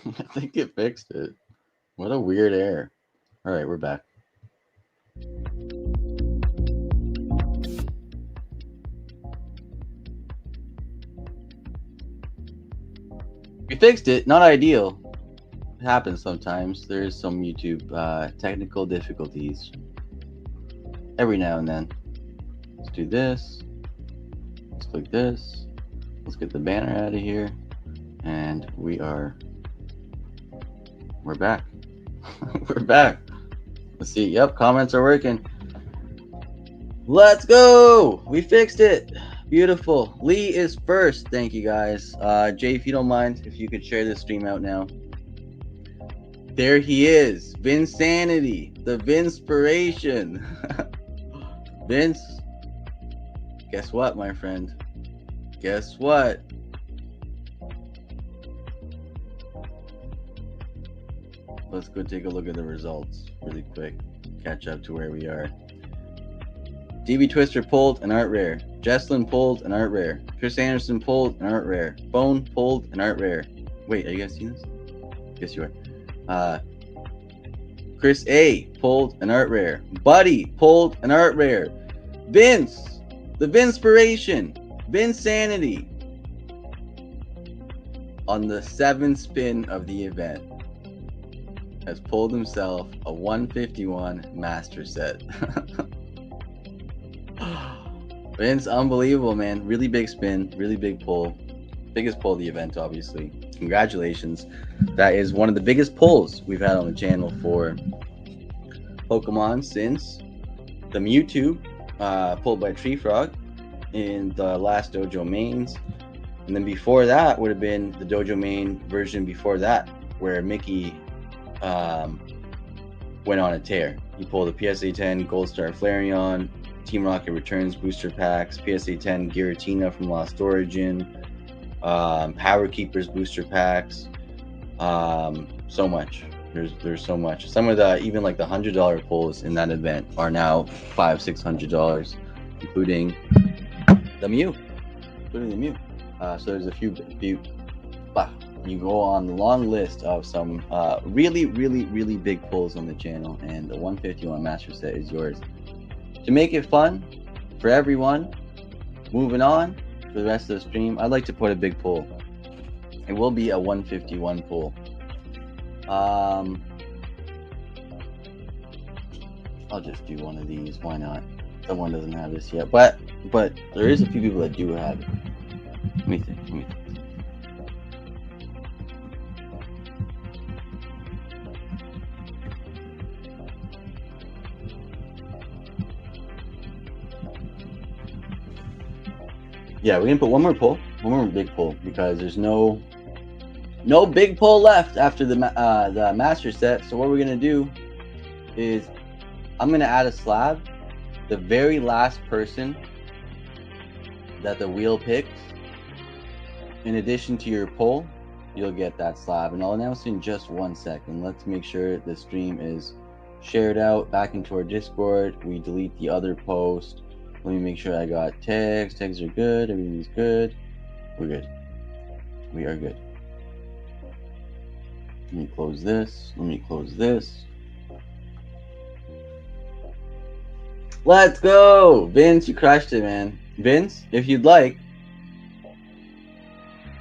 I think it fixed it. What a weird error. All right, we're back. We fixed it. Not ideal. It happens sometimes. There's some YouTube technical difficulties every now and then. Let's do this. Let's click this. Let's get the banner out of here. And we're back. We're back. Let's see. Yep, comments are working. Let's go. We fixed it. Beautiful. Lee is first. Thank you, guys. Jay, if you don't mind, if you could share this stream out now. There he is. Vinsanity. The Vinspiration. Vince. Guess what, my friend? Guess what? Let's go take a look at the results really quick. Catch up to where we are. DB Twister pulled an art rare. Jesslyn pulled an art rare. Chris Anderson pulled an art rare. Bone pulled an art rare. Wait, are you guys seeing this? Yes, you are. Chris A pulled an art rare. Buddy pulled an art rare. Vince, the Vinspiration, Vinsanity, on the 7th spin of the event, has pulled himself a 151 master set. Vince, unbelievable, man. Really big spin, really big pull. Biggest pull of the event, obviously. Congratulations. That is one of the biggest pulls we've had on the channel for Pokemon since the Mewtwo pulled by Tree Frog in the last Dojo mains. And then before that would have been the Dojo main version before that, where Mickey went on a tear. He pulled a PSA 10 Gold Star Flareon, Team Rocket Returns booster packs, PSA 10 Giratina from Lost Origin, Power Keepers booster packs, so much. There's so much. Some of the even like the $100 pulls in that event are now $500-$600, including the Mew. So there's a few. You go on the long list of some really big pulls on the channel, and the 151 master set is yours. To make it fun for everyone, moving on for the rest of the stream, I'd like to put a big pull. It will be a 151 pull. I'll just do one of these. Why not? Someone doesn't have this yet, but there is a few people that do have it. Let me think. Yeah, we're gonna put one more big pull, because there's no big pull left after the master set. So what we're gonna do is I'm gonna add a slab. The very last person that the wheel picks, in addition to your pull, you'll get that slab, and I'll announce in just 1 second. Let's make sure the stream is shared out back into our Discord. We delete the other post. Let me make sure I got tags. Tags are good. Everything's good. We're good. We are good. Let me close this. Let's go! Vince, you crushed it, man. Vince, if you'd like,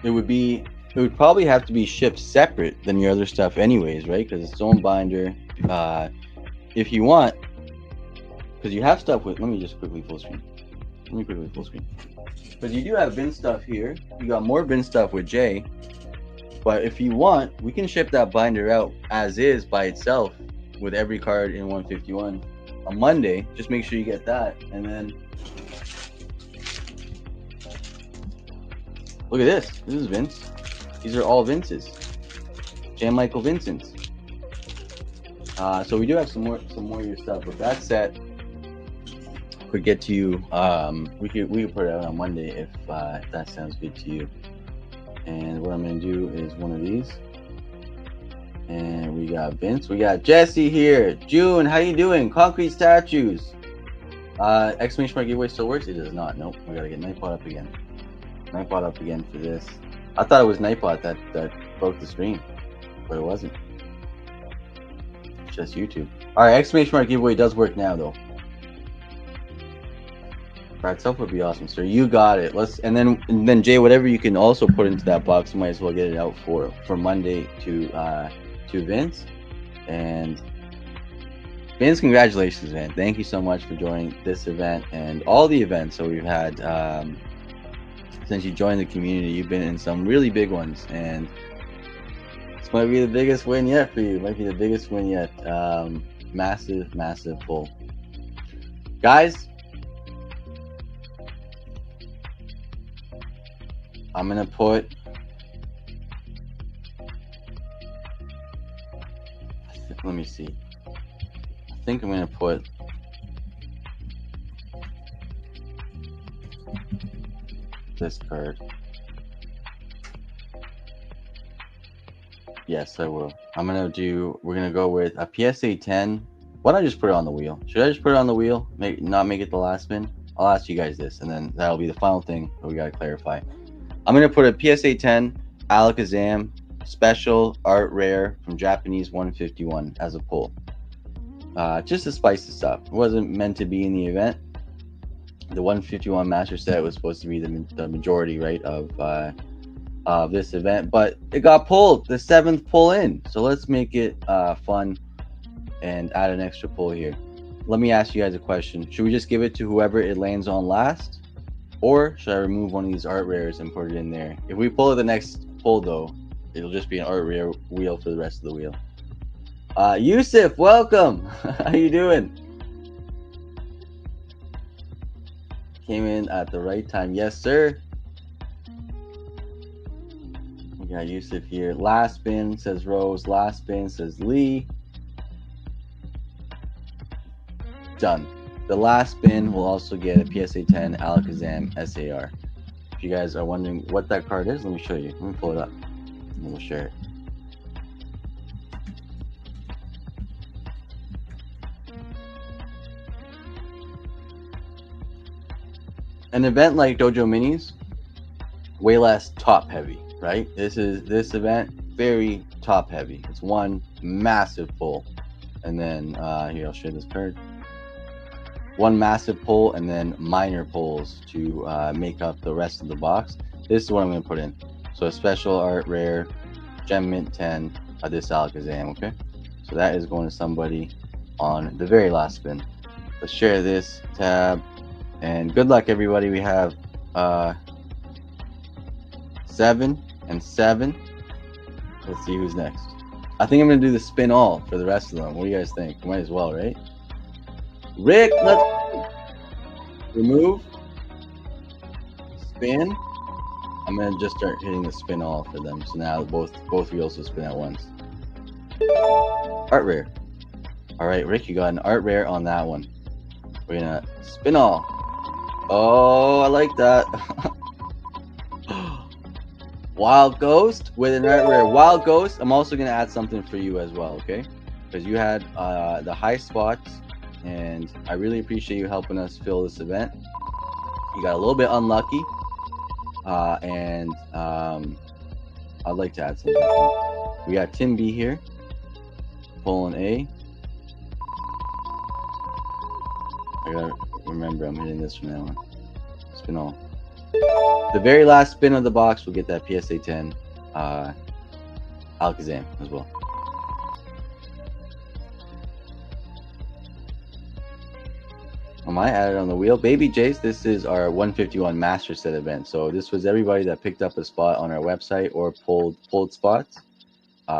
it would probably have to be shipped separate than your other stuff anyways, right? Because it's its own binder. If you want, because you have stuff with, let me quickly full screen. Because you do have bin stuff here. You got more bin stuff with Jay. But if you want, we can ship that binder out as is by itself with every card in 151 on Monday. Just make sure you get that. And then look at this. This is Vince. These are all Vinces. Jan Michael Vincent's. So we do have some more of your stuff. But that set could get to you. We could put it out on Monday if that sounds good to you. And what I'm gonna do is one of these. And we got Vince. We got Jesse here. June, how you doing? Concrete statues. Exclamation mark giveaway still works? It does not. Nope. We gotta get Nightbot up again. For this. I thought it was Nightbot that broke the screen. but it wasn't. Just YouTube. All right, exclamation mark giveaway does work now though. Brad Self would be awesome, sir. You got it. And then Jay, whatever you can also put into that box, you might as well get it out for Monday to Vince. And Vince, congratulations, man. Thank you so much for joining this event and all the events that we've had since you joined the community. You've been in some really big ones, and this might be the biggest win yet for you. It might be the biggest win yet. Massive, massive pull. Guys, I'm going to put... Let me see. I think I'm going to put... this card. Yes, I will. We're going to go with a PSA 10. Why don't I just put it on the wheel? Should I just put it on the wheel? Not make it the last spin? I'll ask you guys this, and then that'll be the final thing that we got to clarify. I'm going to put a PSA 10 Alakazam special art rare from Japanese 151 as a pull. Just to spice this up. It wasn't meant to be in the event. The 151 master set was supposed to be the majority, right, of this event, but it got pulled, the 7th pull in. So let's make it fun and add an extra pull here. Let me ask you guys a question. Should we just give it to whoever it lands on last? Or should I remove one of these art rares and put it in there? If we pull it the next pull though, it'll just be an art rare wheel for the rest of the wheel. Yusuf, welcome. How you doing? Came in at the right time. Yes, sir. We got Yusuf here. Last spin, says Rose. Last spin, says Lee. Done. The last spin will also get a PSA 10 Alakazam SAR. If you guys are wondering what that card is, let me show you. Let me pull it up and we'll share it. An event like Dojo Minis, way less top heavy, right? This event, very top heavy. It's one massive pull. And then here, I'll share this card. One massive pull and then minor pulls to make up the rest of the box. This is what I'm going to put in. So a special art rare, Gem Mint 10 of this Alakazam, okay? So that is going to somebody on the very last spin. Let's share this tab. And good luck, everybody. We have 7 and 7. Let's see who's next. I think I'm going to do the spin all for the rest of them. What do you guys think? Might as well, right? Rick, let's remove, spin. I'm gonna just start hitting the spin all for them. So now both wheels will spin at once. Art rare. All right, Rick, you got an art rare on that one. We're gonna spin all. Oh, I like that. Wild Ghost with an art rare. Wild Ghost. I'm also gonna add something for you as well, okay? Because you had the high spots. And I really appreciate you helping us fill this event. You got a little bit unlucky. And I'd like to add something. We got Tim B here. Pulling A. I gotta remember I'm hitting this from now on. Spin all. The very last spin of the box will get that PSA 10 Alakazam as well. Am I added on the wheel? Baby Jace, this is our 151 Master Set event. So this was everybody that picked up a spot on our website or pulled spots.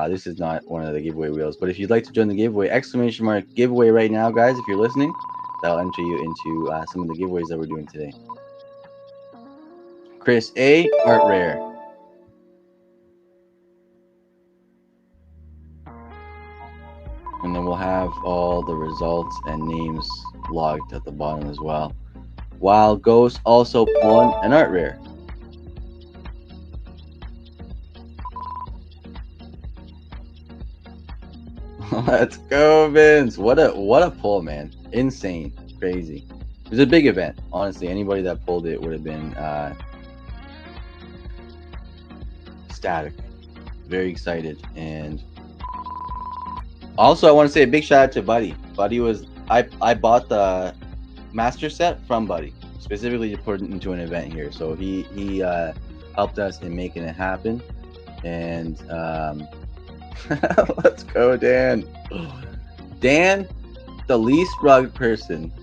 This is not one of the giveaway wheels. But if you'd like to join the giveaway, exclamation mark giveaway right now, guys, if you're listening, that'll enter you into some of the giveaways that we're doing today. Chris A, art rare. And then we'll have all the results and names logged at the bottom as well. Wild Ghost also pulling an art rare. Let's go, Vince. What a pull, man. Insane. Crazy. It was a big event. Honestly, anybody that pulled it would have been ecstatic. Very excited. And Also, I want to say a big shout out to Buddy. Buddy was I bought the master set from Buddy specifically to put it into an event here. So he helped us in making it happen. And let's go, Dan. Dan, the least rugged person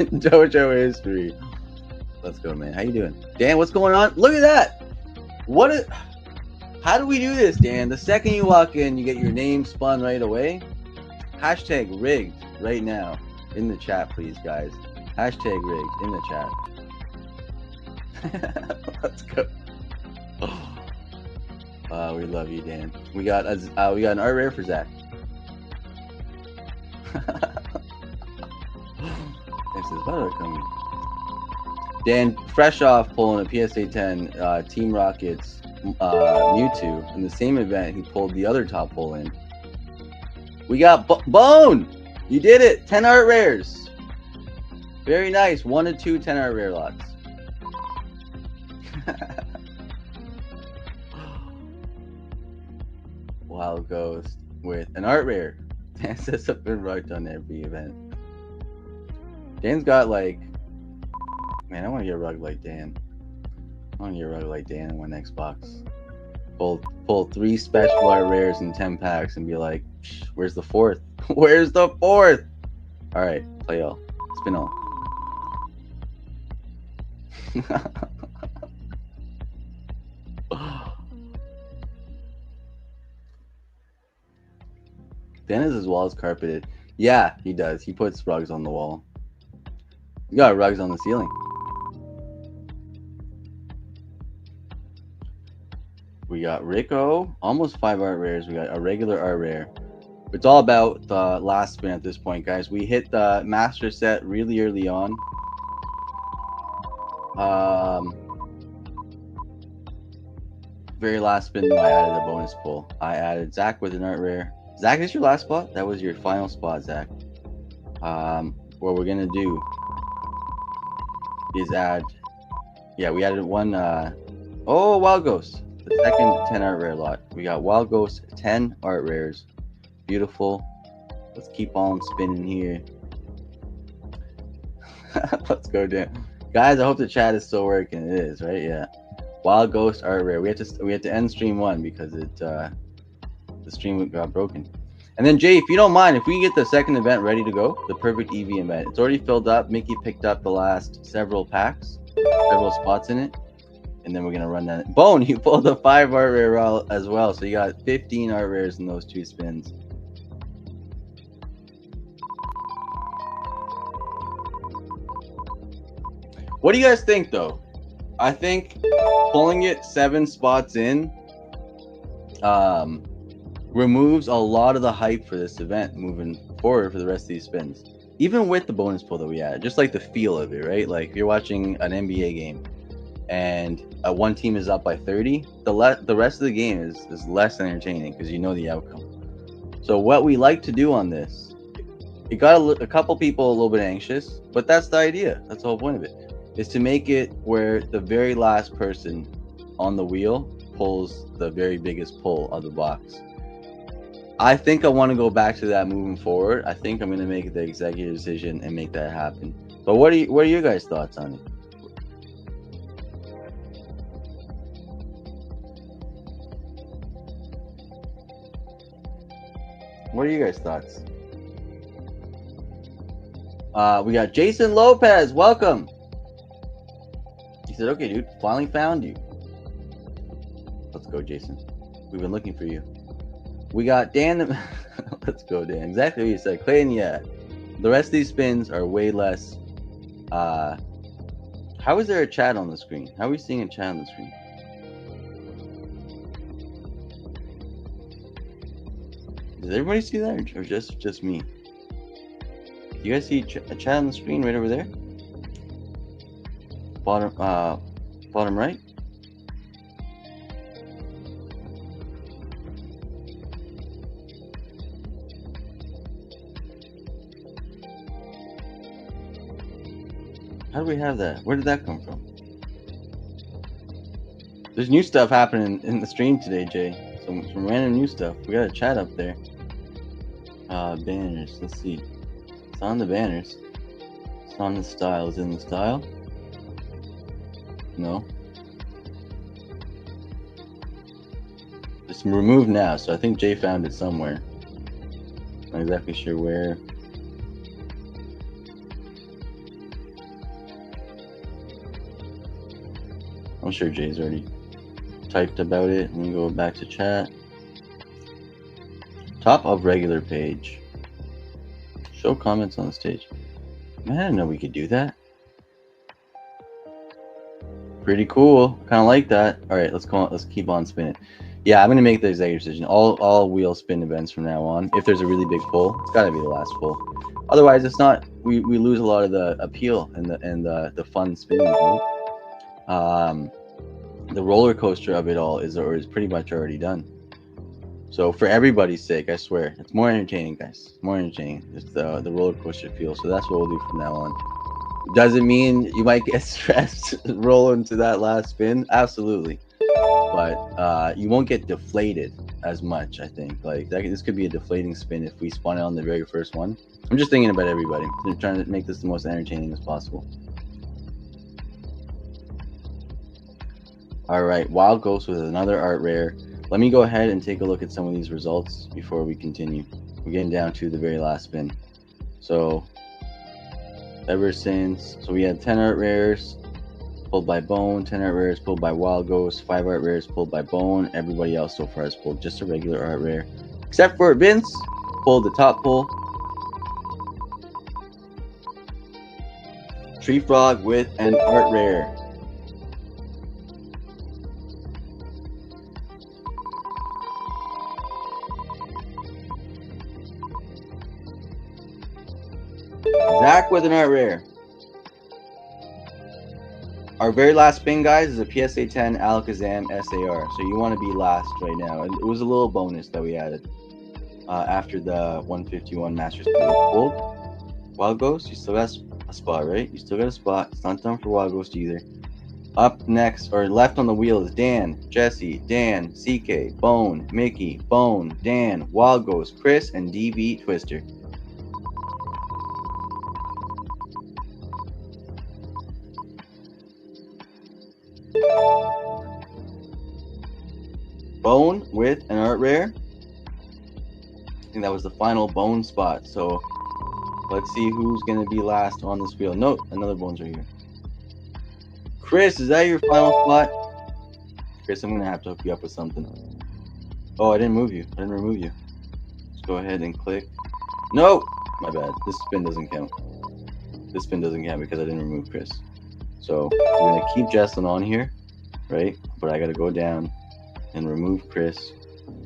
in DOJO history. Let's go, man. How you doing, Dan? What's going on? Look at that. How do we do this, Dan? The second you walk in, you get your name spun right away. Hashtag rigged right now in the chat, please, guys. Hashtag rigged in the chat. Let's go. We love you, Dan. We got an art rare for Zach. This is better coming. Dan, fresh off pulling a PSA 10 Team Rocket's Mewtwo in the same event he pulled the other top pull in. We got Bone! You did it! 10 art rares! Very nice. 1 to 2 10 art rare lots. Wild Ghost with an art rare. Dan says I've been rugged on every event. Dan's got like... Man, I want to get rugged like Dan. I want to get rugged like Dan in my next box. Pull 3 special art rares in 10 packs and be like, where's the 4th? Where's the 4th? Alright, play all. Spin all. Dennis' his wall is carpeted. Yeah, he does. He puts rugs on the wall. You got rugs on the ceiling. We got Rico, almost 5 art rares. We got a regular art rare. It's all about the last spin at this point, guys. We hit the master set really early on. Very last spin, I added a bonus pull. I added Zach with an art rare. Zach, is your last spot? That was your final spot, Zach. What we're gonna do is add. Yeah, we added one. Oh, Wild Ghost. The second 10 art rare lot. We got Wild Ghost 10 art rares. Beautiful. Let's keep on spinning here. Let's go down, guys. I hope the chat is still working. It is, right? Yeah. Wild Ghost art rare. We had to end stream 1 because the stream got broken. And then Jay, if you don't mind, if we can get the second event ready to go, the Perfect Eevee event. It's already filled up. Mickey picked up the last several packs, several spots in it. And then we're gonna run that. Bone, you pulled a 5 art rare as well, so you got 15 art rares in those 2 spins. What do you guys think, though? I think pulling it 7 spots in removes a lot of the hype for this event moving forward for the rest of these spins. Even with the bonus pull that we added, just like the feel of it, right? Like if you're watching an NBA game and one team is up by 30, the rest of the game is less entertaining because you know the outcome. So what we like to do on this, it got a couple people a little bit anxious, but that's the idea. That's the whole point of it, is to make it where the very last person on the wheel pulls the very biggest pull of the box. I think I want to go back to that moving forward. I think I'm going to make the executive decision and make that happen. But what are your guys' thoughts on it? What are you guys' thoughts? We got Jason Lopez. Welcome. He said, okay, dude, finally found you. Let's go, Jason. We've been looking for you. We got Dan. Let's go, Dan. Exactly what you said. Clayton, yeah. The rest of these spins are way less. How is there a chat on the screen? How are we seeing a chat on the screen? Does everybody see that, or just me? Do you guys see a chat on the screen right over there? Bottom right. How do we have that? Where did that come from? There's new stuff happening in the stream today, Jay. Some random new stuff. We got a chat up there. Banners. Let's see. It's on the banners. It's on the style. Is it in the style? No. It's removed now, so I think Jay found it somewhere. Not exactly sure where. I'm sure Jay's already typed about it. Let me go back to chat. Top of regular page. Show comments on the stage. Man, I didn't know we could do that. Pretty cool. Kind of like that. All right, let's keep on spinning. Yeah, I'm gonna make the executive decision. All wheel spin events from now on. If there's a really big pull, it's gotta be the last pull. Otherwise, it's not. We lose a lot of the appeal and the fun spinning. Right? The roller coaster of it all is pretty much already done. So for everybody's sake, I swear, it's more entertaining, guys. It's more entertaining. It's the roller coaster feel. So that's what we'll do from now on. Does it mean you might get stressed rolling to that last spin? Absolutely. But you won't get deflated as much, I think. Like this could be a deflating spin if we spun it on the very first one. I'm just thinking about everybody. They're trying to make this the most entertaining as possible. All right, Wild Ghost with another art rare. Let me go ahead and take a look at some of these results before we continue. We're getting down to the very last spin. So ever since, so we had 10 art rares pulled by Bone, 10 art rares pulled by Wild Ghost, 5 art rares pulled by Bone. Everybody else so far has pulled just a regular art rare, except for Vince, pulled the top pull. Tree Frog with an art rare. Zach with an art rare. Our very last spin, guys, is a PSA 10 Alakazam SAR. So you want to be last right now. And it was a little bonus that we added after the 151 Masters pulled. Wild Ghost, you still got a spot, right? You still got a spot. It's not done for Wild Ghost either. Up next, or left on the wheel, is Dan, Jesse, Dan, CK, Bone, Mickey, Bone, Dan, Wild Ghost, Chris, and DB Twister. Bone with an art rare. I think that was the final Bone spot. So let's see who's going to be last on this wheel. Nope, another Bone's right here. Chris, is that your final spot? Chris, I'm going to have to hook you up with something. Oh, I didn't move you. I didn't remove you. Let's go ahead and click. Nope, my bad. This spin doesn't count. This spin doesn't count because I didn't remove Chris. So we're going to keep Jesslyn on here, right? But I got to go down and remove Chris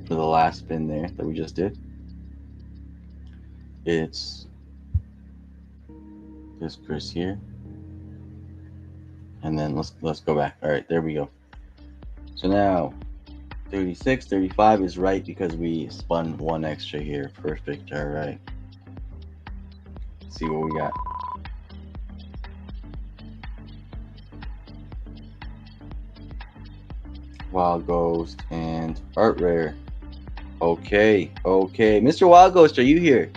for the last spin there that we just did. It's this Chris here. And then let's go back. All right, there we go. So now 36, 35 is right because we spun one extra here. Perfect. All right. Let's see what we got. Wild Ghost and art rare. Okay. Mr. Wild Ghost, are you here?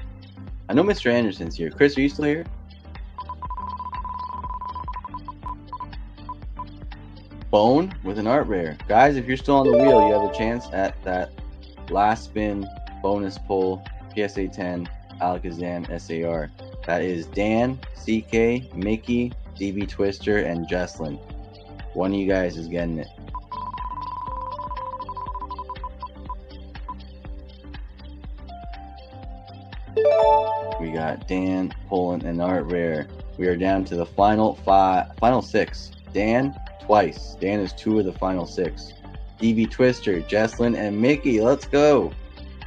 I know Mr. Anderson's here. Chris, are you still here? Bone with an art rare. Guys, if you're still on the wheel, you have a chance at that last spin bonus pull PSA 10 Alakazam SAR. That is Dan, CK, Mickey, DB Twister, and Jesslyn. One of you guys is getting it. We got Dan pulling an art rare. We are down to the final six. Dan twice. Dan is 2 of the final 6. DB Twister, Jesslyn, and Mickey. Let's go.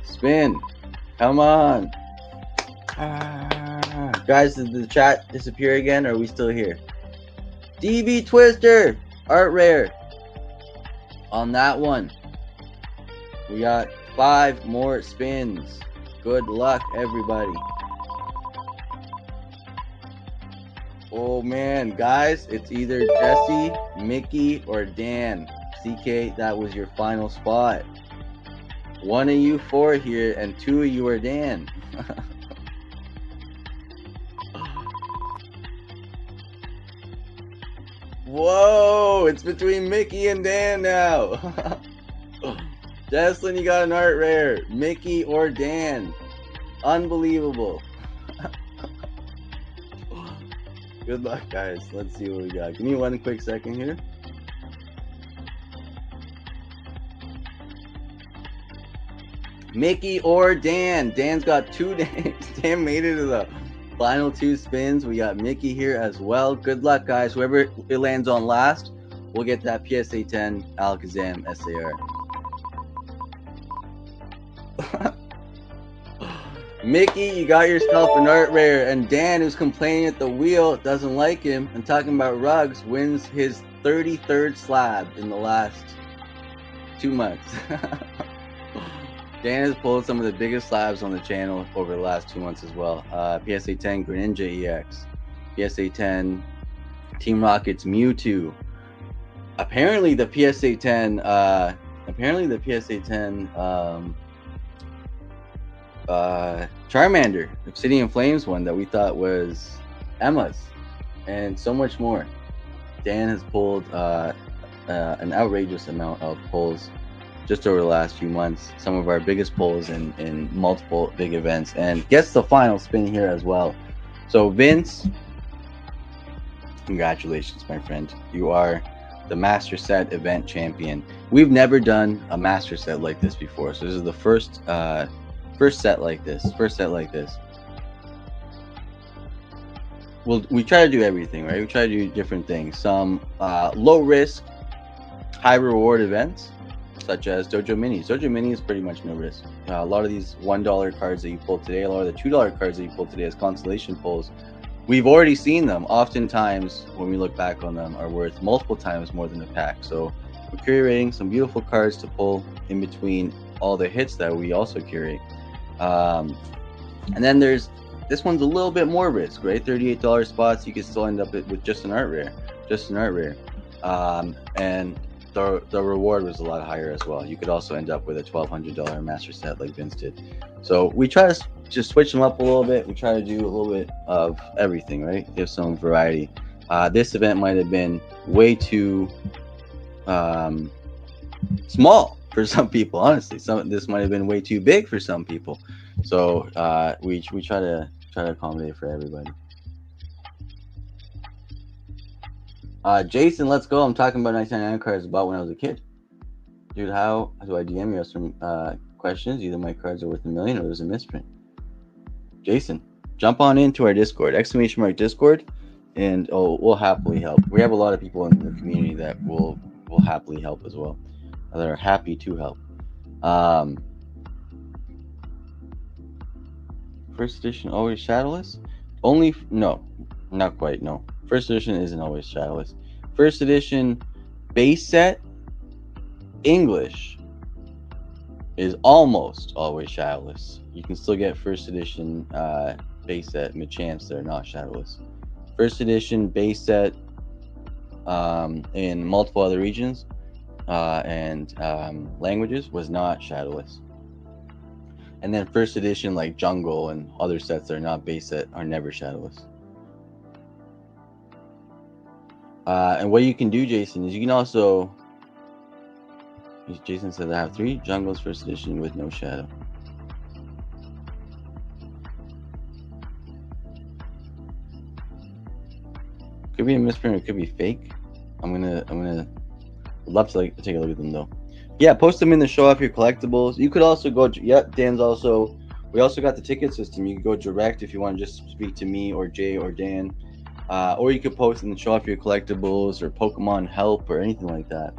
Spin. Come on. Guys, did the chat disappear again, or are we still here? DB Twister, art rare. On that one, we got 5 more spins. Good luck, everybody. Oh man, guys, it's either Jesse, Mickey, or Dan. CK, that was your final spot. One of you 4 here, and 2 of you are Dan. Whoa! It's between Mickey and Dan now. Jesslyn, you got an art rare. Mickey or Dan. Unbelievable. Good luck, guys. Let's see what we got. Give me one quick second here. Mickey or Dan. Dan's got 2 Dans. Dan made it to the final 2 spins. We got Mickey here as well. Good luck, guys. Whoever it lands on last, we'll get that PSA 10 Alakazam SAR. Mickey, you got yourself an art rare, and Dan, who's complaining at the wheel, doesn't like him, and talking about rugs, wins his 33rd slab in the last 2 months. Dan has pulled some of the biggest slabs on the channel over the last 2 months as well. PSA 10 Greninja EX, PSA 10 Team Rocket's Mewtwo. Apparently the PSA 10 Charmander, Obsidian Flames one that we thought was Emma's, and so much more. Dan has pulled an outrageous amount of pulls just over the last few months, some of our biggest pulls in multiple big events, and gets the final spin here as well. So Vince, congratulations, my friend. You are the Master Set event champion. We've never done a Master Set like this before, so this is the first set like this. We try to do everything, right? We try to do different things. Some low risk, high reward events, such as DOJO Mini. DOJO Mini is pretty much no risk. A lot of these $1 cards that you pulled today, a lot of the $2 cards that you pulled today as constellation pulls, we've already seen them. Oftentimes, when we look back on them, are worth multiple times more than a pack. So we're curating some beautiful cards to pull in between all the hits that we also curate. And then there's this one's a little bit more risk, right? $38 spots, you can still end up with just an art rare. And the reward was a lot higher as well. You could also end up with a $1,200 Master Set like Vince did. So we try to just switch them up a little bit. We try to do a little bit of everything, right? Give some variety. This event might have been way too small for some people, honestly. This might have been way too big for some people. So we try to accommodate for everybody. Jason, let's go. I'm talking about 1999 cards about when I was a kid. Dude, how do I DM you some questions? Either my cards are worth $1 million or there's a misprint. Jason, jump on into our Discord, !Discord, and we'll happily help. We have a lot of people in the community that will happily help as well. That are happy to help. First edition always shadowless? No, not quite. No, first edition isn't always shadowless. First edition base set English is almost always shadowless. You can still get first edition base set Machamps that are not shadowless. First edition base set in multiple other regions and languages was not shadowless. And then first edition like Jungle and other sets that are not base set are never shadowless. And what you can do, Jason, is you can also... Jason said I have 3 Jungles first edition with no shadow. Could be a misprint, or it could be fake. I'm gonna love to take a look at them though. Yeah, post them in the show off your collectibles. You could also go. Yep, Dan's also. We also got the ticket system. You can go direct if you want to just speak to me or Jay or Dan, or you could post in the show off your collectibles or Pokemon help or anything like that.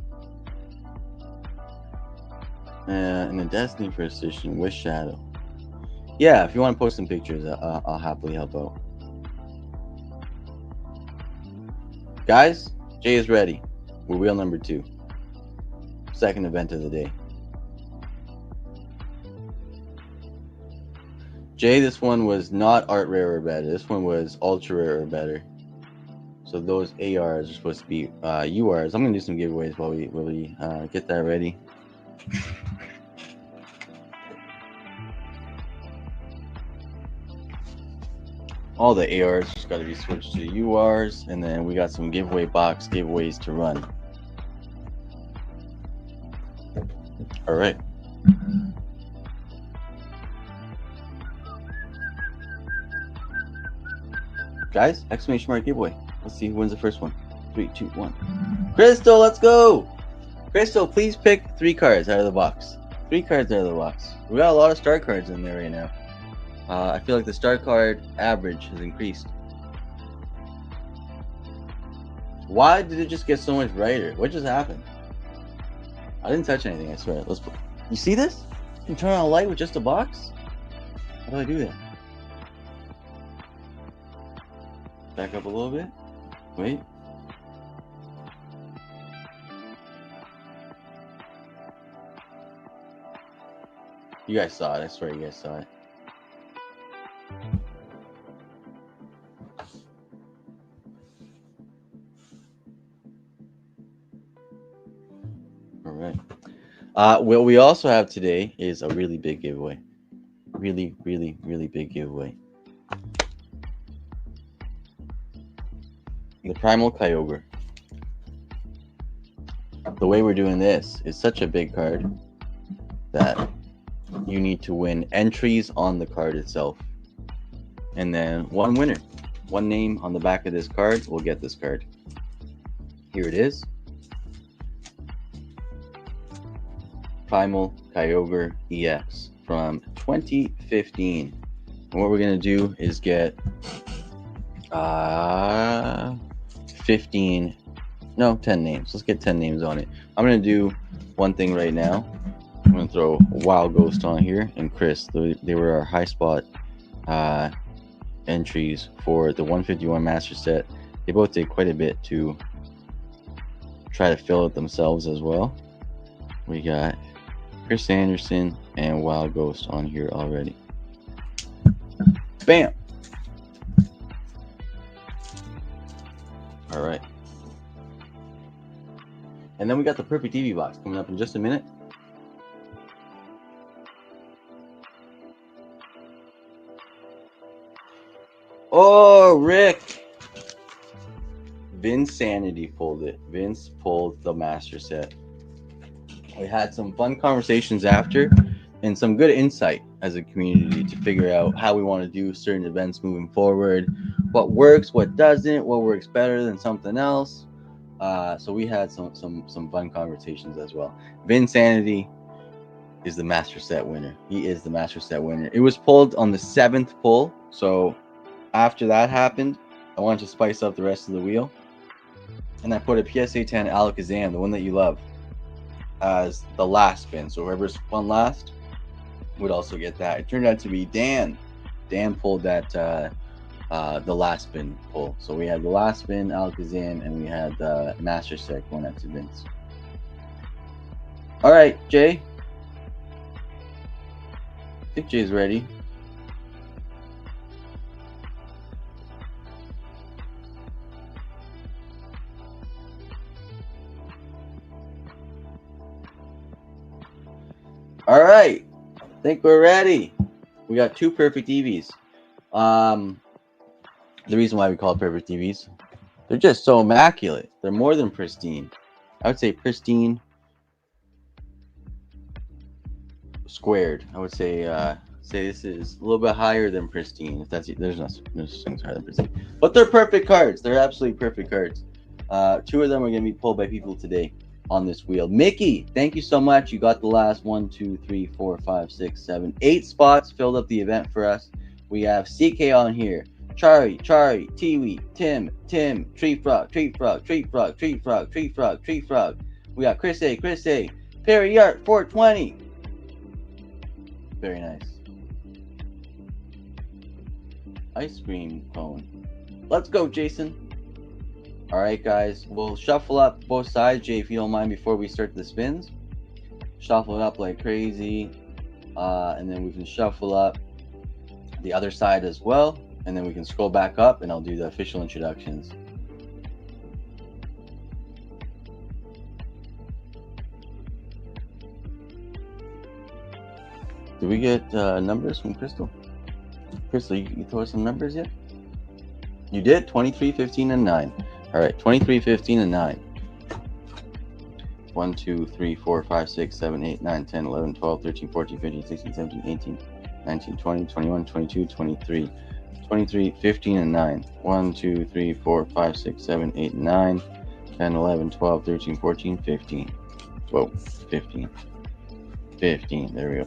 In the Destiny first edition with shadow. Yeah, if you want to post some pictures, I'll happily help out. Guys, Jay is ready. We're wheel number 2. Second event of the day. Jay, this one was not art rare or better. This one was ultra rare or better. So those ARs are supposed to be URs. I'm gonna do some giveaways while we get that ready. all the ARs just got to be switched to URs, and then we got some giveaway box giveaways to run. All right. Guys, exclamation mark giveaway. Let's see who wins the first one. 3, 2, 1. Crystal, let's go. Crystal, please pick 3 cards out of the box. 3 cards out of the box. We got a lot of star cards in there right now. I feel like the star card average has increased. Why did it just get so much brighter? What just happened? I didn't touch anything, I swear. Let's put. You see this? You can turn on a light with just a box? How do I do that? Back up a little bit. Wait. You guys saw it. I swear you guys saw it. All right. What we also have today is a really big giveaway. Really, really, really big giveaway. The Primal Kyogre. The way we're doing this is such a big card that you need to win entries on the card itself. And then one winner. One name on the back of this card will get this card. Here it is. Primal Kyogre EX from 2015. And what we're going to do is get 10 names. Let's get 10 names on it. I'm going to do one thing right now. I'm going to throw Wild Ghost on here and Chris. They were our high spot entries for the 151 Master Set. They both did quite a bit to try to fill it themselves as well. We got Chris Anderson and Wild Ghost on here already. Bam! All right. And then we got the Perfect Eevee Box coming up in just a minute. Oh, Rick! Vinsanity pulled it. Vince pulled the Master Set. We had some fun conversations after and some good insight as a community to figure out how we want to do certain events moving forward, what works, what doesn't, what works better than something else. So we had some fun conversations as well. Vinsanity is the Master Set winner. He is the Master Set winner. It was pulled on the 7th pull. So after that happened, I wanted to spice up the rest of the wheel. And I put a PSA 10 Alakazam, the one that you love, as the last spin. So whoever spun last would also get that. It turned out to be Dan. Dan pulled that the last spin pull. So we had the last spin Alakazam and we had the Master Set going out to Vince. All right, Jay. I think Jay's ready. All right, I think we're ready. We got 2 Perfect Eevees. The reason why we call it Perfect Eevees, they're just so immaculate. They're more than pristine. I would say pristine squared. I would say this is a little bit higher than pristine. If that's there's things higher than pristine, but they're perfect cards. They're absolutely perfect cards. 2 of them are going to be pulled by people today on this wheel. Mickey, thank you so much. You got the last 1, 2, 3, 4, 5, 6, 7, 8 spots, filled up the event for us. We have CK on here. Chari, Tiwi, Tim, Tree Frog. We got Chris A, Perry Yart, 420. Very nice. Ice cream cone. Let's go, Jason. All right, guys. We'll shuffle up both sides, Jay, if you don't mind, before we start the spins. Shuffle it up like crazy. And then we can shuffle up the other side as well. And then we can scroll back up and I'll do the official introductions. Did we get numbers from Crystal? Crystal, you throw us some numbers yet? You did 23, 15, and 9. All right, 23, 15, and 9. 1, 2, 3, 4, 5, 6, 7, 8, 9, 10, 11, 12, 13, 14, 15, 16, 17, 18, 19, 20, 21, 22, 23. 23, 15, and 9. 1, 2, 3, 4, 5, 6, 7, 8, 9, 10, 11, 12, 13, 14, 15. Whoa, 15. 15. There we go.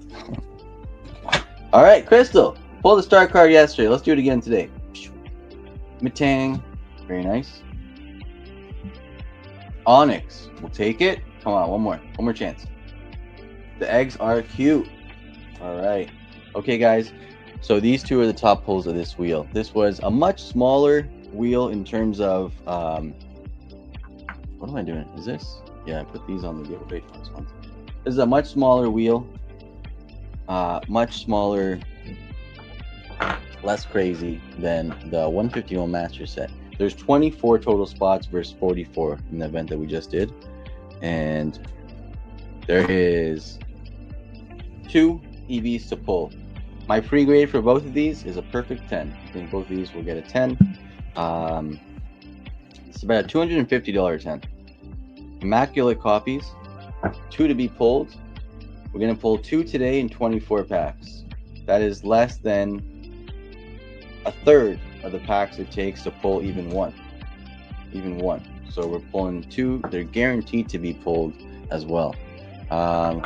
All right, Crystal. Pull the star card yesterday. Let's do it again today. Matang. Very nice. Onyx. We'll take it. Come on, one more. One more chance. The eggs are cute. All right. Okay, guys. So these two are the top pulls of this wheel. This was a much smaller wheel in terms of... what am I doing? Is this? Yeah, I put these on the giveaway for this one. This is a much smaller wheel. Much smaller, less crazy than the 151 Master set. There's 24 total spots versus 44 in the event that we just did. And there is 2 EVs to pull. My free grade for both of these is a perfect 10. I think both of these will get a 10. It's about a $250 10. Immaculate copies, 2 to be pulled. We're going to pull 2 today in 24 packs. That is less than a third of the packs it takes to pull even one. So we're pulling 2. They're guaranteed to be pulled as well.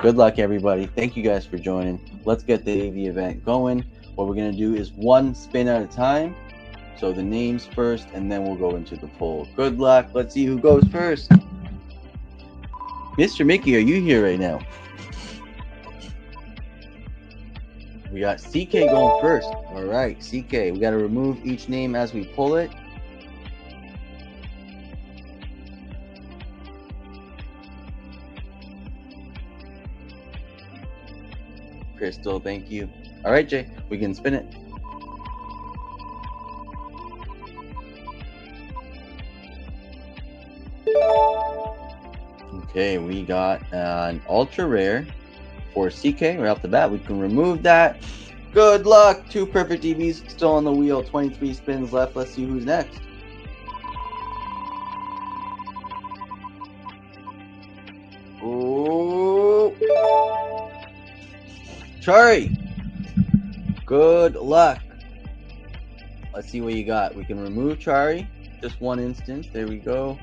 Good luck, everybody. Thank you guys for joining. Let's get the AV event going. What we're going to do is 1 spin at a time. So the names first, and then we'll go into the pull. Good luck. Let's see who goes first. Mr. Mickey, are you here right now? We got CK going first. All right, CK. We got to remove each name as we pull it. Crystal, thank you. All right, Jay, we can spin it. Okay, we got an ultra rare for CK right off the bat. We can remove that. Good luck. 2 perfect EVs still on the wheel. 23 spins left. Let's see who's next. Ooh. Chari. Good luck. Let's see what you got. We can remove Chari. Just 1 instance. There we go.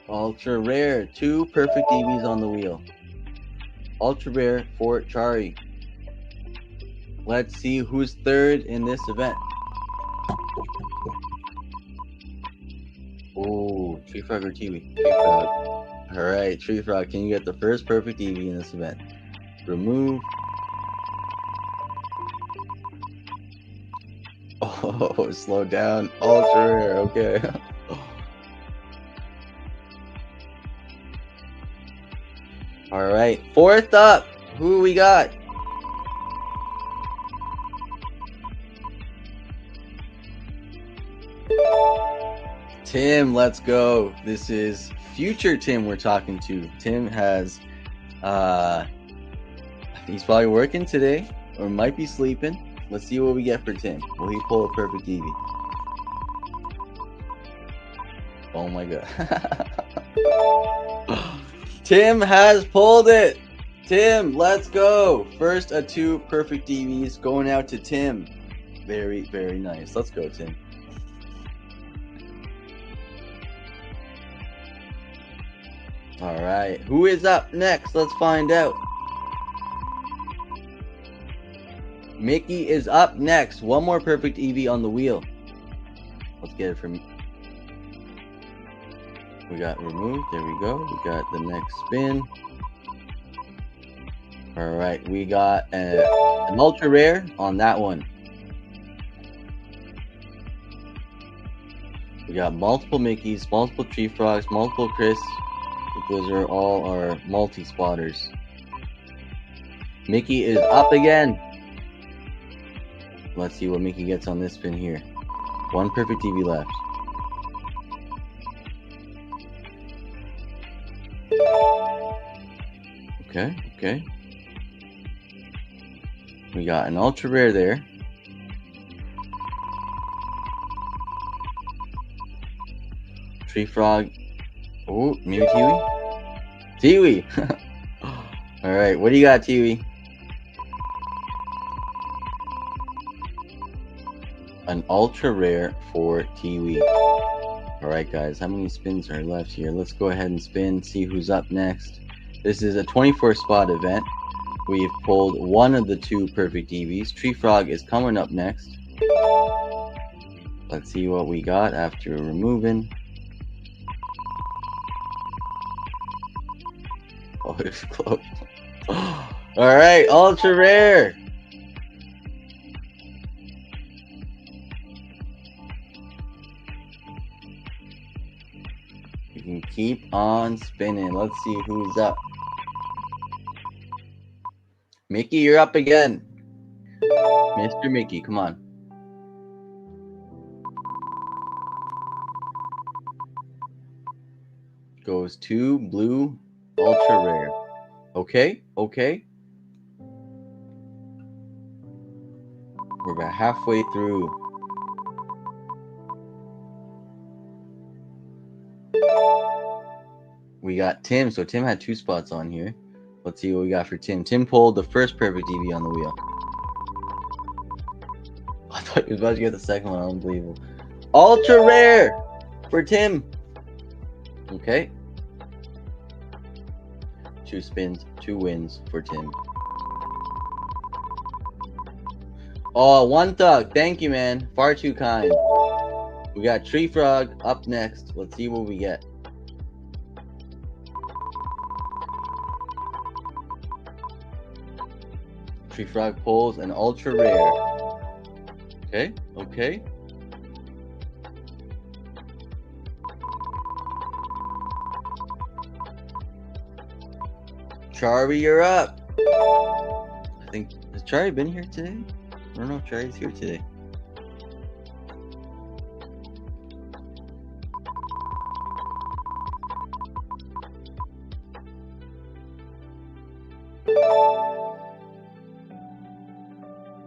Ultra rare. 2 perfect EVs on the wheel. Ultra rare for Chari. Let's see who's third in this event. Oh, Tree Frog or Kiwi? Tree Frog. All right, Tree Frog, can you get the first perfect EV in this event? Remove. Oh, slow down. Ultra rare. Okay. All right, 4th up. Who we got? Tim, let's go. This is future Tim we're talking to. Tim has, he's probably working today or might be sleeping. Let's see what we get for Tim. Will he pull a perfect Eevee? Oh my God. Tim has pulled it. Tim, let's go. First of 2 perfect EVs going out to Tim. Very, very nice. Let's go, Tim. All right. Who is up next? Let's find out. Mickey is up next. 1 more perfect EV on the wheel. Let's get it from... We got removed. There we go. We got the next spin. All right. We got an ultra rare on that one. We got multiple Mickeys, multiple Tree Frogs, multiple Chris. Those are all our multi-spotters. Mickey is up again. Let's see what Mickey gets on this spin here. 1 perfect EV left. Okay, okay. We got an ultra rare there. Tree frog. Oh, maybe Tiwi? Tiwi! Alright, what do you got, Tiwi? An ultra rare for Tiwi. Alright, guys, how many spins are left here? Let's go ahead and spin, see who's up next. This is a 24 spot event. We've pulled one of the two perfect Eevees. Tree frog is coming up next. Let's see what we got after removing. Oh, it's close. Alright, ultra rare. You can keep on spinning. Let's see who's up. Mickey, you're up again. Mr. Mickey, come on. Goes to blue ultra rare. Okay, okay. We're about halfway through. We got Tim. So Tim had 2 spots on here. Let's see what we got for Tim. Tim pulled the first perfect Eevee on the wheel. I thought he was about to get the second one. Unbelievable. Ultra rare for Tim. Okay. 2 spins, 2 wins for Tim. Oh, one thug. Thank you, man. Far too kind. We got Tree Frog up next. Let's see what we get. Tree Frog pulls an ultra rare. Okay, okay. Charlie, you're up. I think, has Charlie been here today? I don't know if Charlie's here today.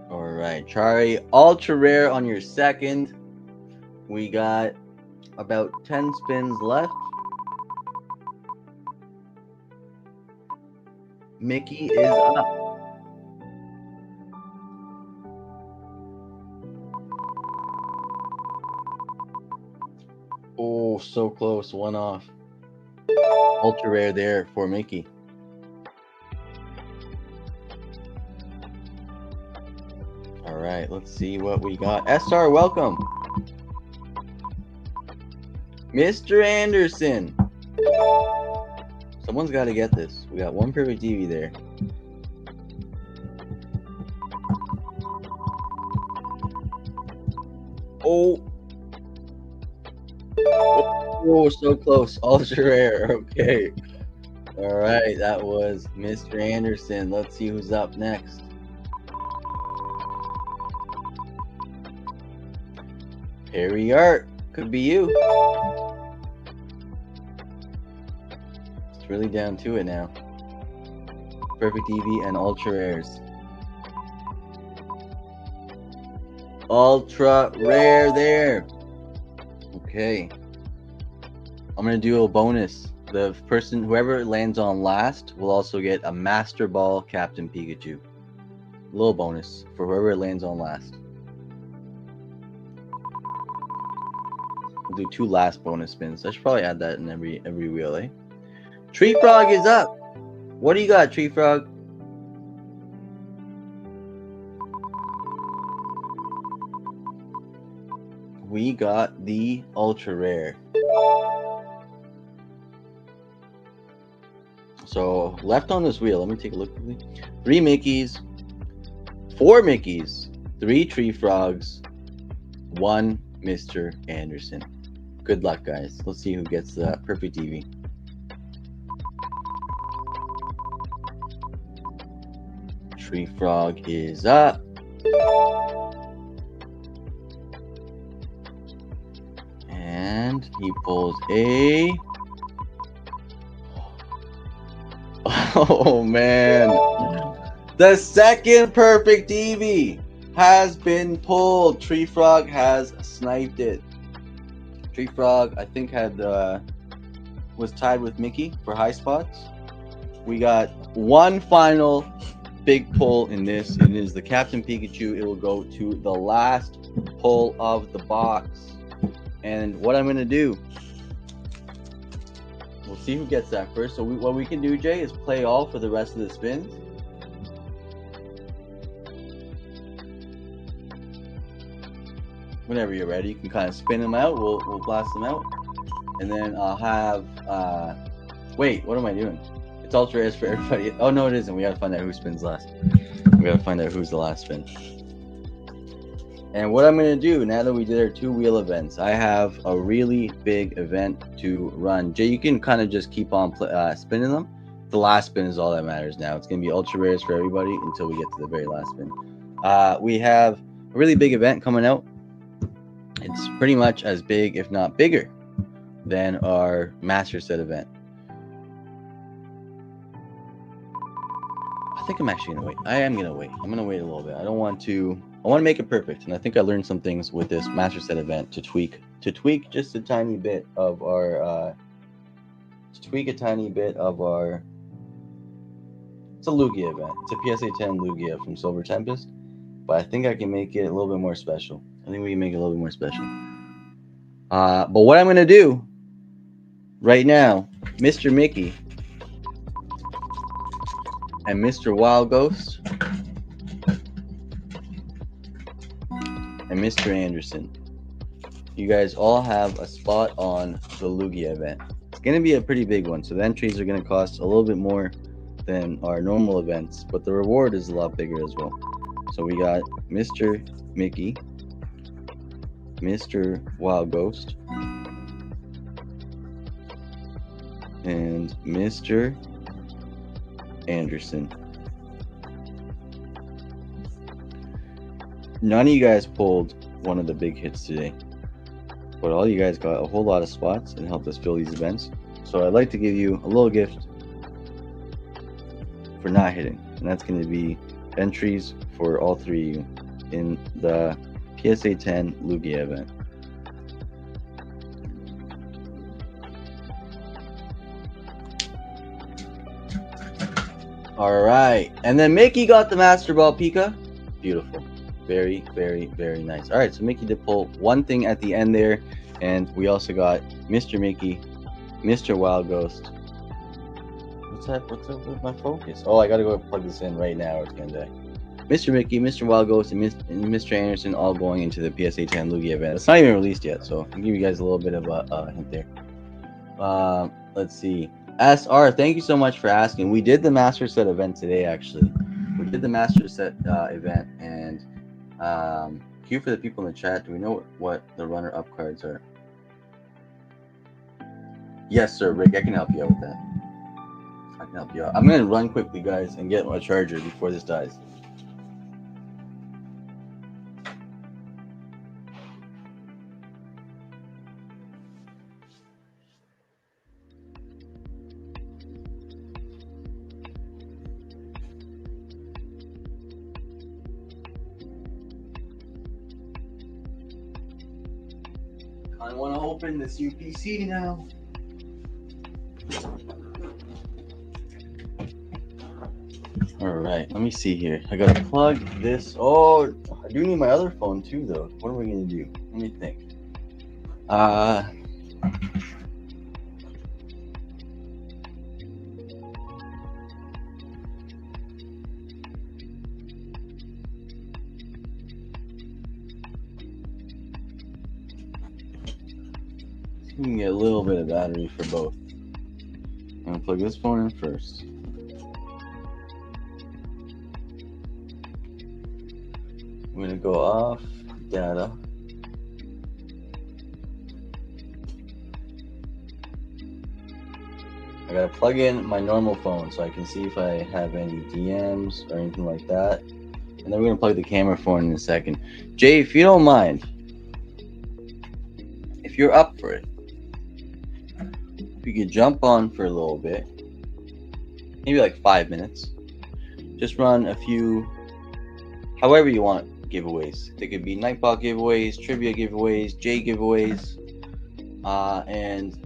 Alright, Charlie, ultra rare on your second. We got about 10 spins left. Mickey is up. Oh, so close. One off. Ultra rare there for Mickey. All right, let's see what we got. SR, welcome. Mr. Anderson. Someone's got to get this. We got one perfect Eevee there. Oh. Oh, so close. Ultra rare. Okay. All right, that was Mr. Anderson. Let's see who's up next. Perry Art. Could be you. It's really down to it now. Perfect Eevee and ultra rares. Ultra rare there. Okay. I'm gonna do a bonus. The person, whoever lands on last, will also get a Master Ball Captain Pikachu. A little bonus for whoever lands on last. We'll do 2 last bonus spins. I should probably add that in every wheel, eh? Tree Frog is up. What do you got, Tree Frog? We got the ultra rare. So left on this wheel, let me take a look quickly. 3 Mickeys, 4 Mickeys, 3 Tree Frogs, 1 Mr. Anderson. Good luck, guys. Let's see who gets the perfect Eevee. Tree Frog is up. And he pulls a... Oh, man. The second Perfect Eevee has been pulled. Tree Frog has sniped it. Tree Frog, I think, was tied with Mickey for high spots. We got one final big pull in this. It is the Captain Pikachu. It will go to the last pull of the box. And what I'm going to do, we'll see who gets that first. So what we can do, Jay, is play all for the rest of the spins. Whenever you're ready, you can kind of spin them out. We'll blast them out. And then I'll have, wait, what am I doing? It's ultra rares for everybody. Oh, no, it isn't. We got to find out who spins last. We got to find out who's the last spin. And what I'm going to do, now that we did our 2-wheel events, I have a really big event to run. Jay, you can kind of just keep on spinning them. The last spin is all that matters now. It's going to be ultra rares for everybody until we get to the very last spin. We have a really big event coming out. It's pretty much as big, if not bigger, than our Master Set event. I think I'm actually going to wait. I am going to wait. I'm going to wait a little bit. I want to make it perfect. And I think I learned some things with this Master Set event to tweak just a tiny bit of our, it's a Lugia event. It's a PSA 10 Lugia from Silver Tempest, but I think I can make it a little bit more special. I think we can make it a little bit more special. But what I'm going to do right now, Mr. Mickey and Mr. Wild Ghost and Mr. Anderson, you guys all have a spot on the Lugia event. It's going to be a pretty big one, so the entries are going to cost a little bit more than our normal events, but the reward is a lot bigger as well. So we got Mr. Mickey, Mr. Wild Ghost, and Mr. Anderson. None of you guys pulled one of the big hits today, but all you guys got a whole lot of spots and helped us fill these events. So I'd like to give you a little gift for not hitting, and that's going to be entries for all three of you in the PSA 10 Lugia event. All right, and then Mickey got the Master Ball Pika. Beautiful. Very, very, very nice. All right, so Mickey did pull one thing at the end there, and we also got Mr. Mickey, Mr. Wild Ghost. What's up with my focus? Oh, I gotta go plug this in right now or it's gonna die. Mr. Mickey, Mr. Wild Ghost, and Mr. Anderson all going into the PSA 10 Lugia event. It's not even released yet, so I'll give you guys a little bit of a hint there. Let's see. SR, thank you so much for asking. We did the Master Set event today, actually. We did the Master Set event, and Q for the people in the chat. Do we know what the runner-up cards are? Yes, sir, Rick. I can help you out with that. I can help you out. I'm gonna run quickly, guys, and get my charger before this dies. I want to open this UPC now. All right, let me see here. I gotta plug this. Oh, I do need my other phone too, though. What are we gonna do? Let me think. We can get a little bit of battery for both. I'm gonna plug this phone in first. I'm gonna go off data. I gotta plug in my normal phone so I can see if I have any DMs or anything like that. And then we're gonna plug the camera phone in a second. Jay, if you don't mind, if you're up for it, if you could jump on for a little bit, maybe like 5 minutes, just run a few, however you want, giveaways. They could be Nightbot giveaways, trivia giveaways, J giveaways, and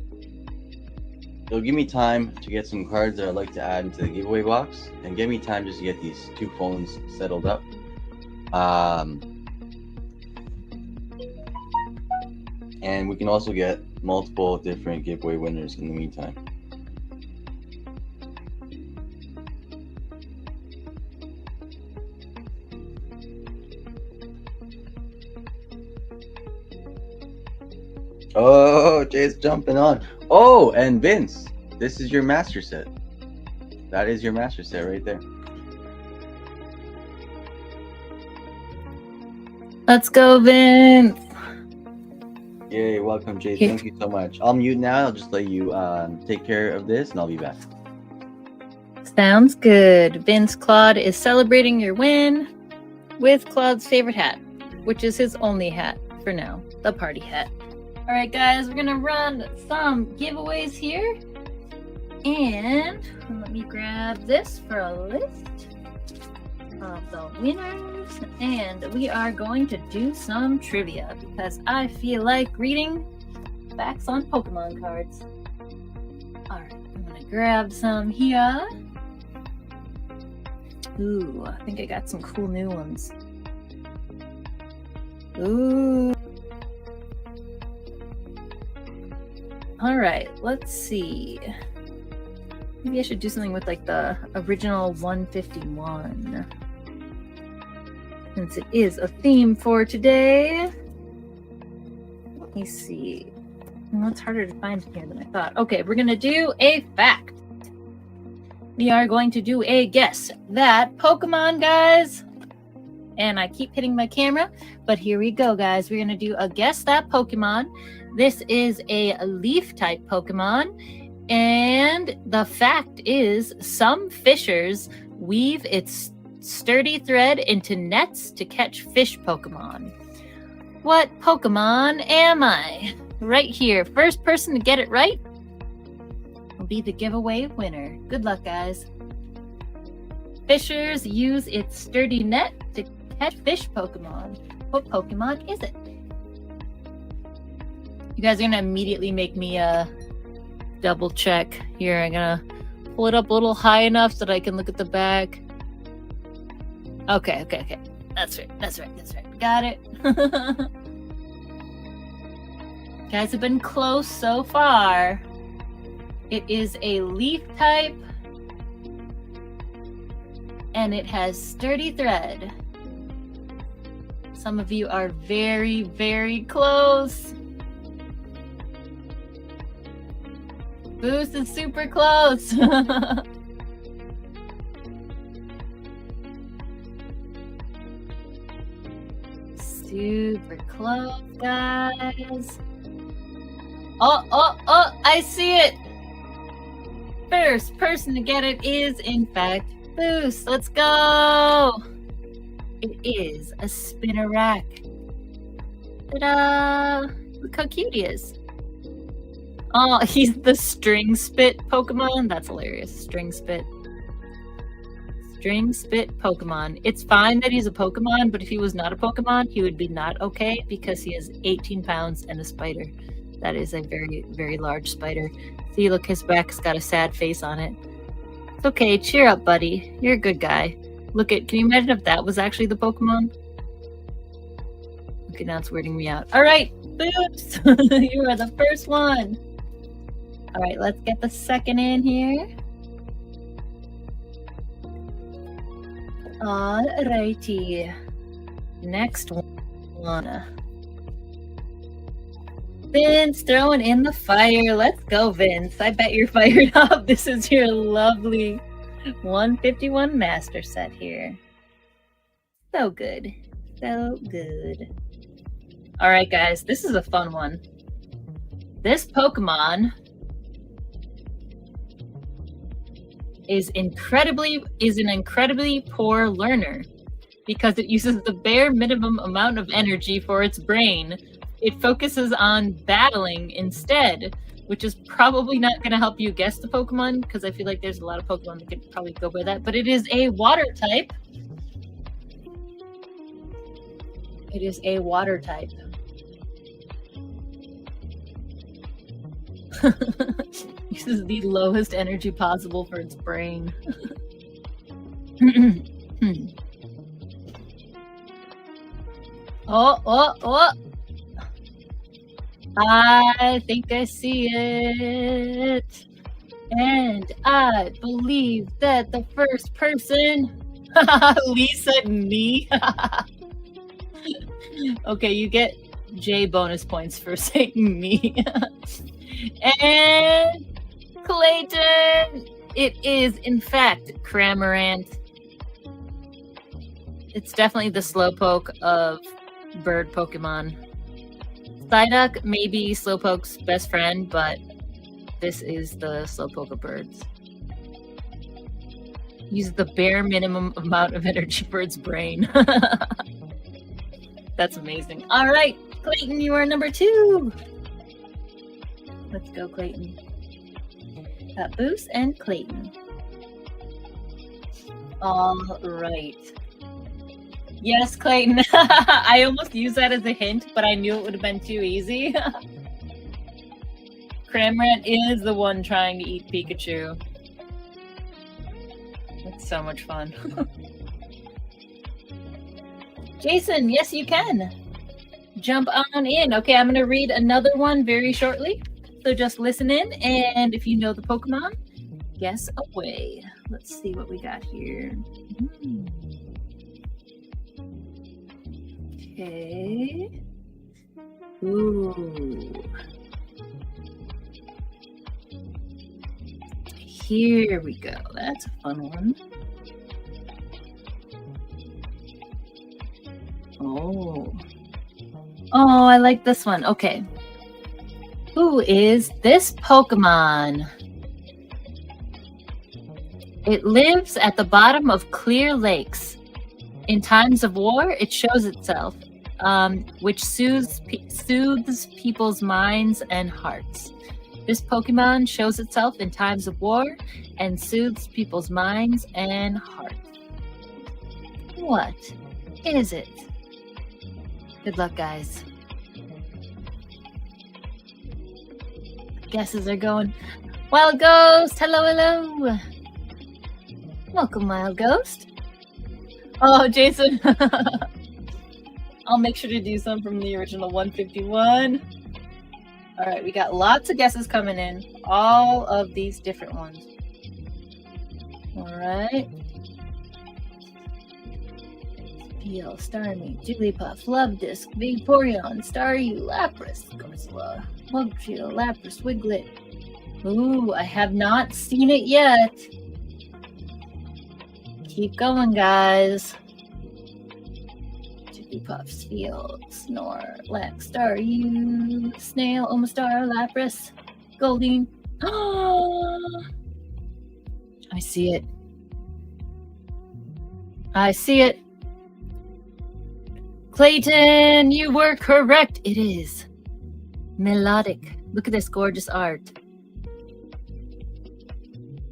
it'll give me time to get some cards that I'd like to add into the giveaway box, and give me time just to get these 2 phones settled up. And we can also get multiple different giveaway winners in the meantime. Oh, Jay's jumping on. Oh, and Vince, this is your master set. That is your master set right there. Let's go, Vince. Yay, welcome, Jay. Thank you so much. I'll mute now. I'll just let you take care of this, and I'll be back. Sounds good. Vince, Claude is celebrating your win with Claude's favorite hat, which is his only hat for now, the party hat. All right, guys, we're going to run some giveaways here. And let me grab this for a list of the winners. And we are going to do some trivia because I feel like reading facts on Pokemon cards. All right, I'm going to grab some here. Ooh, I think I got some cool new ones. Ooh. All right, let's see. Maybe I should do something with like the original 151. Since it is a theme for today. Let me see. Well, it's harder to find here than I thought. Okay, we're going to do a fact. We are going to do a guess that Pokemon, guys. And I keep hitting my camera, but here we go, guys. We're going to do a guess that Pokemon. This is a leaf type Pokemon. And the fact is, some fishers weave its sturdy thread into nets to catch fish Pokemon. What Pokemon am I? Right here. First person to get it right will be the giveaway winner. Good luck, guys. Fishers use its sturdy net to catch fish Pokemon. What Pokemon is it? You guys are going to immediately make me double check. Here, I'm going to pull it up a little high enough so that I can look at the back. Okay. That's right. Got it. Guys have been close so far. It is a leaf type. And it has sturdy thread. Some of you are very, very close. Boost is super close. Super close, guys. Oh, I see it. First person to get it is, in fact, Boost. Let's go. It is a Spinnerack. Ta-da! Look how cute he is. Oh, he's the String Spit Pokemon? That's hilarious. String Spit Pokemon. It's fine that he's a Pokemon, but if he was not a Pokemon, he would be not okay because he is 18 pounds and a spider. That is a very, very large spider. See, look, his back's got a sad face on it. It's okay. Cheer up, buddy. You're a good guy. Look at, can you imagine if that was actually the Pokemon? Okay, now it's weirding me out. All right, Boost. You are the first one. All right, let's get the second in here. All righty. Next one. Vince throwing in the fire. Let's go, Vince. I bet you're fired up. This is your lovely 151 master set here. So good. So good. All right, guys. This is a fun one. This Pokemon is an incredibly poor learner because it uses the bare minimum amount of energy for its brain. It focuses on battling instead. which is probably not going to help you guess the Pokemon, because I feel like there's a lot of Pokemon that could probably go by that. But it is a water type. It is a water type. Uses the lowest energy possible for its brain. Oh. I think I see it. And I believe that the first person... Lee said me. Okay, you get J bonus points for saying me. And Clayton, it is in fact Cramorant. It's definitely the Slowpoke of bird Pokemon. Psyduck may be Slowpoke's best friend, but this is the Slowpoke of birds. Use the bare minimum amount of energy for its brain. That's amazing. All right, Clayton, you are number 2. Let's go, Clayton. Got Boost and Clayton. All right. Yes, Clayton. I almost used that as a hint, but I knew it would have been too easy. Cramorant is the one trying to eat Pikachu. That's so much fun. Jason, yes, you can. Jump on in. Okay, I'm going to read another one very shortly. So just listen in, and if you know the Pokemon, guess away. Let's see what we got here. Okay. Ooh. Here we go. That's a fun one. Oh, I like this one. Okay. Who is this Pokemon? It lives at the bottom of clear lakes. In times of war, it shows itself, which soothes people's minds and hearts. This Pokemon shows itself in times of war and soothes people's minds and hearts. What is it? Good luck, guys. Guesses are going. Wild Ghost, hello. Welcome, Wild Ghost. Oh, Jason. I'll make sure to do some from the original 151. All right, we got lots of guesses coming in. All of these different ones. All right. Peel, Starmie, Jigglypuff, Luvdisc, Vaporeon, Staryu, Lapras, Corsola, Mugsheel, Lapras, Wiglet. Ooh, I have not seen it yet. Keep going, guys. Jigglypuff, Spheal, Snorlax, Staryu, Snail, Omastar, Lapras, Goldeen. I see it. I see it. Clayton, you were correct. It is melodic. Look at this gorgeous art.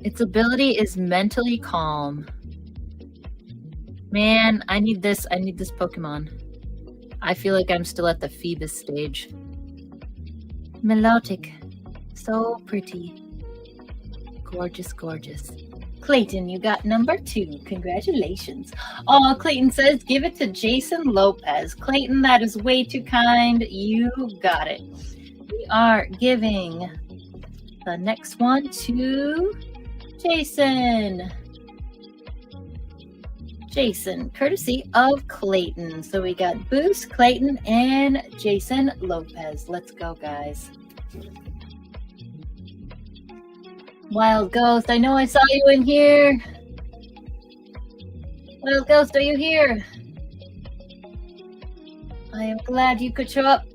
Its ability is mentally calm. Man, I need this. I need this Pokemon. I feel like I'm still at the Phoebus stage. Melodic. So pretty. Gorgeous, gorgeous. Clayton, you got number 2. Congratulations. Oh, Clayton says, give it to Jason Lopez. Clayton, that is way too kind. You got it. We are giving the next one to Jason. Jason, courtesy of Clayton. So we got Boost, Clayton, and Jason Lopez. Let's go, guys. Wild Ghost, I know I saw you in here. Wild Ghost, are you here? I am glad you could show up.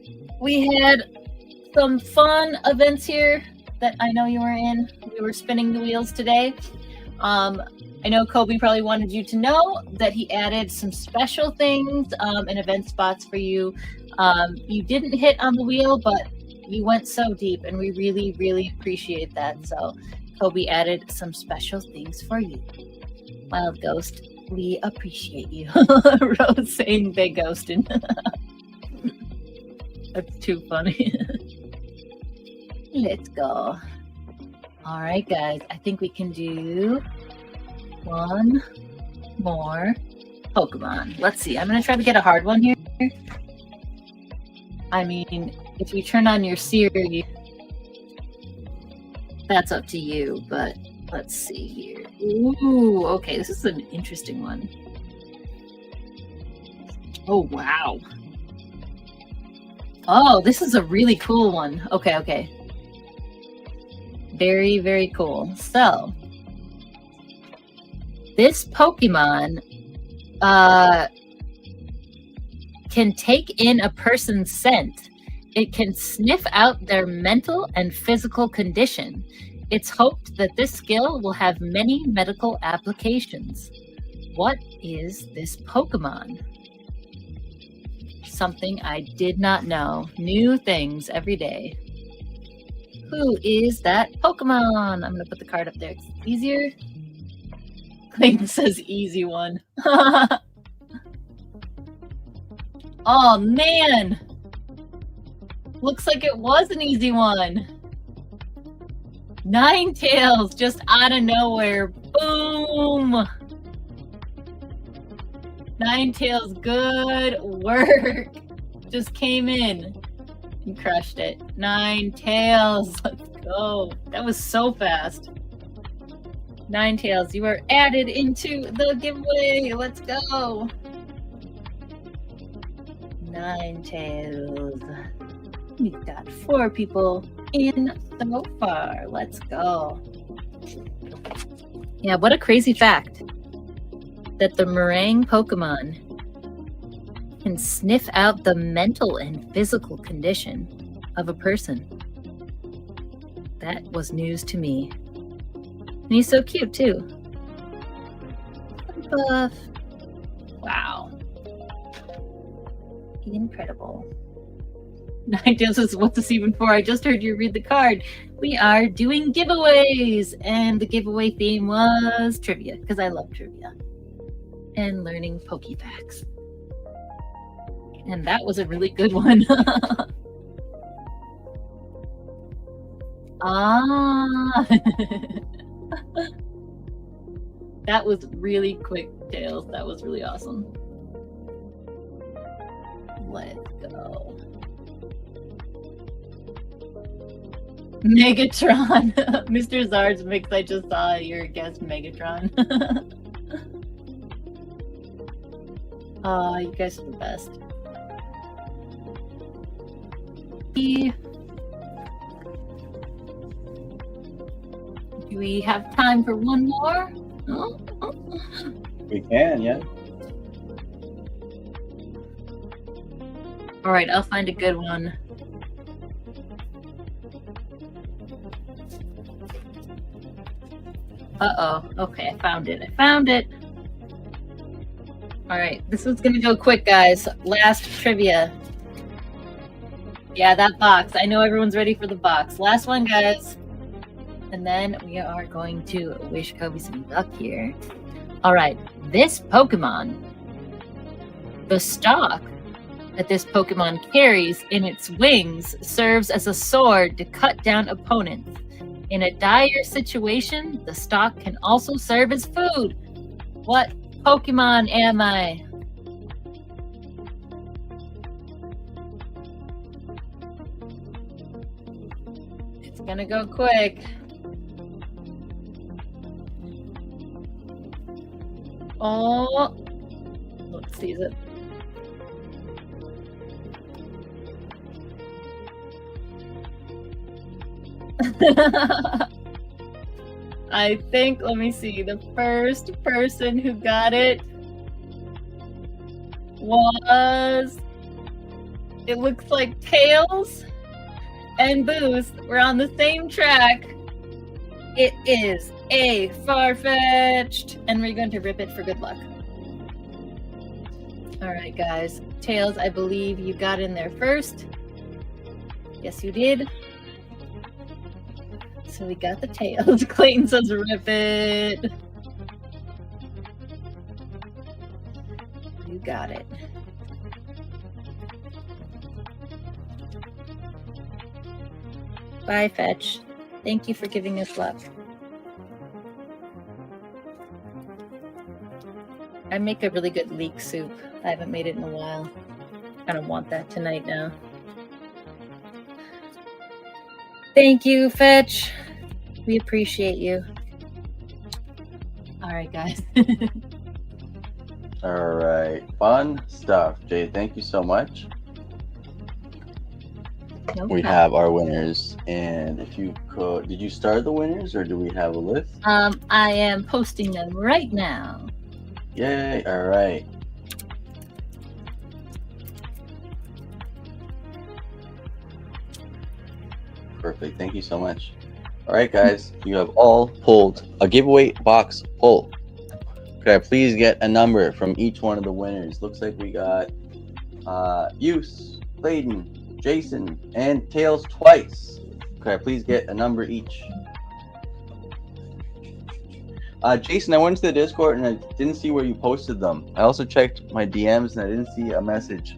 We had some fun events here that I know you were in. We were spinning the wheels today. I know Kobe probably wanted you to know that he added some special things and event spots for you. You didn't hit on the wheel, but You went so deep, and we really, really appreciate that. So Kobe added some special things for you. Wild Ghost, we appreciate you. Rose saying they ghosted. That's too funny. Let's go. All right, guys. I think we can do one more Pokemon. Let's see. I'm going to try to get a hard one here. I mean, if you turn on your Siri, that's up to you, but let's see here. Ooh, okay. This is an interesting one. Oh, wow. Oh, this is a really cool one. Okay. Very, very cool. So, this Pokemon can take in a person's scent. It can sniff out their mental and physical condition. It's hoped that this skill will have many medical applications. What is this Pokemon? Something I did not know. New things every day. Who is that Pokemon? I'm going to put the card up there. It's easier. Clayton says easy one. Oh, man. Looks like it was an easy one. Ninetales, just out of nowhere. Boom. Ninetales, good work. Just came in and crushed it. Ninetales, let's go. That was so fast. Ninetales, you are added into the giveaway. Let's go. Ninetales. We've got 4 people in so far. Let's go. Yeah, what a crazy fact that the meringue Pokemon can sniff out the mental and physical condition of a person. That was news to me. And he's so cute too. Buff. Wow. Incredible. Ninetales says, what's this even for? I just heard you read the card. We are doing giveaways. And the giveaway theme was trivia, because I love trivia. And learning Pokefacts. And that was a really good one. That was really quick, Tails. That was really awesome. Let's go. Megatron. Mr. Zard's mix. I just saw your guest, Megatron. You guys are the best. Do we have time for one more? We can, yeah. All right, I'll find a good one. Uh-oh. Okay, I found it. All right, this is going to go quick, guys. Last trivia. Yeah, that box. I know everyone's ready for the box. Last one, guys. And then we are going to wish Kobe some luck here. All right, this Pokemon, the stalk that this Pokemon carries in its wings serves as a sword to cut down opponents. In a dire situation, the stalk can also serve as food. What Pokemon am I? It's gonna go quick. Oh, let's see, is it? I think, let me see, the first person who got it was, it looks like Tails and Boost. We're on the same track. It is a Farfetch'd, and we're going to rip it for good luck. All right, guys. Tails, I believe you got in there first. Yes, you did. So we got the tails. Clayton says rip it. You got it. Bye, Fetch. Thank you for giving us luck. I make a really good leek soup. I haven't made it in a while. Kind of want that tonight now. Thank you, Fetch. We appreciate you. All right, guys. All right. Fun stuff. Jay, thank you so much. No We problem. have our winners. And if you could, did you start the winners or do we have a list? I am posting them right now. Yay. All right. Perfect. Thank you so much. All right, guys. You have all pulled a giveaway box pull. Could I please get a number from each one of the winners? Looks like we got Use, Clayton, Jason, and Tails twice. Could I please get a number each? Jason, I went to the Discord and I didn't see where you posted them. I also checked my DMs and I didn't see a message.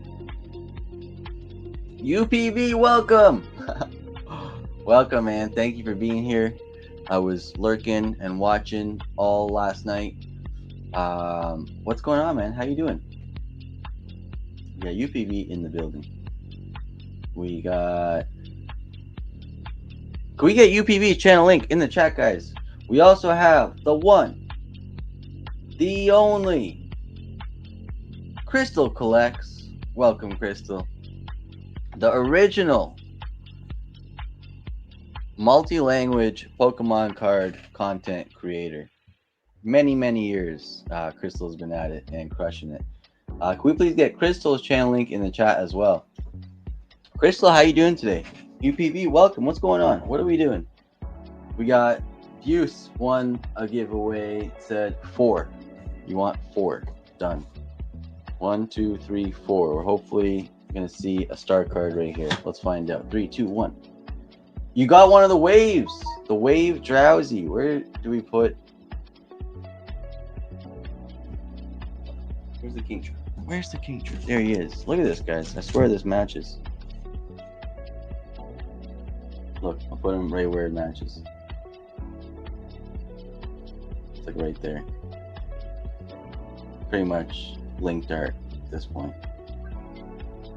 UPV, welcome! Welcome, man. Thank you for being here. I was lurking and watching all last night. What's going on, man? How you doing? We got UPV in the building. We got... Can we get UPV's channel link in the chat, guys? We also have the one, the only, Crystal Collects. Welcome, Crystal. The original multi-language Pokemon card content creator. Many, many years, Crystal's been at it and crushing it. Can we please get Crystal's channel link in the chat as well? Crystal, how you doing today? UPV, welcome. What's going on? What are we doing? We got Use won a giveaway. Said 4. You want 4? Done. 1, 2, 3, 4. We're hopefully gonna see a star card right here. Let's find out. 3, 2, 1. You got one of the waves. The wave Drowsy. Where do we put? Where's the King? Where's the King? There he is. Look at this, guys. I swear this matches. Look, I'll put him right where it matches. It's like right there. Pretty much linked art at this point.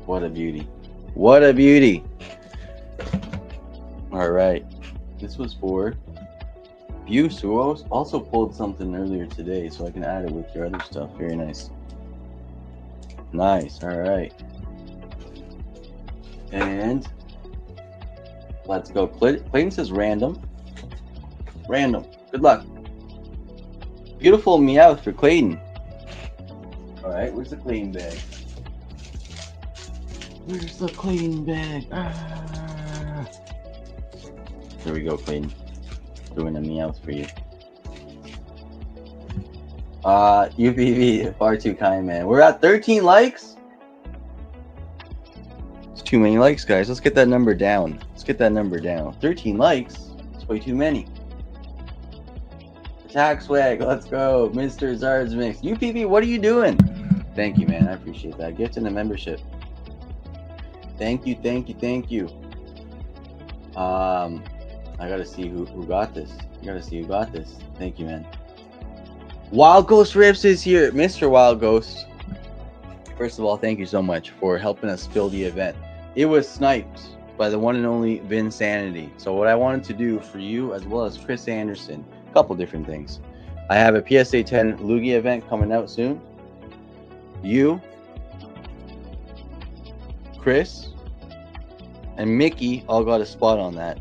What a beauty. What a beauty. All right. This was for Buse, who also pulled something earlier today, so I can add it with your other stuff. Very nice. Nice. All right. And let's go. Clayton says random. Random. Good luck. Beautiful Meowth for Clayton. All right. Where's the Clayton bag? Where's the Clayton bag? There we go, Clayton. Doing a Meowth for you. UPV, far too kind, man. We're at 13 likes. It's too many likes, guys. Let's get that number down. Let's get that number down. 13 likes. It's way too many. Attack swag. Let's go. Mr. Zard's Mix. UPV, what are you doing? Thank you, man. I appreciate that. Gift and a membership. Thank you, thank you, thank you. I gotta see who got this. I gotta see who got this. Thank you, man. Wild Ghost Rips is here. Mr. Wild Ghost. First of all, thank you so much for helping us fill the event. It was sniped by the one and only Vinsanity. So what I wanted to do for you, as well as Chris Anderson, a couple different things. I have a PSA 10 Lugia event coming out soon. You, Chris, and Mickey all got a spot on that.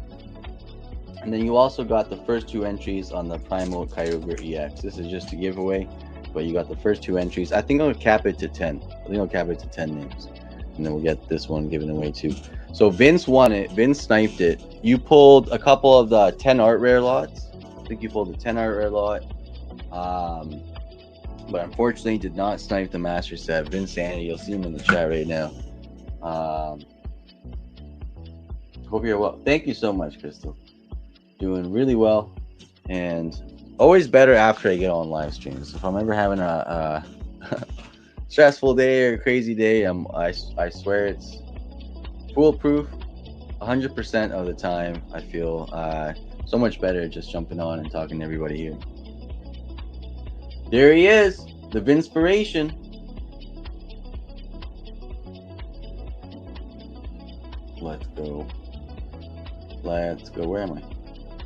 And then you also got the first 2 entries on the Primal Kyogre EX. This is just a giveaway, but you got the first 2 entries. I think I'll cap it to 10. I think I'll cap it to 10 names. And then we'll get this one given away too. So Vince won it. Vince sniped it. You pulled a couple of the 10 art rare lots. I think you pulled the 10 art rare lot. But unfortunately did not snipe the master set. Vinsanity, you'll see him in the chat right now. Hope you're well. Thank you so much, Crystal. Doing really well, and always better after I get on live streams. If I'm ever having a stressful day or a crazy day, I swear it's foolproof. 100% of the time, I feel so much better just jumping on and talking to everybody here. There he is, the Vinspiration. Let's go. Let's go. Where am I?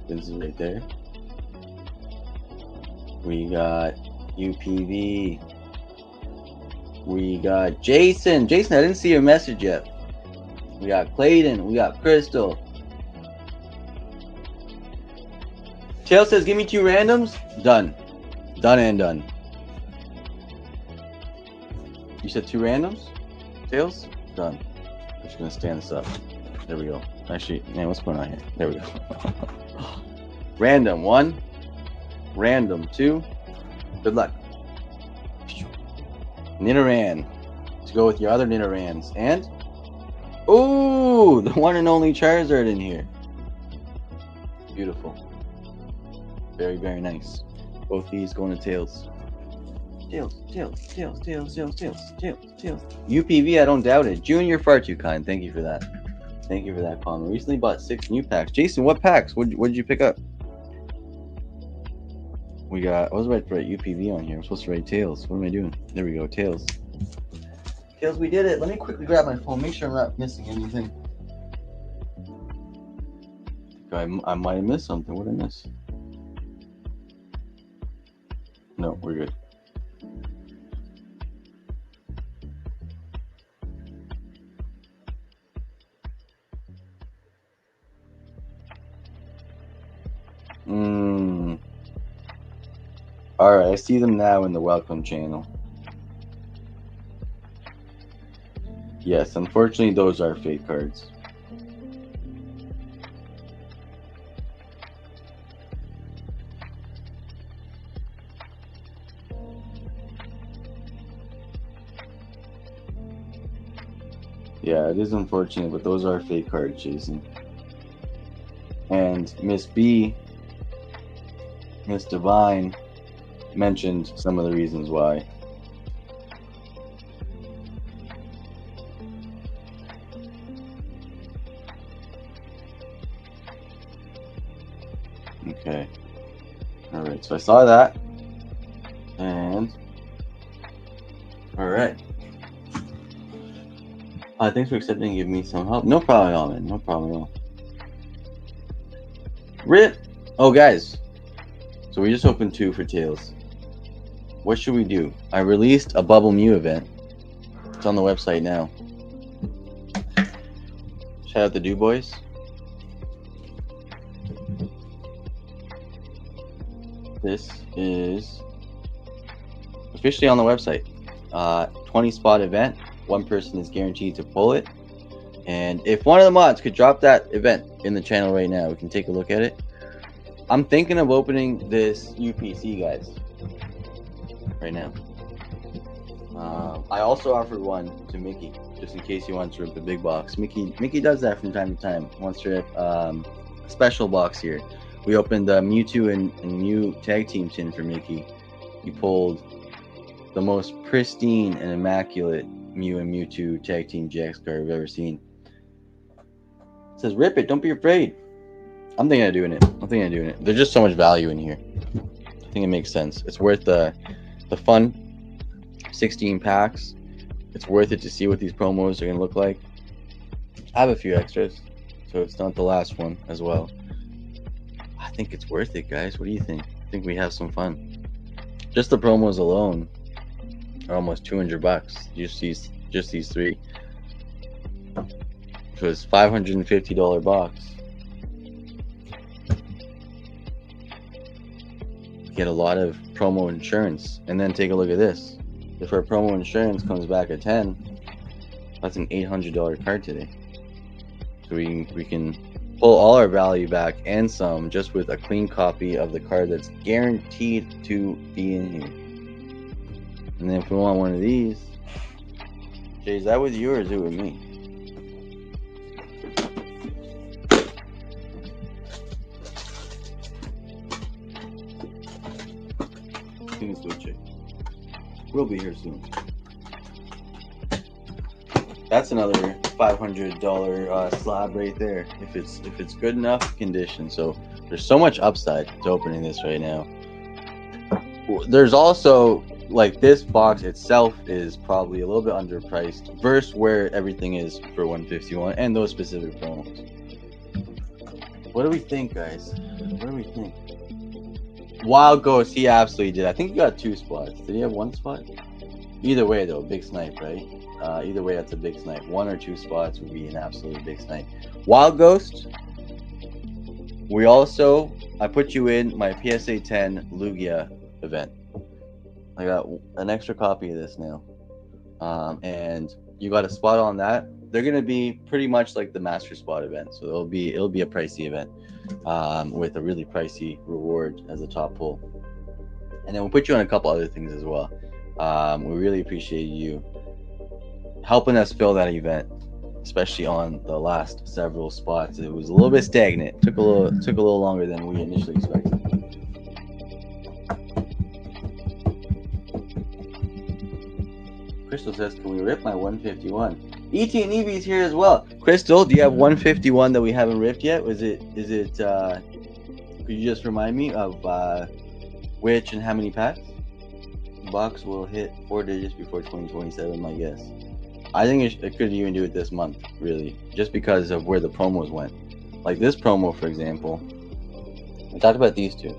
Vince is right there. We got UPV. We got Jason. Jason, I didn't see your message yet. We got Clayton. We got Crystal. Tail says, give me 2 randoms. Done. Done and done. You said 2 randoms? Tails? Done. I'm just going to stand this up. There we go. Actually, man, what's going on here? There we go. Random 1. Random 2. Good luck. Nidoran. To go with your other Nidorans. And... ooh! The one and only Charizard in here. Beautiful. Very, very nice. Both these going to Tails. Tails. UPV, I don't doubt it. June, you're far too kind. Thank you for that. Thank you for that comment. Recently bought 6 new packs. Jason, what packs? What did you pick up? We got... I was about to write UPV on here. I'm supposed to write Tails. What am I doing? There we go. Tails. Tails, we did it. Let me quickly grab my phone. Make sure I'm not missing anything. I might have missed something. What did I miss? No, we're good. All right, I see them now in the welcome channel. Yes, unfortunately, those are fake cards. Yeah, it is unfortunate, but those are fake cards, Jason. And Miss B, Miss Divine, mentioned some of the reasons why. Okay. All right, so I saw that. And all right. Thanks for accepting and giving me some help. No problem at all, man. No problem at all. Rip! Oh, guys. So we just opened 2 for Tails. What should we do? I released a Bubble Mew event. It's on the website now. Shout out the Do Boys. This is officially on the website. 20 spot event. 1 person is guaranteed to pull it. And if one of the mods could drop that event in the channel right now, we can take a look at it. I'm thinking of opening this UPC, guys, right now. I also offered one to Mickey, just in case he wants to rip the big box. Mickey does that from time to time. Wants to rip a special box here. We opened Mewtwo and Mew tag team tin for Mickey. He pulled the most pristine and immaculate Mew and Mewtwo tag team GX card I've ever seen. It says, rip it, don't be afraid. I'm thinking of doing it. There's just so much value in here. I think it makes sense. It's worth the fun 16 packs. It's worth it to see what these promos are going to look like. I have a few extras, so it's not the last one as well. I think it's worth it, guys. What do you think? I think we have some fun. Just the promos alone are almost $200. Just these 3. Which was $550 box. Get a lot of promo insurance, and then take a look at this. If our promo insurance comes back at 10, that's an $800 card today. So we can pull all our value back and some just with a clean copy of the card that's guaranteed to be in here. And then if we want one of these, Jay, is that with you or is it with me? soon as Luce. We'll be here soon. That's another $500 slab right there. If it's good enough condition. So there's so much upside to opening this right now. There's also, like, this box itself is probably a little bit underpriced versus where everything is for 151 and those specific promos. What do we think, guys? What do we think? Wild Ghost, he absolutely did. I think he got 2 spots. Did he have 1 spot? Either way, though, big snipe, right? Either way, that's a big snipe. 1 or 2 spots would be an absolutely big snipe. Wild Ghost, I put you in my PSA 10 Lugia event. I got an extra copy of this now. And you got a spot on that. They're gonna be pretty much like the Master Spot event. So it'll be a pricey event with a really pricey reward as a top pull. And then we'll put you on a couple other things as well. We really appreciate you helping us fill that event, especially on the last several spots. It was a little bit stagnant. Took a little longer than we initially expected. Crystal says, "Can we rip my 151?" ET and Eevee's here as well. Crystal, do you have 151 that we haven't ripped yet? Could you just remind me of which and how many packs? The box will hit 4 digits before 2027, my guess. I think it could even do it this month, really, just because of where the promos went. Like this promo, for example. We talked about these two.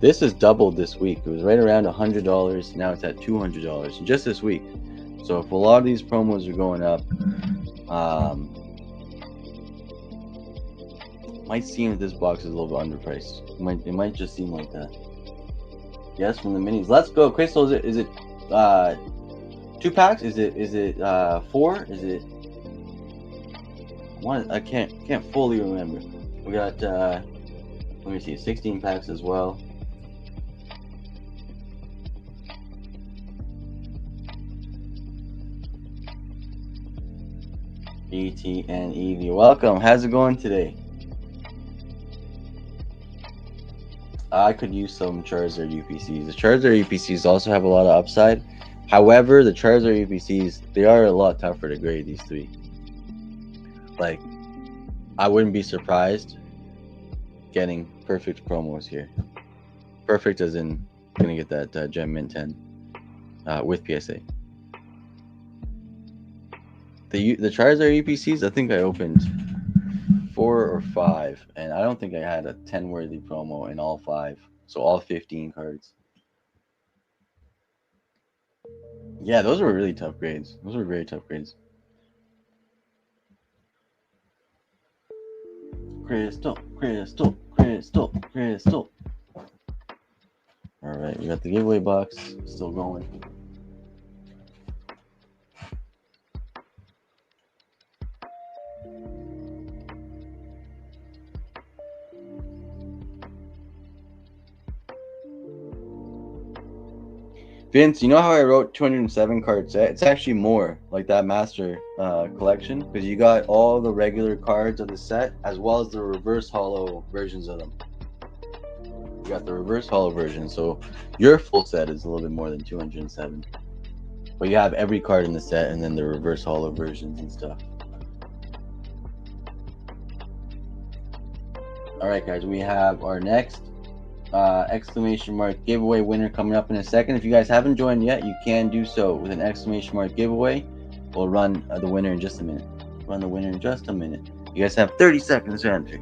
This has doubled this week. It was right around $100. Now it's at $200 just this week. So if a lot of these promos are going up, it might seem that this box is a little bit underpriced. It might just seem like that. Yes, from the minis. Let's go, Crystal. Is it 2 packs? Is it 4? Is it 1? I can't fully remember. We got let me see, 16 packs as well. ET and Eevee, welcome. How's it going today? I could use some Charizard UPCs. The Charizard UPCs also have a lot of upside. However, the Charizard UPCs, they are a lot tougher to grade, these 3. Like, I wouldn't be surprised getting perfect promos here. Perfect as in gonna get that Gem Mint 10 with PSA. The Charizard UPCs, I think I opened 4 or 5, and I don't think I had a 10 worthy promo in all 5. So all 15 cards. Yeah, those were really tough grades. Those were very tough grades. Crystal. All right, we got the giveaway box still going. Vince, you know how I wrote 207 card set? It's actually more like that master collection, because you got all the regular cards of the set as well as the reverse holo versions of them. You got the reverse holo version, so your full set is a little bit more than 207. But you have every card in the set and then the reverse holo versions and stuff. All right, guys, we have our next exclamation mark giveaway winner coming up in a second. If you guys haven't joined yet, you can do so with an exclamation mark giveaway. We'll run the winner in just a minute. You guys have 30 seconds to enter.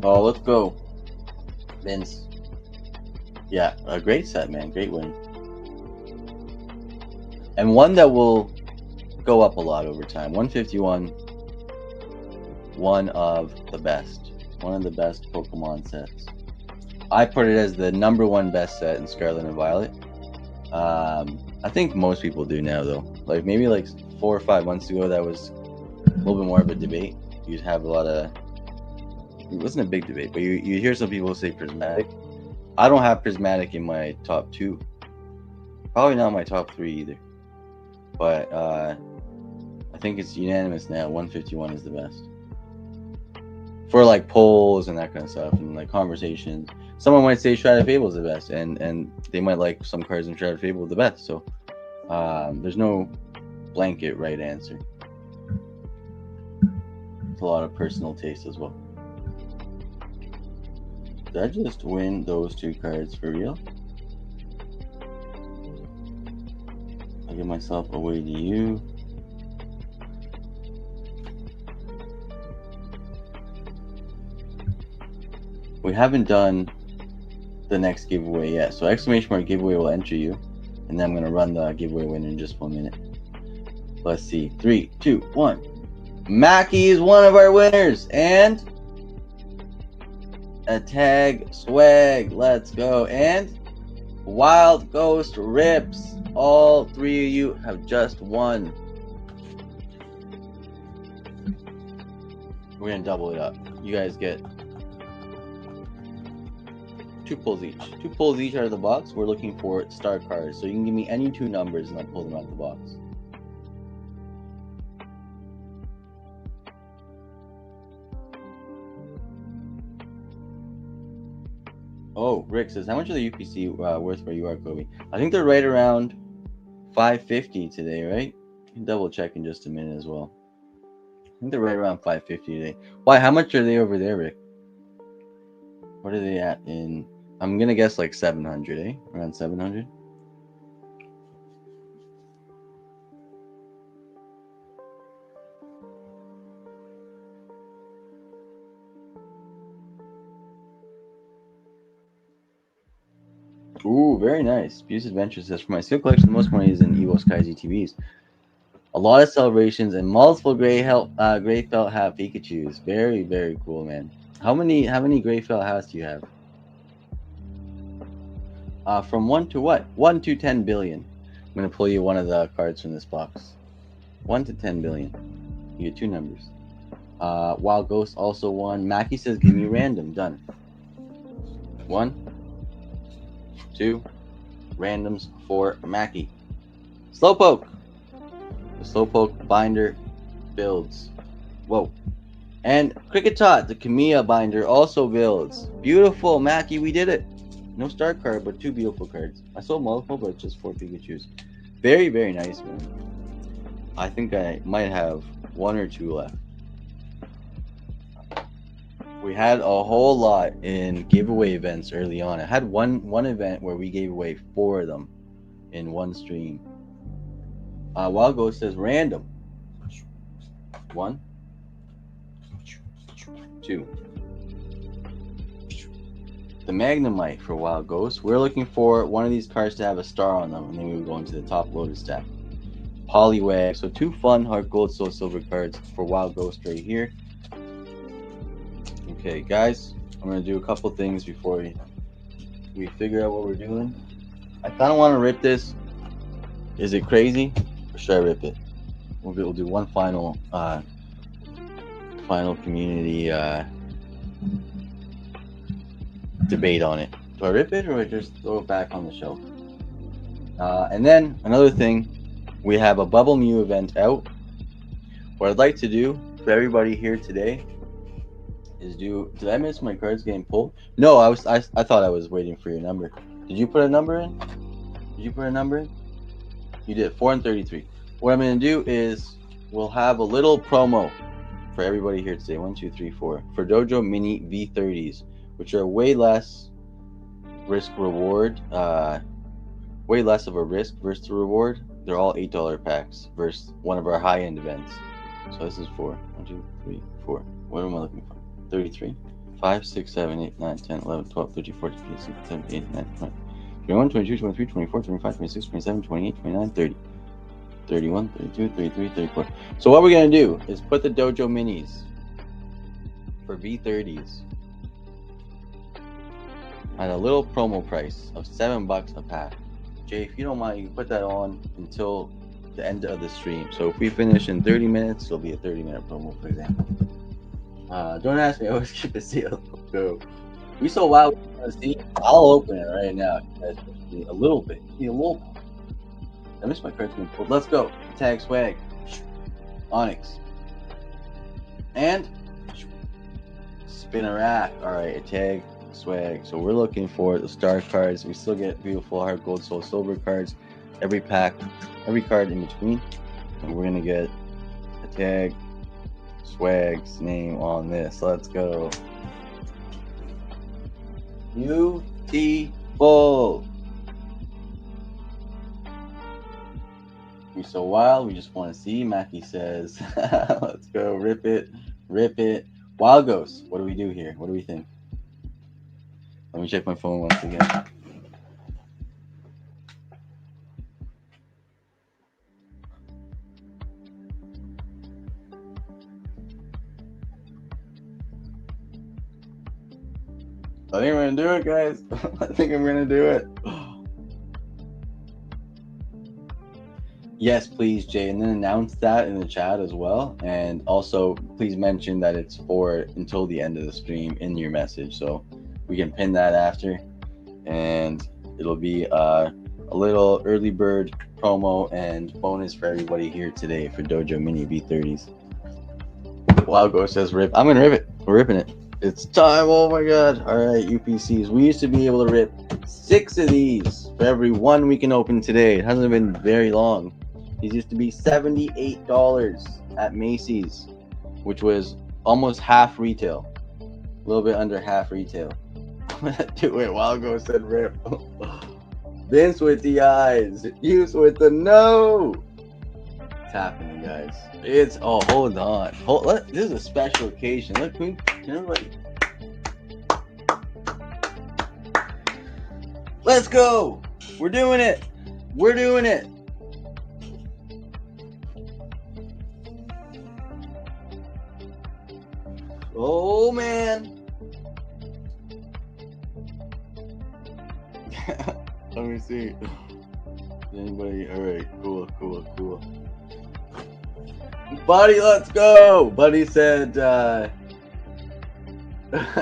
Oh, let's go, Vince. Yeah, a great set, man. Great win. And one that will go up a lot over time. 151, one of the best Pokemon sets. I put it as the #1 best set in Scarlet and Violet. I think most people do now, though. Like maybe like 4 or 5 months ago, that was a little bit more of a debate. You'd have a lot of, it wasn't a big debate, but you hear some people say prismatic. I don't have prismatic in my top 2. Probably not my top 3 either. But I think it's unanimous now. 151 is the best. For like polls and that kind of stuff and like conversations. Someone might say Shrouded Fable is the best, and they might like some cards in Shrouded Fable the best. So there's no blanket right answer. It's a lot of personal taste as well. Did I just win those 2 cards for real? I'll give myself away to you. We haven't done the next giveaway yet. So exclamation mark giveaway will enter you. And then I'm going to run the giveaway winner in just 1 minute. Let's see. 3, 2, 1. Mackie is one of our winners. And a tag swag. Let's go. And Wild Ghost Rips. All 3 of you have just won. We're going to double it up. You guys get 2 pulls each. 2 pulls each out of the box. We're looking for star cards. So you can give me any 2 numbers and I'll pull them out of the box. Oh, Rick says, how much are the UPC worth where you are, Kobe? I think they're right around 550 today, right? You can double check in just a minute as well. I think they're right around 550 today. Why? How much are they over there, Rick? What are they at in... I'm going to guess like 700, eh? Around 700? Ooh, very nice. Beauty's Adventure says, for my skill collection, the most money is in Evo Sky GTVs. A lot of celebrations and multiple gray felt hat Pikachus. Very, very cool, man. How many gray felt hats do you have? From 1 to what? 1 to 10 billion. I'm going to pull you one of the cards from this box. 1 to 10 billion. You get 2 numbers. Wild Ghost also won. Mackie says, give me random. Done. 1, 2, randoms for Mackie. Slowpoke. The Slowpoke binder builds. Whoa. And Cricket Tot, the Kamiya binder, also builds. Beautiful, Mackie, we did it. No star card, but 2 beautiful cards. I sold multiple, but just 4 Pikachus. Very, very nice, man. I think I might have 1 or 2 left. We had a whole lot in giveaway events early on. I had one event where we gave away 4 of them in one stream. Wild Ghost says random. 1, 2. The Magnemite for Wild Ghost. We're looking for one of these cards to have a star on them, and then we would go into the top loaded stack. Poliwag. So 2 fun Heart Gold, Soul Silver cards for Wild Ghost right here. Okay, guys, I'm going to do a couple things before we figure out what we're doing. I kind of want to rip this. Is it crazy? Or should I rip it? We'll do one final community debate on it. Do I rip it or I just throw it back on the shelf? And then another thing, we have a Bubble Mew event out. What I'd like to do for everybody here today is do... Did I miss my cards getting pulled? No, I thought I was waiting for your number. Did you put a number in? Did you put a number in? You did. 4 and 33. What I'm going to do is we'll have a little promo for everybody here today. 1, 2, 3, 4 for DOJO Mini V30s, which are way less risk reward, way less of a risk versus the reward. They're all $8 packs versus one of our high-end events. So this is 4. 1, 2, 3, 4. What am I looking for? 33, 5, 6, 7, 8, 9, 10, 11, 12, 13, 14, 15, 16, 17, 18, 19, 20, 21, 22, 23, 24, 25, 26, 27, 28, 29, 30, 31, 32, 33, 34. So what we're going to do is put the DOJO Minis for V30s at a little promo price of $7 a pack. Jay, if you don't mind, you can put that on until the end of the stream. So if we finish in 30 minutes, it'll be a 30-minute promo, for example. Don't ask me. I always keep a seal. Go. We so wild. See, I'll open it right now. A little bit. See a little. I missed my cards being pulled. Let's go. Tag swag. Onyx. And spin a rack. Alright, a tag swag. So we're looking for the star cards. We still get beautiful heart, gold, soul, silver cards. Every pack, every card in between. And we're gonna get a tag swag's name on this. Let's go. Beautiful. You're so wild. We just want to see. Mackie says, let's go. Rip it. Rip it. Wild Ghost. What do we do here? What do we think? Let me check my phone once again. I think I'm going to do it, guys. I think I'm going to do it. Yes, please, Jay. And then announce that in the chat as well. And also, please mention that it's for until the end of the stream in your message. So we can pin that after. And it'll be a little early bird promo and bonus for everybody here today for DOJO Mini V30s. Wild Ghost says rip. I'm going to rip it. We're ripping it. It's time. Oh my God. All right, UPCs. We used to be able to rip 6 of these for every one we can open today. It hasn't been very long. These used to be $78 at Macy's, which was almost half retail. A little bit under half retail. Do it. Wild Ghost said rip. Vince with the eyes. Use with the no. It's happening, guys. It's hold on. This is a special occasion. Look, can everybody? Let's go. We're doing it. We're doing it. Oh man. Let me see. Anybody? All right. Cool. Buddy, let's go. Buddy said,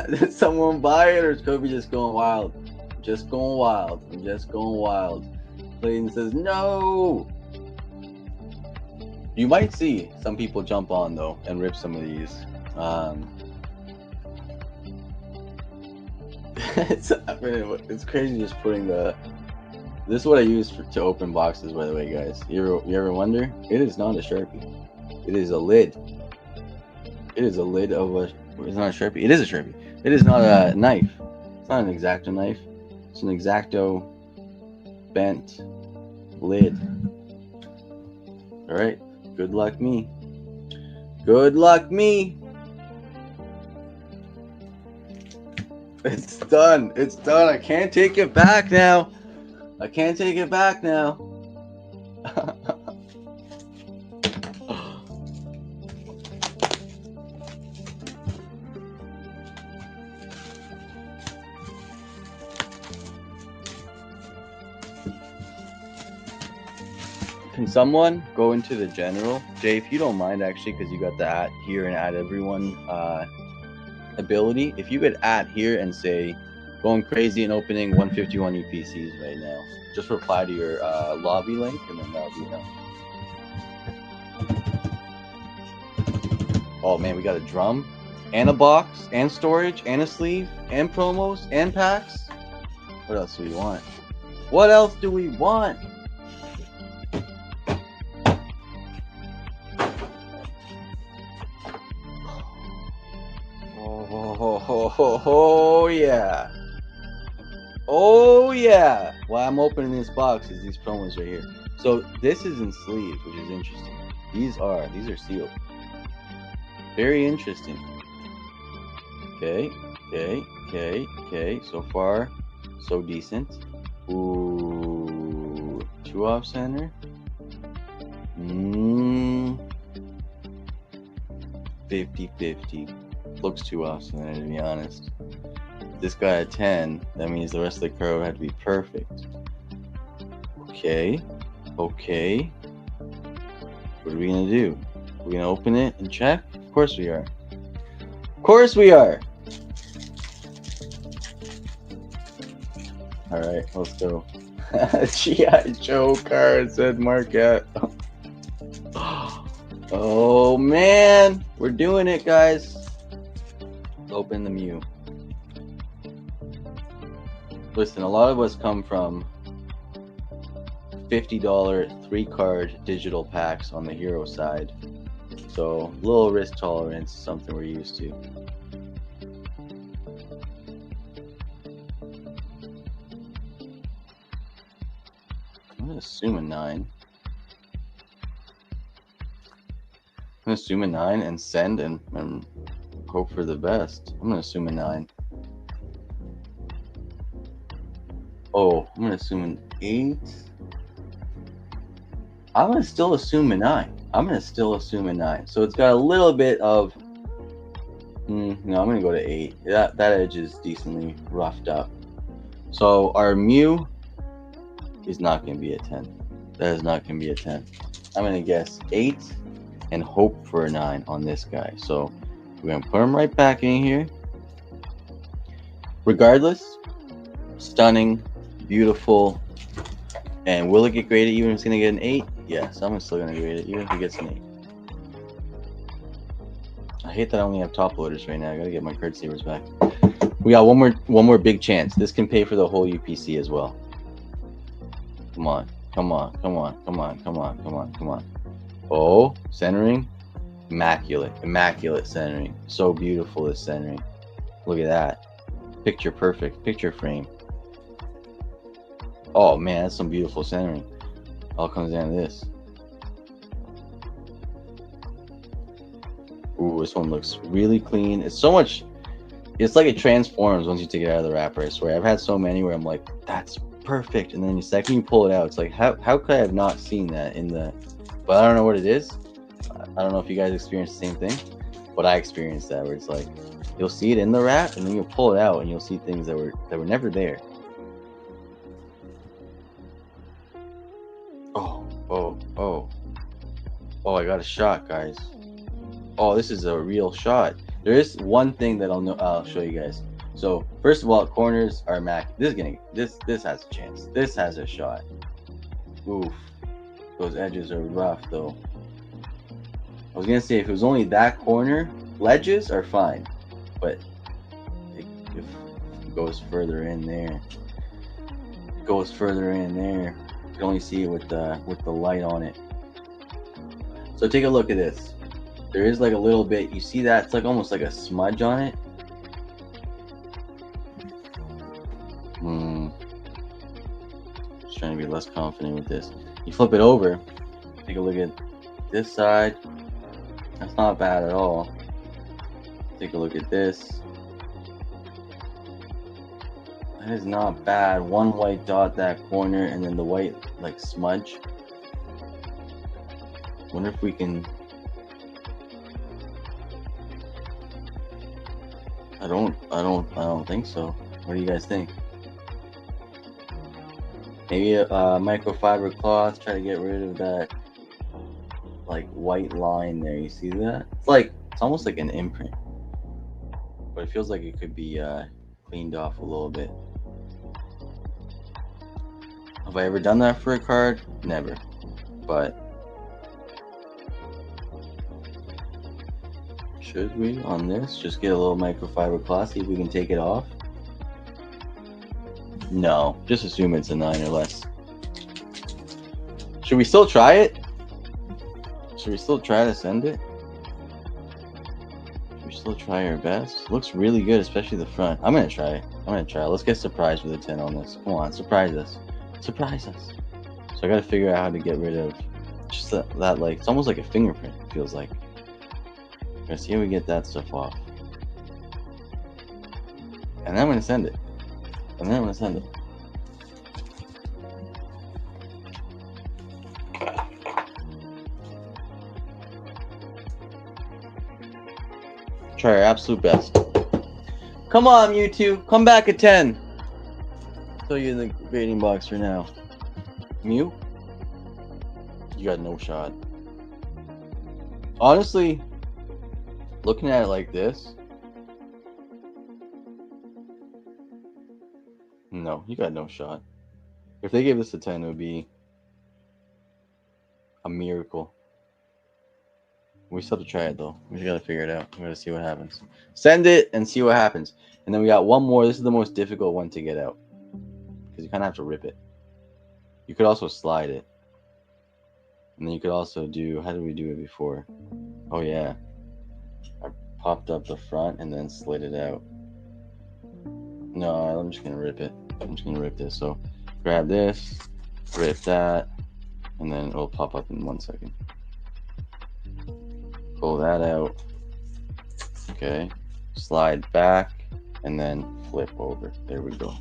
did someone buy it or is Kobe just going wild? Just going wild. I'm just going wild. Clayton says, no. You might see some people jump on, though, and rip some of these. It's crazy just putting the... This is what I use to open boxes, by the way, guys. You ever wonder? It is not a Sharpie. It is a lid. It is a lid of a... It's not a Sharpie. It is a Sharpie. It is not a knife. It's not an X-Acto knife. It's an X-Acto bent lid. All right. Good luck me. Good luck me. It's done. It's done. I can't take it back now. I can't take it back now. Can someone go into the general? Jay, if you don't mind, actually, because you got the at here and at everyone ability. If you could at here and say, going crazy and opening 151 UPCs right now. Just reply to your lobby link and then that'll be enough. Oh man, we got a drum and a box and storage and a sleeve and promos and packs. What else do we want? What else do we want? Oh yeah. Oh yeah. Why I'm opening this box is these promos right here. So this is in sleeves, which is interesting. These are sealed. Very interesting. Okay. So far, so decent. Ooh, 2 off center. 50-50. Looks 2 off center, to be honest. This guy at 10, that means the rest of the card had to be perfect. Okay. What are we gonna do? We're gonna open it and check? Of course we are. Alright, let's go. G.I. Joe card, said Marquette. Oh man, we're doing it, guys. Open the Mew. Listen, a lot of us come from $50 3-card digital packs on the hero side. So a little risk tolerance is something we're used to. I'm going to assume a 9. I'm going to assume a 9 and send and hope for the best. I'm going to assume a 9. Oh, I'm going to assume an 8. I'm going to still assume a 9. So it's got a little bit of... no, I'm going to go to 8. That edge is decently roughed up. So our Mew is not going to be a 10. That is not going to be a 10. I'm going to guess 8 and hope for a 9 on this guy. So we're going to put him right back in here. Regardless, stunning, beautiful. And will it get graded even if it's going to get an 8? Yes, I'm still going to grade it even if it gets an 8. I hate that I only have top loaders right now. I got to get my card savers back. We got one more big chance. This can pay for the whole UPC as well. Come on. Oh, centering. Immaculate centering. So beautiful, this centering. Look at that. Picture perfect. Picture frame. Oh man, that's some beautiful centering. All comes down to this. Ooh, this one looks really clean. It's so much. It's like it transforms once you take it out of the wrapper. I swear. I've had so many where I'm like, that's perfect, and then the second you pull it out, it's like, how could I have not seen that in the? But I don't know what it is. I don't know if you guys experience the same thing, but I experienced that where it's like you'll see it in the wrap, and then you'll pull it out, and you'll see things that were never there. Oh! I got a shot, guys. Oh, this is a real shot. There is one thing that I'll show you guys. So first of all, corners are this has a chance. This has a shot. Oof. Those edges are rough though. I was gonna say if it was only that corner, ledges are fine. But if it goes further in there. You can only see it with the light on it. So take a look at this. There is like a little bit, you see that? It's like almost like a smudge on it. Just trying to be less confident with this. You flip it over, take a look at this side. That's not bad at all. Take a look at this. That is not bad. One white dot that corner and then the white like smudge. Wonder if we can... I don't think so. What do you guys think? Maybe a microfiber cloth, try to get rid of that like white line there. You see that? It's almost like an imprint, but it feels like it could be cleaned off a little bit. Have I ever done that for a card? Never. But should we on this just get a little microfiber cloth, see if we can take it off? No, just assume it's a 9 or less. Should we still try it? Should we still try to send it? Should we still try our best? Looks really good, especially the front. I'm gonna try it. Let's get surprised with a 10 on this. Come on, surprise us. So I gotta figure out how to get rid of just that like, it's almost like a fingerprint, it feels like. Let's see how we get that stuff off. And then I'm gonna send it. Try our absolute best. Come on, you two. Come back at 10. I'll throw you in the grading box for now. Mew? You got no shot. Honestly, looking at it like this, no, you got no shot. If they gave this a 10, it would be a miracle. We still have to try it though. We gotta figure it out. We gotta see what happens. Send it and see what happens. And then we got one more. This is the most difficult one to get out because you kind of have to rip it. You could also slide it, and then you could also do. How did we do it before? Oh yeah, I popped up the front and then slid it out. No, I'm just gonna rip it. I'm just gonna rip this. So grab this, rip that, and then it'll pop up in 1 second. Pull that out. Okay. Slide back and then flip over. There we go.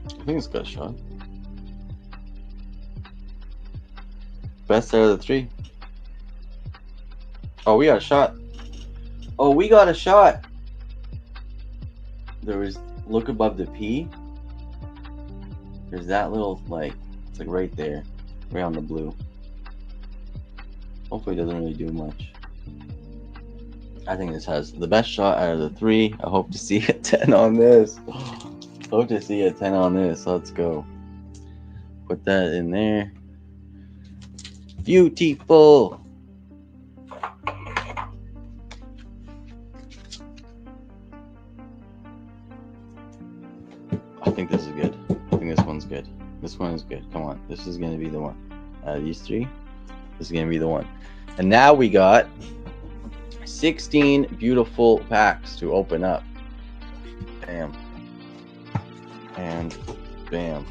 I think it's got a shot. Best out of the 3. Oh, we got a shot. Oh, we got a shot. There was, look above the P. There's that little, like, it's like right there, right on the blue. Hopefully it doesn't really do much. I think this has the best shot out of the 3. I hope to see a 10 on this. Hope to see a 10 on this. Let's go. Put that in there. Beautiful. I think this is good. I think this one's good. This one is good. Come on. This is going to be the one. Out of these 3, this is going to be the one. And now we got 16 beautiful packs to open up. Bam. And bam.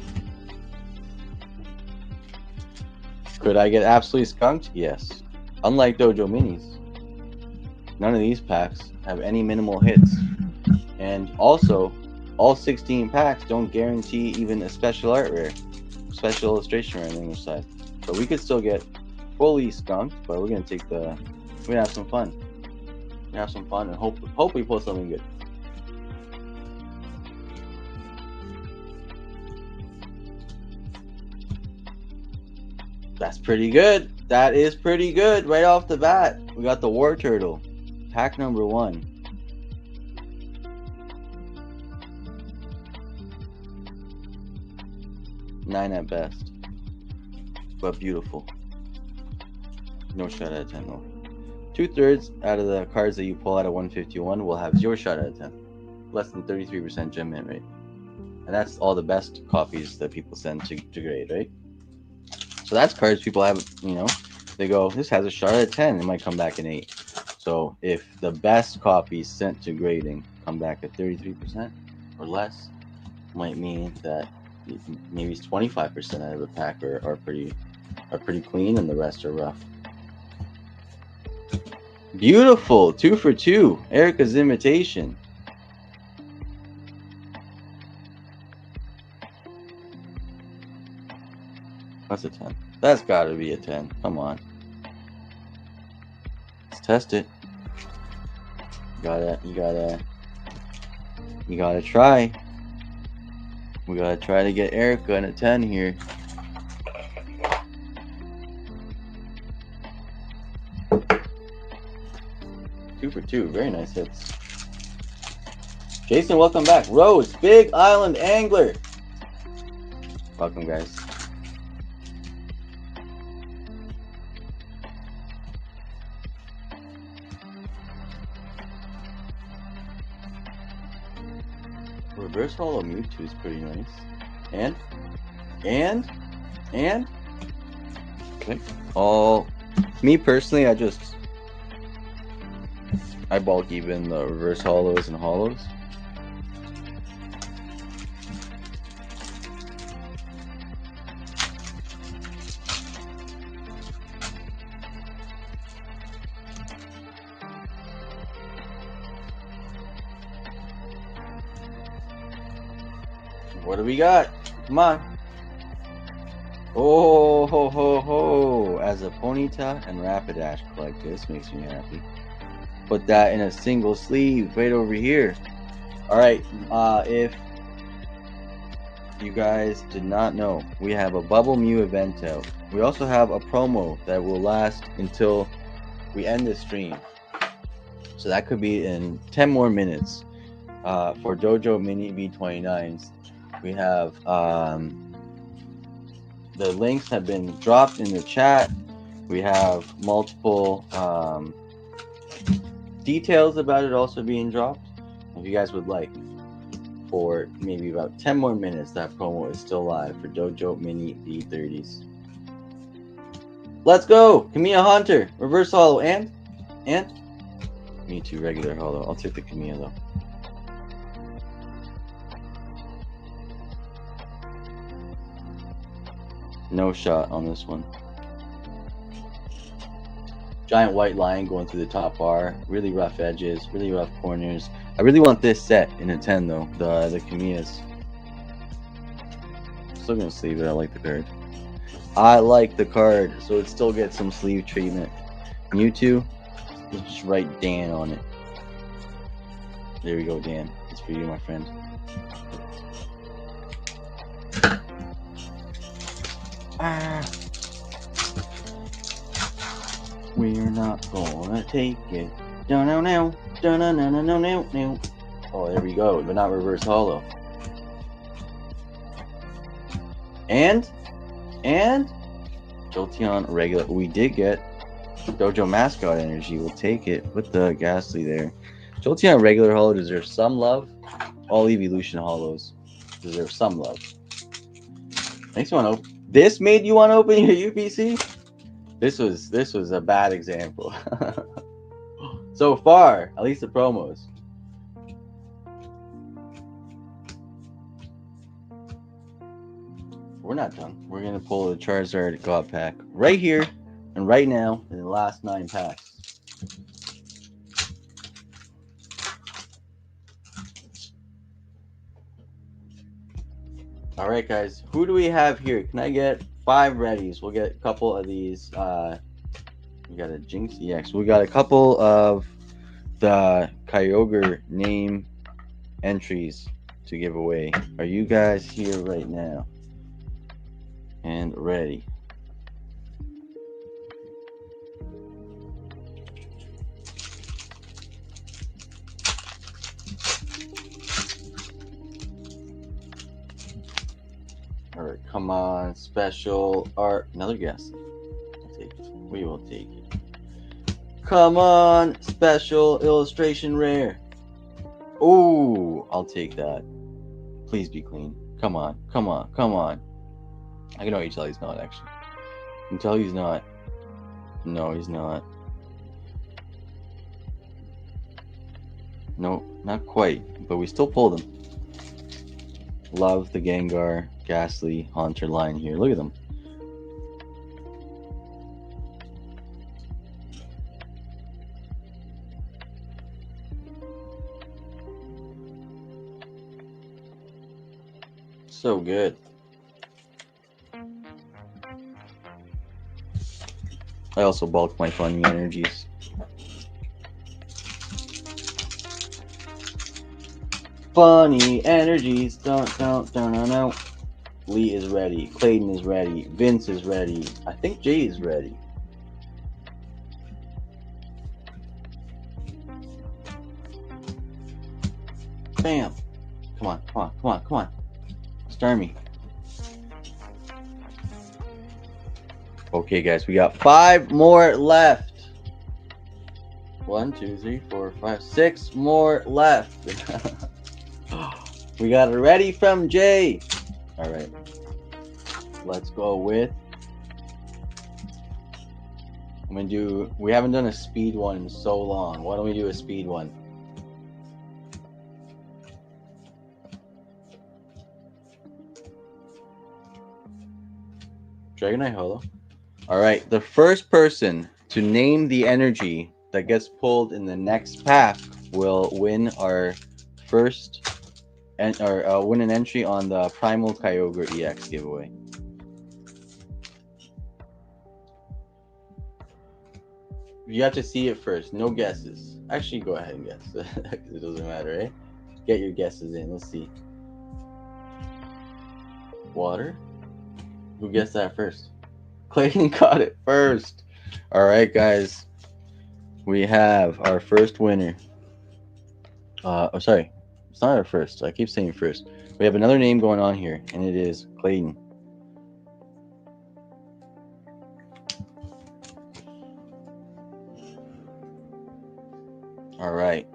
Could I get absolutely skunked? Yes. Unlike DOJO Minis, none of these packs have any minimal hits. And also, all 16 packs don't guarantee even a special art rare, special illustration rare on the other side. So we could still get fully skunked, but we're gonna take the, we're gonna have some fun. We're gonna have some fun and hope we pull something good. That's pretty good. That is pretty good right off the bat. We got the War Turtle, pack number 1. Nine at best, but beautiful. No shot out of 10 though. 2/3 out of the cards that you pull out of 151 will have 0 shot out of 10. Less than 33% gem mint rate. And that's all the best copies that people send to grade, right? So that's cards people have, you know, they go, this has a shot at 10, it might come back an 8. So if the best copies sent to grading come back at 33% or less, might mean that maybe it's 25% out of the pack are pretty clean and the rest are rough. Beautiful, 2 for 2. Erica's Imitation. That's a 10. That's got to be a 10. Come on. Let's test it. You gotta try. We gotta try to get Erica in a 10 here. Two for 2. Very nice hits. Jason, welcome back. Rose, Big Island Angler. Welcome, guys. Reverse Hollow Mewtwo is pretty nice. And okay. All me personally, I bulk even the reverse hollows and hollows. What do we got? Come on. Oh ho ho ho! As a Ponyta and Rapidash collector, this makes me happy. Put that in a single sleeve right over here. All right. you guys did not know, we have a Bubble Mew event out. We also have a promo that will last until we end the stream. So that could be in 10 more minutes. For DOJO Mini V29s, we have the links have been dropped in the chat. We have multiple details about it also being dropped. If you guys would like, for maybe about 10 more minutes, that promo is still live for DOJO Mini V30s. Let's go! Camilla Hunter, reverse holo, and me too, regular holo. I'll take the Camilla though. No shot on this one. Giant white line going through the top bar. Really rough edges, really rough corners. I really want this set in a 10 though, the Camillas. Still gonna sleeve it. I like the card. I like the card, so it still gets some sleeve treatment. Mewtwo, just write Dan on it. There we go, Dan. It's for you, my friend. We're not gonna take it. No. Oh, there we go, but not reverse holo. And Jolteon regular. We did get Dojo mascot energy. We'll take it with the Ghastly there. Jolteon regular holo deserves some love. All evolution holos deserve some love. Makes you want to open. This made you want to open your UPC? This was a bad example. So far, at least the promos. We're not done. We're gonna pull the Charizard God pack right here and right now in the last 9 packs. All right, guys. Who do we have here? Can I get 5 readies? We'll get a couple of these. We got a Jinx EX. We got a couple of the Kyogre name entries to give away. Are you guys here right now? And ready? All right, come on, special art. Another guess. I'll take it. We will take it. Come on, special illustration rare. Oh, I'll take that. Please be clean. Come on. I can already tell he's not, actually. I can tell he's not. No, he's not. No, not quite. But we still pulled him. Love the Gengar, Ghastly, Haunter line here. Look at them. So good. I also bulk my funny energies. Funny energies. Don't. Lee is ready. Clayton is ready. Vince is ready. I think Jay is ready. Bam. Come on. Starmie. Okay, guys, we got 5 more left. 1, 2, 3, 4, 5, 6 more left. We got it ready from Jay. All right. Let's go with. I'm gonna do. We haven't done a speed one in so long. Why don't we do a speed one? Dragonite Holo. All right, the first person to name the energy that gets pulled in the next pack will win our first or win an entry on the Primal Kyogre EX giveaway. You have to see it first. No guesses. Actually, go ahead and guess. It doesn't matter, eh? Get your guesses in. Let's see. Water? Who guessed that first? Clayton got it first. All right, guys. We have our first winner. Sorry. It's not our first. I keep saying first. We have another name going on here, and it is Clayton. All right.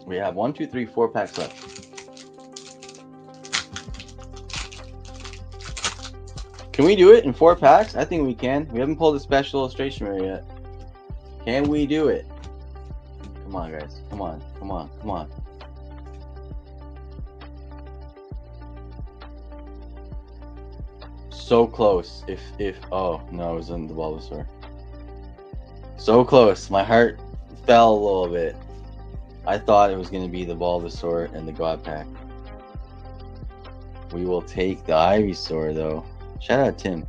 We have 1, 2, 3, 4 packs left. Can we do it in 4 packs? I think we can. We haven't pulled a special illustration rare yet. Can we do it? Come on, guys. Come on. Come on. Come on. So close. If oh no, it was in the Bulbasaur. So close. My heart fell a little bit. I thought it was going to be the Bulbasaur and the God Pack. We will take the Ivysaur though. Shout out Tim.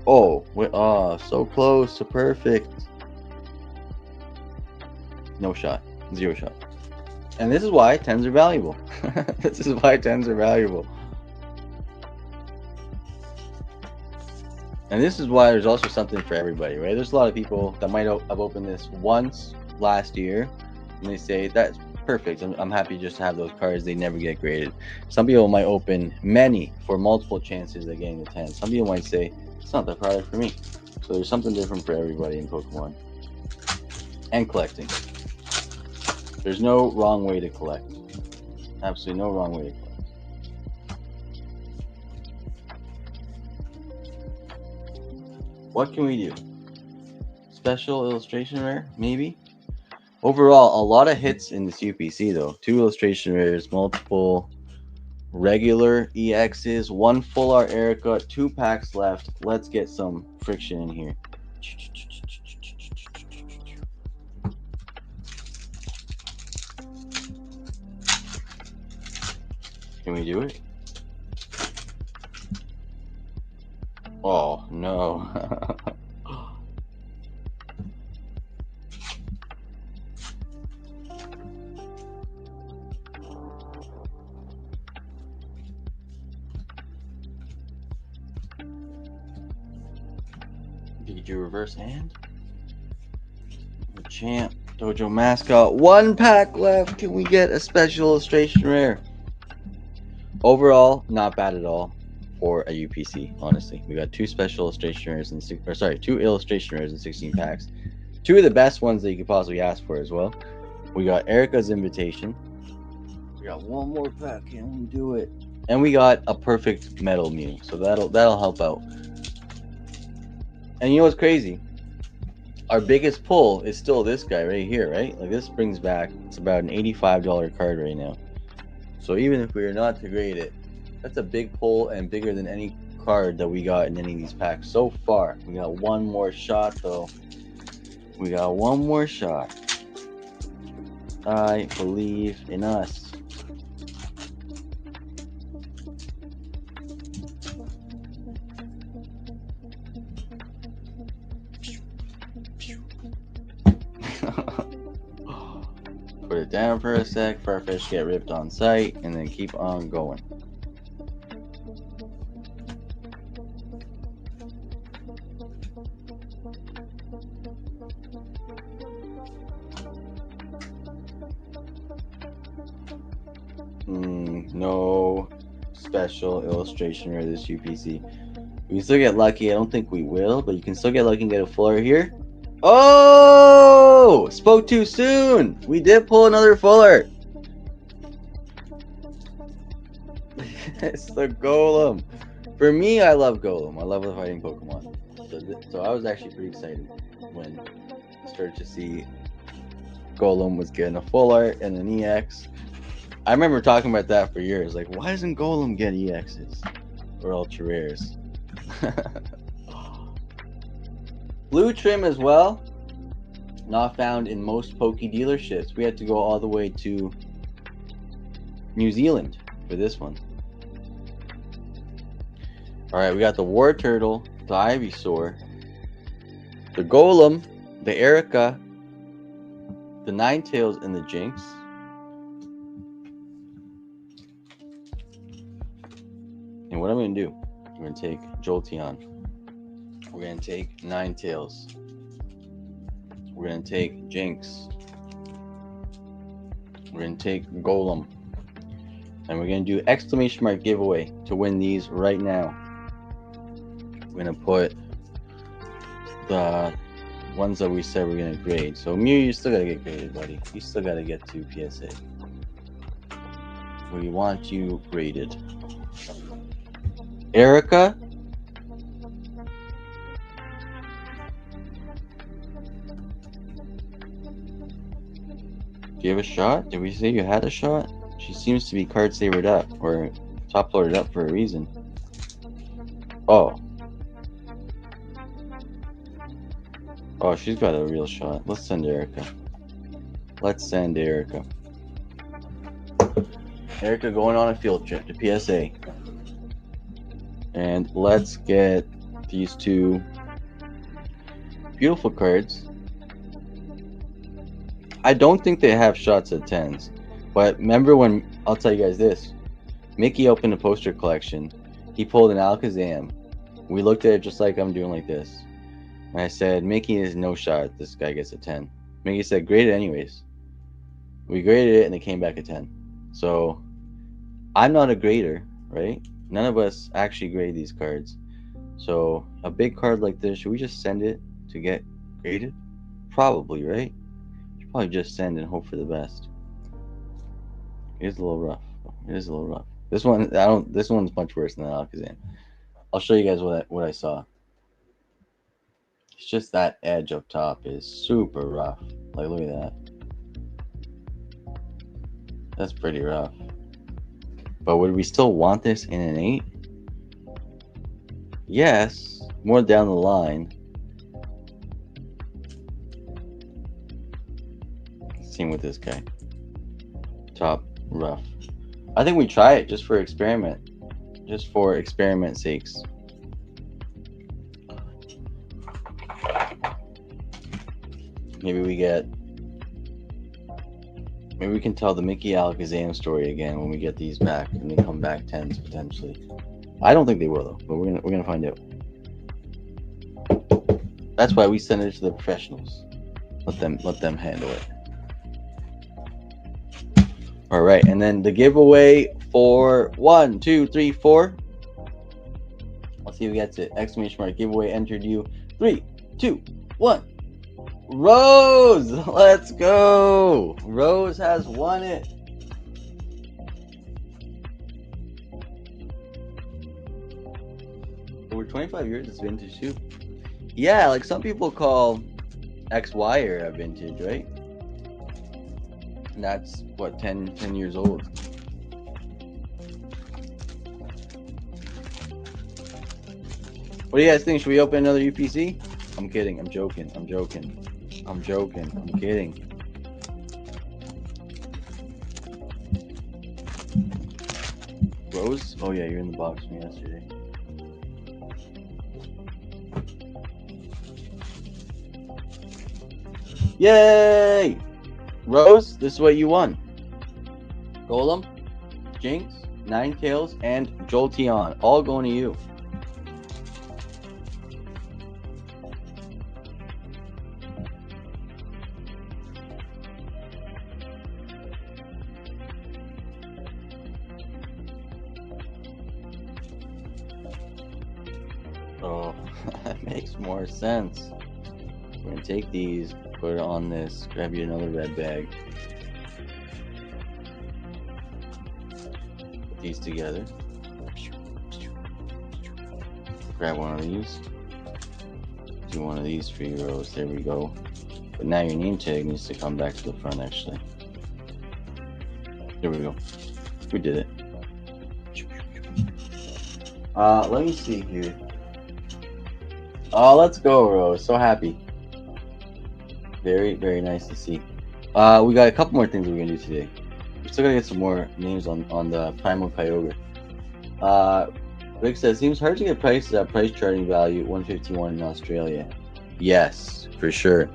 Oh, so close to perfect. No shot. 0 shot. And this is why 10s are valuable. This is why 10s are valuable. And this is why there's also something for everybody, right? There's a lot of people that might have opened this once last year, and they say, that's perfect. I'm happy just to have those cards. They never get graded. Some people might open many for multiple chances at getting the 10. Some people might say, it's not the product for me. So there's something different for everybody in Pokemon. And collecting. There's no wrong way to collect. Absolutely no wrong way to collect. What can we do? Special illustration rare, maybe? Overall, a lot of hits in this UPC though. 2 illustration rares, multiple regular EXs, 1 full art Erica, 2 packs left. Let's get some friction in here. Can we do it? Oh no. Pikachu reverse hand. The champ. Dojo mascot. 1 pack left. Can we get a special illustration rare? Overall, not bad at all for a UPC, honestly. We got 2 special illustration rares and 2 illustration rares and 16 packs. 2 of the best ones that you could possibly ask for as well. We got Erica's Invitation. We got 1 more pack. Can we do it? And we got a perfect Metal Mew. So that'll help out. And you know what's crazy? Our biggest pull is still this guy right here, right? Like this brings back, it's about an $85 card right now. So even if we are not to grade it, that's a big pull and bigger than any card that we got in any of these packs so far. We got 1 more shot though. We got 1 more shot. I believe in us. Put it down for a sec, Farfetch get ripped on sight, and then keep on going. No special illustration rare this UPC. We can still get lucky. I don't think we will, but you can still get lucky and get a full art here. Oh! Spoke too soon! We did pull another full art. It's the Golem. For me, I love Golem. I love the fighting Pokemon. So I was actually pretty excited when I started to see Golem was getting a full art and an EX. I remember talking about that for years. Like, why doesn't Golem get EXs or ultra rares? Blue trim as well. Not found in most Poke dealerships. We had to go all the way to New Zealand for this one. Alright, we got the War Turtle, the Ivysaur, the Golem, the Erica, the Ninetales, and the Jinx. And what I'm going to do, we're going to take Jolteon. We're going to take Ninetales. We're going to take Jinx. We're going to take Golem. And we're going to do exclamation mark giveaway to win these right now. We're going to put the ones that we said we're going to grade. So Mew, you still got to get graded, buddy. You still got to get to PSA. We want you graded. Erica. Do you have a shot? Did we say you had a shot? She seems to be card savered up or top loaded up for a reason. Oh. Oh, she's got a real shot. Let's send Erica. Let's send Erica. Erica going on a field trip to PSA. And let's get these two beautiful cards. I don't think they have shots at 10s. But remember when, I'll tell you guys this. Mickey opened a poster collection. He pulled an Alakazam. We looked at it just like I'm doing like this. And I said, Mickey is no shot. This guy gets a 10. Mickey said, grade it anyways. We graded it and it came back a 10. So I'm not a grader, right? None of us actually grade these cards. So a big card like this, should we just send it to get graded? Probably, right? Should probably just send and hope for the best. It is a little rough. It is a little rough. This one, this one's much worse than the Alakazam. I'll show you guys what I saw. It's just that edge up top is super rough. Like, look at that. That's pretty rough. But would we still want this in an 8? Yes. More down the line. Same with this guy. Top rough. I think we try it just for experiment. Just for experiment sakes. Maybe we can tell the Mickey Alakazam story again when we get these back and they come back 10s potentially. I don't think they will though, but we're gonna find out. That's why we send it to the professionals. Let them handle it. All right, and then the giveaway for 1, 2, 3, 4. Let's see who gets it. Exclamation mark giveaway entered you. 3, 2, 1. Rose, let's go. Rose has won it. Over 25 years it's vintage too. Yeah, like some people call X-Wire a vintage, right? And that's what, 10 years old. What do you guys think? Should we open another UPC? I'm kidding. I'm joking. I'm kidding. Rose? Oh yeah, you're in the box from yesterday. Yay! Rose, this is what you won. Golem, Jinx, Ninetales, and Jolteon. All going to you. Oh, that makes more sense. We're going to take these, put it on this, grab you another red bag. Put these together. Grab one of these. Do one of these for you, Rose. There we go. But now your name tag needs to come back to the front, actually. There we go. We did it. Let me see here. Oh, let's go, Rose. So happy. Very, very nice to see. We got a couple more things we're gonna do today. We still gotta get some more names on the Primal Kyogre. Rick says, seems hard to get prices at price charting value 151 in Australia. Yes, for sure.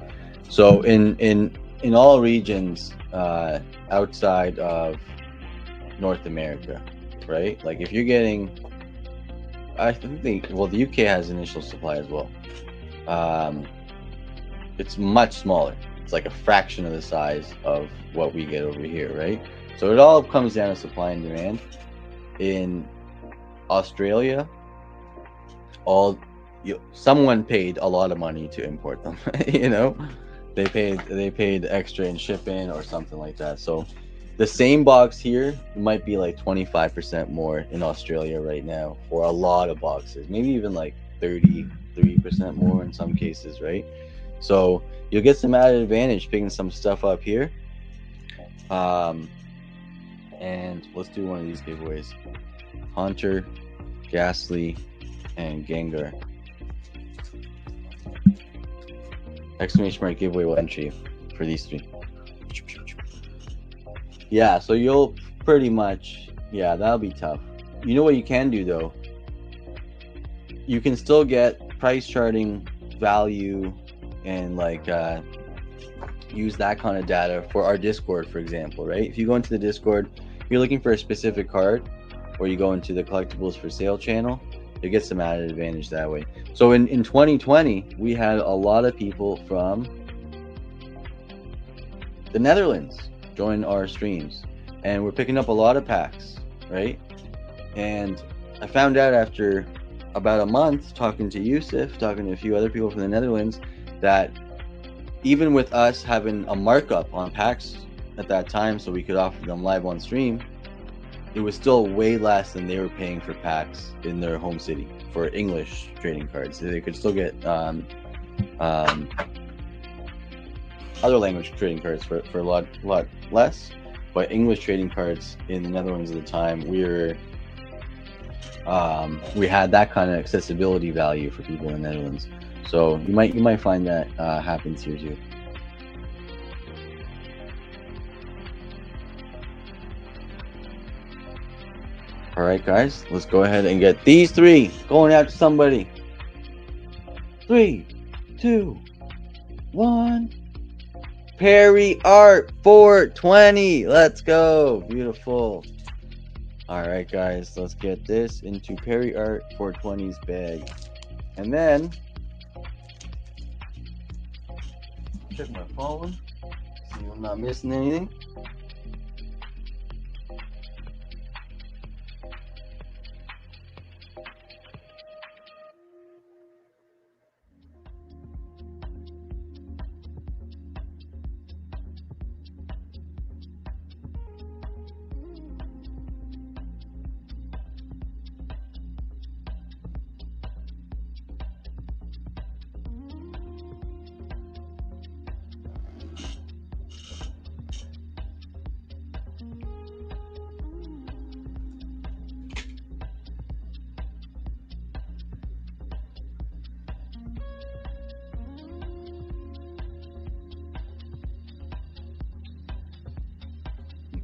So in all regions outside of North America, right? Like if you're getting I think the UK has initial supply as well. It's much smaller. It's like a fraction of the size of what we get over here, right? So it all comes down to supply and demand. In Australia, someone paid a lot of money to import them. They paid extra in shipping or something like that. So the same box here might be like 25% more in Australia right now for a lot of boxes, maybe even like 33% more in some cases, right? So you'll get some added advantage picking some stuff up here. And let's do one of these giveaways. Haunter, Ghastly, and Gengar. Exclamation mark giveaway will entry for these three. Yeah, so you'll pretty much, that'll be tough. You know what you can do though? You can still get price charting value and like use that kind of data for our Discord, for example, right? If you go into the Discord, you're looking for a specific card, or you go into the collectibles for sale channel, you get some added advantage that way. So in 2020, we had a lot of people from the Netherlands join our streams, and we're picking up a lot of packs, right? And I found out after about a month talking to Yusuf, talking to a few other people from the Netherlands, that even with us having a markup on packs at that time so we could offer them live on stream, it was still way less than they were paying for packs in their home city for English trading cards. They could still get other language trading cards for a lot less, but English trading cards in the Netherlands at the time, we had that kind of accessibility value for people in the Netherlands. So you might find that happens here too. All right, guys, let's go ahead and get these three going out to somebody. 3, 2, 1. Perry Art 420. Let's go. Beautiful. All right, guys, let's get this into Perry Art 420's bag. And then check my phone, see if I'm not missing anything.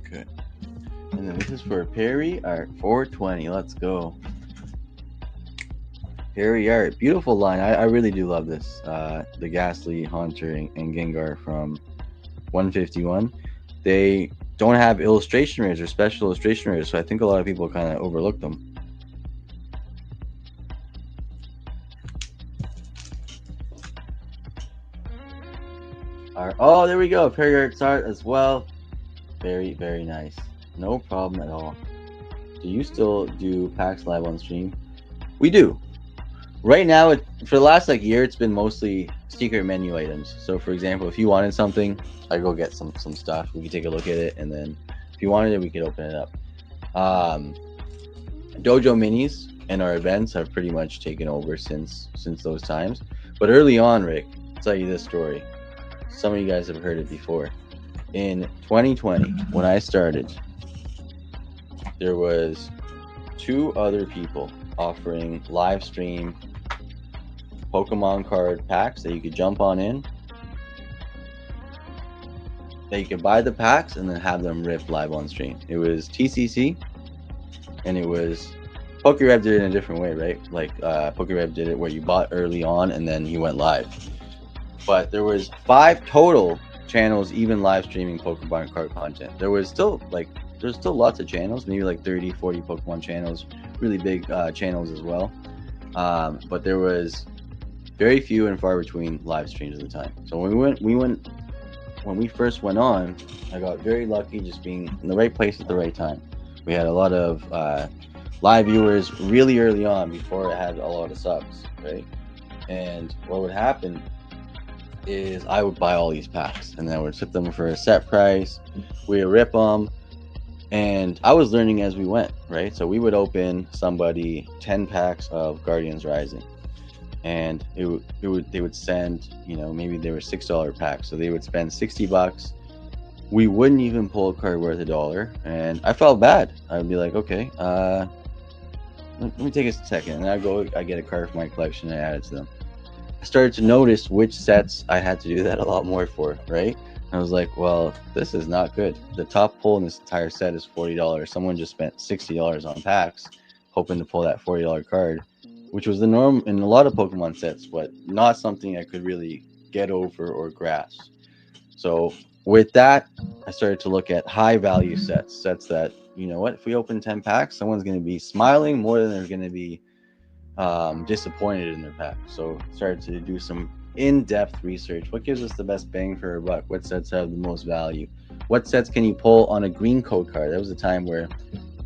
Okay. And then this is for Perry Art 420. Let's go. Perry Art. Beautiful line. I really do love this. The Ghastly, Haunter, and Gengar from 151. They don't have illustration rares or special illustration rares, so I think a lot of people kind of overlook them. Oh, there we go. Perry Art's art as well. Very, very nice. No problem at all. Do you still do packs live on stream? We do. Right now, for the last year, it's been mostly secret menu items. So, for example, if you wanted something, I go get some stuff. We can take a look at it, and then if you wanted it, we could open it up. Dojo minis and our events have pretty much taken over since those times. But early on, Rick, I'll tell you this story. Some of you guys have heard it before. In 2020, when I started, there was 2 other people offering live stream Pokemon card packs that you could jump on in. That you could buy the packs and then have them ripped live on stream. It was TCC, and it was PokeRev did it in a different way, right? PokeRev did it where you bought early on and then he went live. But there was 5 total channels even live streaming Pokemon card content. There was still there's still lots of channels, maybe like 30, 40 Pokemon channels, really big channels as well. But there was very few and far between live streams at the time. So when we first went on, I got very lucky just being in the right place at the right time. We had a lot of live viewers really early on before it had a lot of subs, right? And what would happen is I would buy all these packs and then I would ship them for a set price. We would rip them, and I was learning as we went, right? So we would open somebody 10 packs of Guardians Rising, and they would send, you know, maybe they were $6 packs, so they would spend $60. We wouldn't even pull a card worth $1, and I felt bad. I'd be like, okay, let me take a second, and I get a card from my collection and I add it to them. I started to notice which sets I had to do that a lot more for, right? I was like, well, this is not good. The top pull in this entire set is $40. Someone just spent $60 on packs, hoping to pull that $40 card, which was the norm in a lot of Pokemon sets, but not something I could really get over or grasp. So with that, I started to look at high value sets that, you know what, if we open 10 packs, someone's going to be smiling more than they're going to be disappointed in their pack. So started to do some in-depth research. What gives us the best bang for our buck? What sets have the most value? What sets can you pull on a green code card? That was a time where,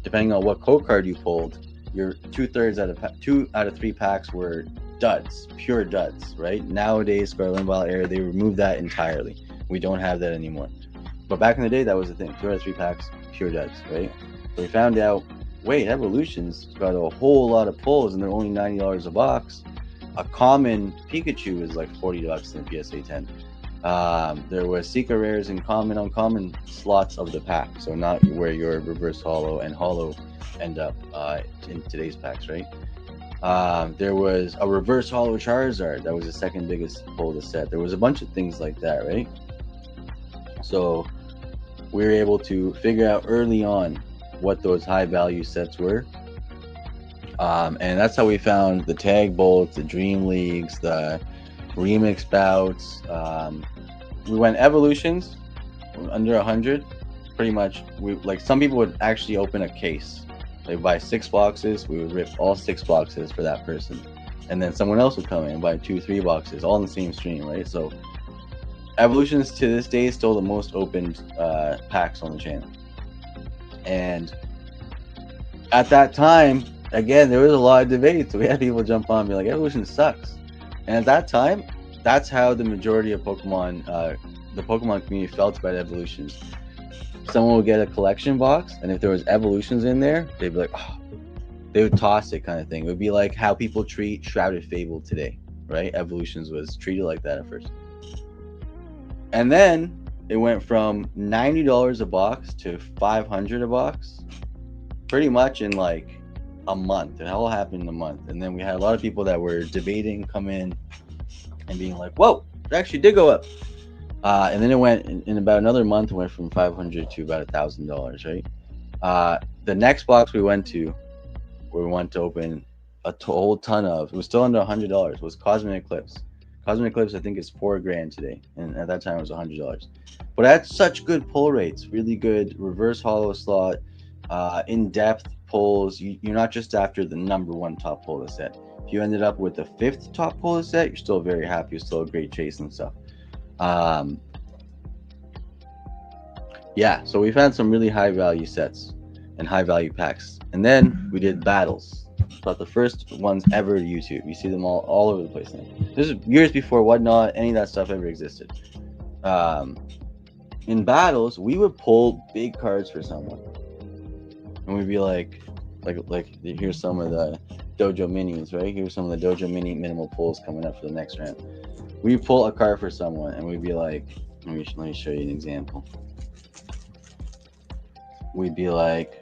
depending on what code card you pulled, your 2 out of 3 packs were duds, pure duds, right? Nowadays, Scarlet and Violet era, they removed that entirely. We don't have that anymore. But back in the day, that was the thing. 2 out of 3 packs, pure duds, right? So we found out, wait, Evolution's got a whole lot of pulls and they're only $90 a box. A common Pikachu is like $40 in the PSA 10. There was Secret Rares and common uncommon slots of the pack, so not where your reverse holo and holo end up in today's packs, right? There was a reverse holo Charizard that was the second biggest pull of the set. There was a bunch of things like that, right? So we were able to figure out early on what those high value sets were. And that's how we found the tag bolts, the dream leagues, the remix bouts. We went evolutions under 100. Pretty much, like some people would actually open a case. They buy 6 boxes. We would rip all 6 boxes for that person, and then someone else would come in and buy 2-3 boxes, all in the same stream, right? So evolutions to this day is still the most opened packs on the channel. And at that time, again, there was a lot of debate. So we had people jump on and be like, evolution sucks. And at that time, that's how the majority of Pokemon, the Pokemon community felt about evolutions. Someone would get a collection box, and if there was evolutions in there, they'd be like, oh, they would toss it, kind of thing. It would be like how people treat Shrouded Fable today, right? Evolutions was treated like that at first. And then it went from $90 a box to $500 a box, pretty much in like a month. It all happened in a month. And then we had a lot of people that were debating come in and being like, whoa, it actually did go up. And then it went in about another month, it went from $500 to about $1,000, right? The next box we went to, where we went to open a whole ton of, it was still under $100, was Cosmic Eclipse. Cosmic Eclipse, I think, is $4,000 today, and at that time it was $100. But it had such good pull rates, really good reverse holo slot, in-depth pulls. You're not just after the number 1 top pull of the set. If you ended up with the 5th top pull of the set, you're still very happy. You're still a great chase and stuff. Yeah, so we've had some really high value sets and high value packs, and then we did battles. About the first ones ever to YouTube. You see them all over the place now. This is years before Whatnot, any of that stuff ever existed. In battles, we would pull big cards for someone, and we'd be like here's some of the DOJO minis, right? Here's some of the DOJO mini minimal pulls coming up for the next round. We pull a card for someone, and we'd be like, let me show you an example. We'd be like,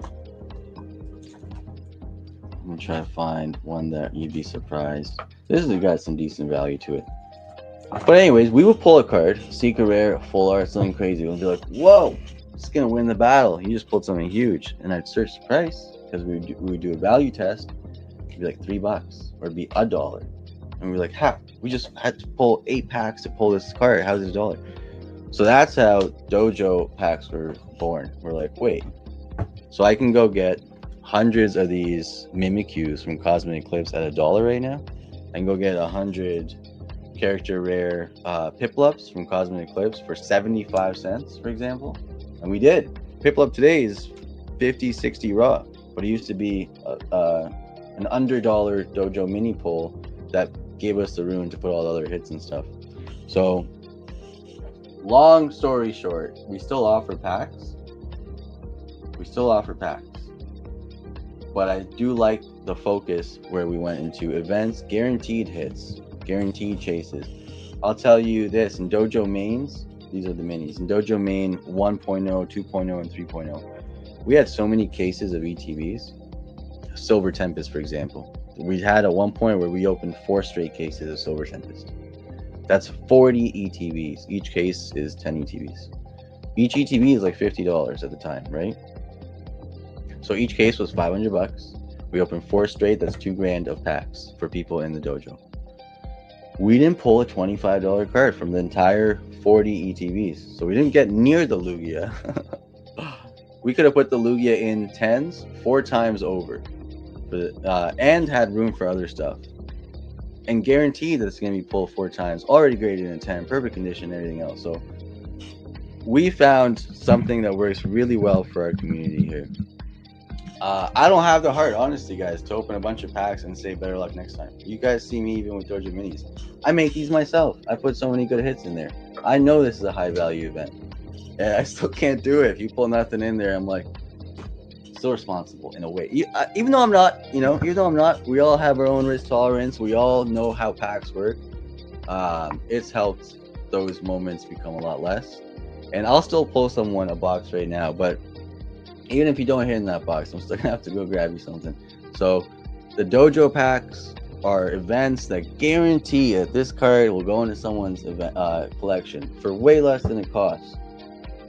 I'm gonna try to find one that you'd be surprised. This has got some decent value to it. But anyways, we would pull a card, secret rare, full art, something crazy. We'd be like, whoa, it's gonna win the battle. You just pulled something huge. And I'd search the price, because we would do a value test. It'd be like $3, or it'd be $1. And we're like, ha, we just had to pull 8 packs to pull this card. How's it $1? So that's how DOJO packs were born. We're like, wait, So I can go get hundreds of these Mimikyus from Cosmic Eclipse at $1 right now. I can go get 100 character rare Piplups from Cosmic Eclipse for 75 cents, for example. And we did. Piplup today is 50, 60 raw, but it used to be an under dollar Dojo mini pull that gave us the rune to put all the other hits and stuff. So, long story short, we still offer packs. But I do like the focus where we went into events, guaranteed hits, guaranteed chases. I'll tell you this, in Dojo mains, these are the minis. In Dojo main 1.0, 2.0, and 3.0, we had so many cases of ETBs. Silver Tempest, for example. We had at one point where we opened 4 straight cases of Silver Tempest. That's 40 ETBs. Each case is 10 ETBs. Each ETB is like $50 at the time, right? So each case was $500. We opened 4 straight. That's $2,000 of packs for people in the dojo. We didn't pull a $25 card from the entire 40 ETBs. So we didn't get near the Lugia. We could have put the Lugia in 10s 4 times over. And had room for other stuff. And guaranteed that it's going to be pulled 4 times. Already graded in 10. Perfect condition, everything else. So we found something that works really well for our community here. I don't have the heart, honestly, guys, to open a bunch of packs and say better luck next time. You guys see me even with Dojo Minis. I make these myself. I put so many good hits in there. I know this is a high value event. And I still can't do it. If you pull nothing in there, I'm like, still responsible in a way. Even though I'm not, we all have our own risk tolerance. We all know how packs work. It's helped those moments become a lot less. And I'll still pull someone a box right now, but even if you don't hit in that box, I'm still gonna have to go grab you something. So the dojo packs are events that guarantee that this card will go into someone's event collection for way less than it costs.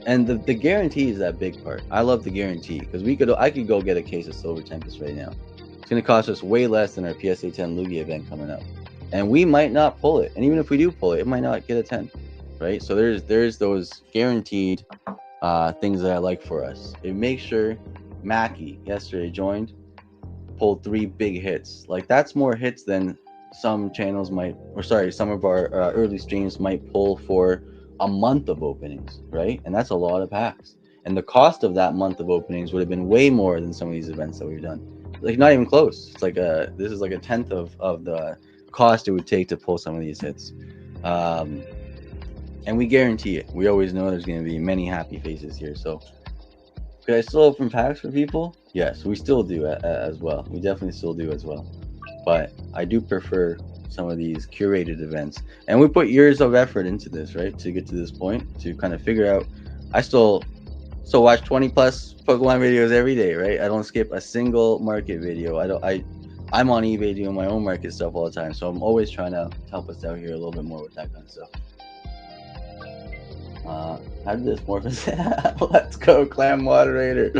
And the guarantee is that big part. I love the guarantee because I could go get a case of Silver Tempest right now. It's gonna cost us way less than our PSA 10 Lugia event coming up, and we might not pull it. And even if we do pull it, it might not get a 10, right? So there's those guaranteed things that I like for us. It makes sure Mackie yesterday joined, pulled 3 big hits. Like that's more hits than some channels might, some of our early streams might pull for a month of openings, right? And that's a lot of packs. And the cost of that month of openings would have been way more than some of these events that we've done. Like not even close. It's like this is like a tenth of the cost it would take to pull some of these hits. And we guarantee it. We always know there's going to be many happy faces here. So could I still open packs for people? Yes, we still do as well. We definitely still do as well. But I do prefer some of these curated events. And we put years of effort into this, right? To get to this point, to kind of figure out. I still watch 20 plus Pokemon videos every day, right? I don't skip a single market video. I'm on eBay doing my own market stuff all the time. So I'm always trying to help us out here a little bit more with that kind of stuff. How did this morph? Let's go, clam moderator.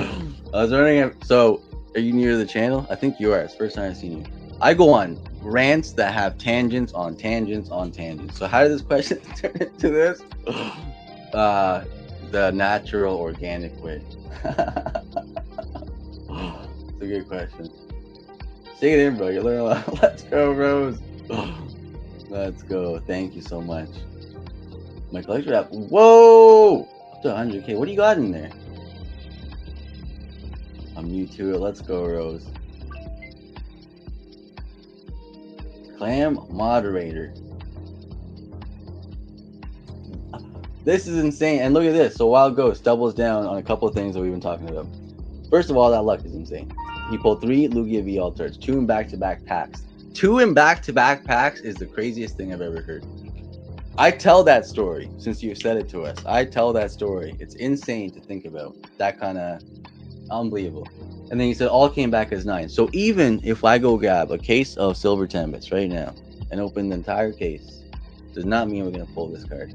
I was wondering so are you new to the channel? I think you are. It's the first time I've seen you. I go on rants that have tangents on tangents on tangents. So how did this question turn into this? The natural organic way. It's a good question. Stick it in, bro. You learn a lot. Let's go, Rose. Let's go. Thank you so much. My collector app. Whoa! Up to 100K. What do you got in there? I'm new to it. Let's go, Rose. Clam moderator. This is insane. And look at this. So Wild Ghost doubles down on a couple of things that we've been talking about. First of all, that luck is insane. He pulled 3 Lugia V Altars, 2 in back-to-back packs. 2 in back-to-back packs is the craziest thing I've ever heard. I tell that story since you said it to us. I tell that story. It's insane to think about. That kind of unbelievable. And then he said all came back as 9. So even if I go grab a case of Silver Tempest right now and open the entire case, does not mean we're going to pull this card.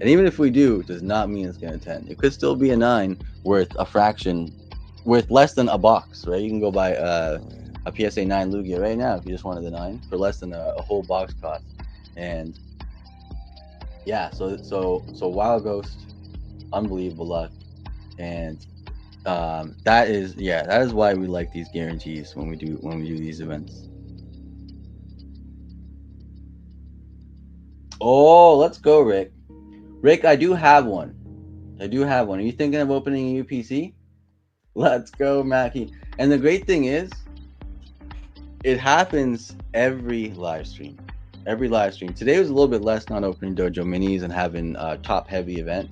And even if we do, does not mean it's going to 10. It could still be a 9 worth a fraction, worth less than a box, right? You can go buy a PSA 9 Lugia right now if you just wanted the 9 for less than a whole box cost. And yeah, so Wild Ghost, unbelievable luck. And That is why we like these guarantees when we do these events. Oh, let's go, Rick. Rick, I do have one. Are you thinking of opening a UPC? Let's go, Mackie. And the great thing is, it happens every live stream. Today was a little bit less, not opening dojo minis and having a top heavy event.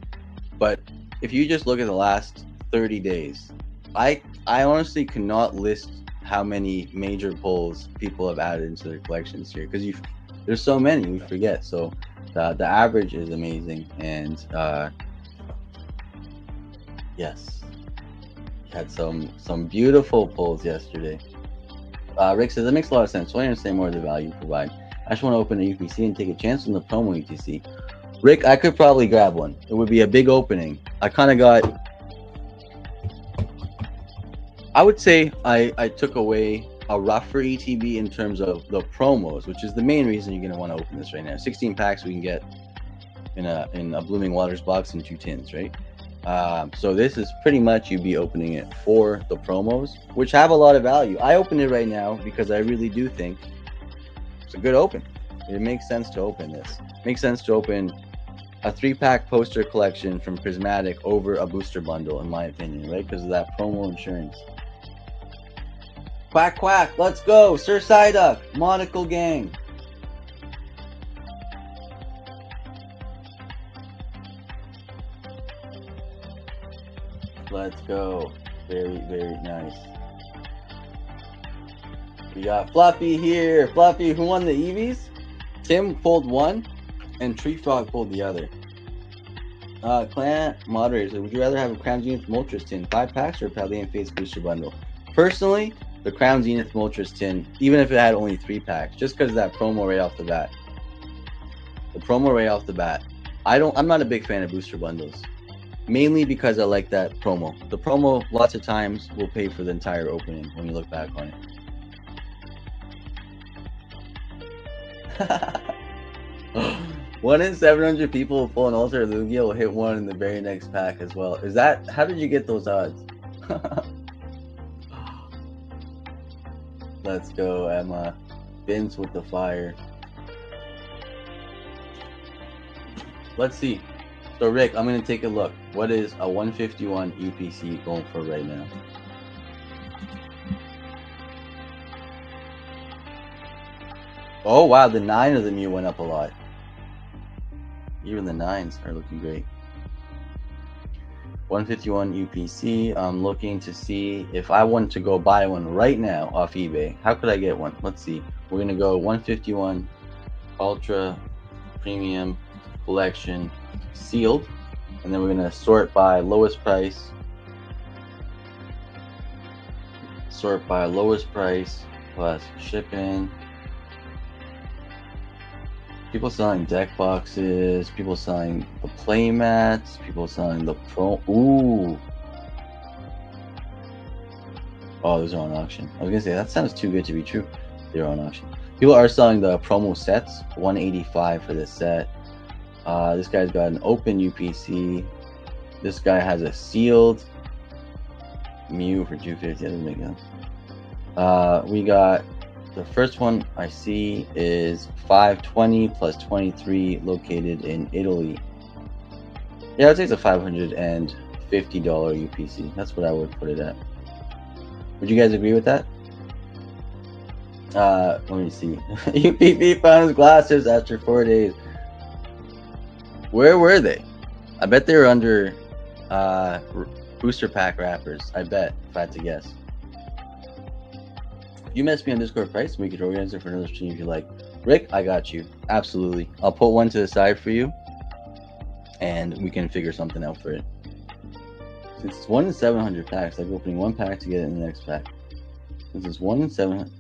But if you just look at the last 30 days, I honestly cannot list how many major pulls people have added into their collections here, because there's so many we forget. So the average is amazing, and yes, we had some beautiful pulls yesterday. Rick says that makes a lot of sense. So I understand more of the value you provide. I just want to open a UPC and take a chance on the promo UTC. Rick, I could probably grab one. It would be a big opening. I kind of got. I would say I took away a rougher ETB in terms of the promos, which is the main reason you're gonna want to open this right now. 16 packs we can get in a Blooming Waters box and 2 tins, right? So this is pretty much you'd be opening it for the promos, which have a lot of value. I open it right now because I really do think it's a good open. It makes sense to open this. It makes sense to open a 3-pack poster collection from Prismatic over a booster bundle, in my opinion, right? Because of that promo insurance. Quack, quack, let's go. Sir Psyduck, Monocle Gang. Let's go. Very, very nice. We got Fluffy here. Fluffy, who won the Eevees? Tim pulled one, and Tree Frog pulled the other. Clan moderators, would you rather have a Crown Zenith Moltres tin 5 packs or a Paldean Fates booster bundle? Personally, the Crown Zenith Moltres tin, even if it had only 3 packs, just because of that promo right off the bat. The promo right off the bat. I'm not a big fan of booster bundles. Mainly because I like that promo. The promo, lots of times, will pay for the entire opening when you look back on it. 1 in 700 people who pull an Ultra Lugia will hit one in the very next pack as well. How did you get those odds? Let's go, Emma. Vince with the fire. Let's see. So, Rick, I'm going to take a look. What is a 151 UPC going for right now? Oh, wow. The 9 of the Mew went up a lot. Even the 9s are looking great. 151 UPC. I'm looking to see if I want to go buy one right now off eBay. How could I get one? Let's see. We're going to go 151 Ultra Premium Collection sealed, and then we're going to sort by lowest price. Sort by lowest price plus shipping. People selling deck boxes, people selling the play mats, people selling the pro. Ooh. Oh, those are on auction. I was gonna say that sounds too good to be true. They're on auction. People are selling the promo sets, 185 for this set. This guy's got an open UPC. This guy has a sealed Mew for 250. That doesn't make sense. We got the first one I see is 520 plus 23, located in Italy. Yeah, I'd say it's a $550 UPC. That's what I would put it at. Would you guys agree with that? Let me see. UPP found his glasses after 4 days. Where were they? I bet they were under booster pack wrappers. I bet, if I had to guess. If you message me on Discord price, we could organize it for another stream if you like. Rick, I got you. Absolutely. I'll put one to the side for you, and we can figure something out for it. Since it's 1 in 700 packs, like opening 1 pack to get it in the next pack. Since it's 1 in 700,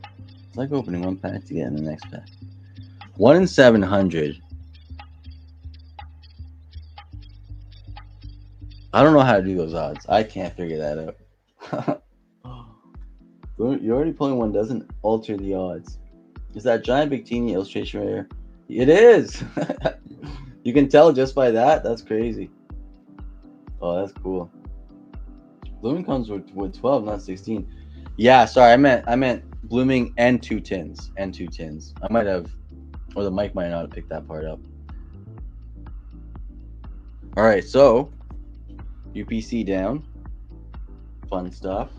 it's like opening 1 pack to get in the next pack. 1 in 700. I don't know how to do those odds. I can't figure that out. You're already pulling one doesn't alter the odds. Is that giant Big Teeny illustration right here? It is! You can tell just by that? That's crazy. Oh, that's cool. Blooming comes with 12, not 16. Yeah, sorry, I meant blooming and two tins. I might have, or the mic might not have picked that part up. All right, so UPC down. Fun stuff.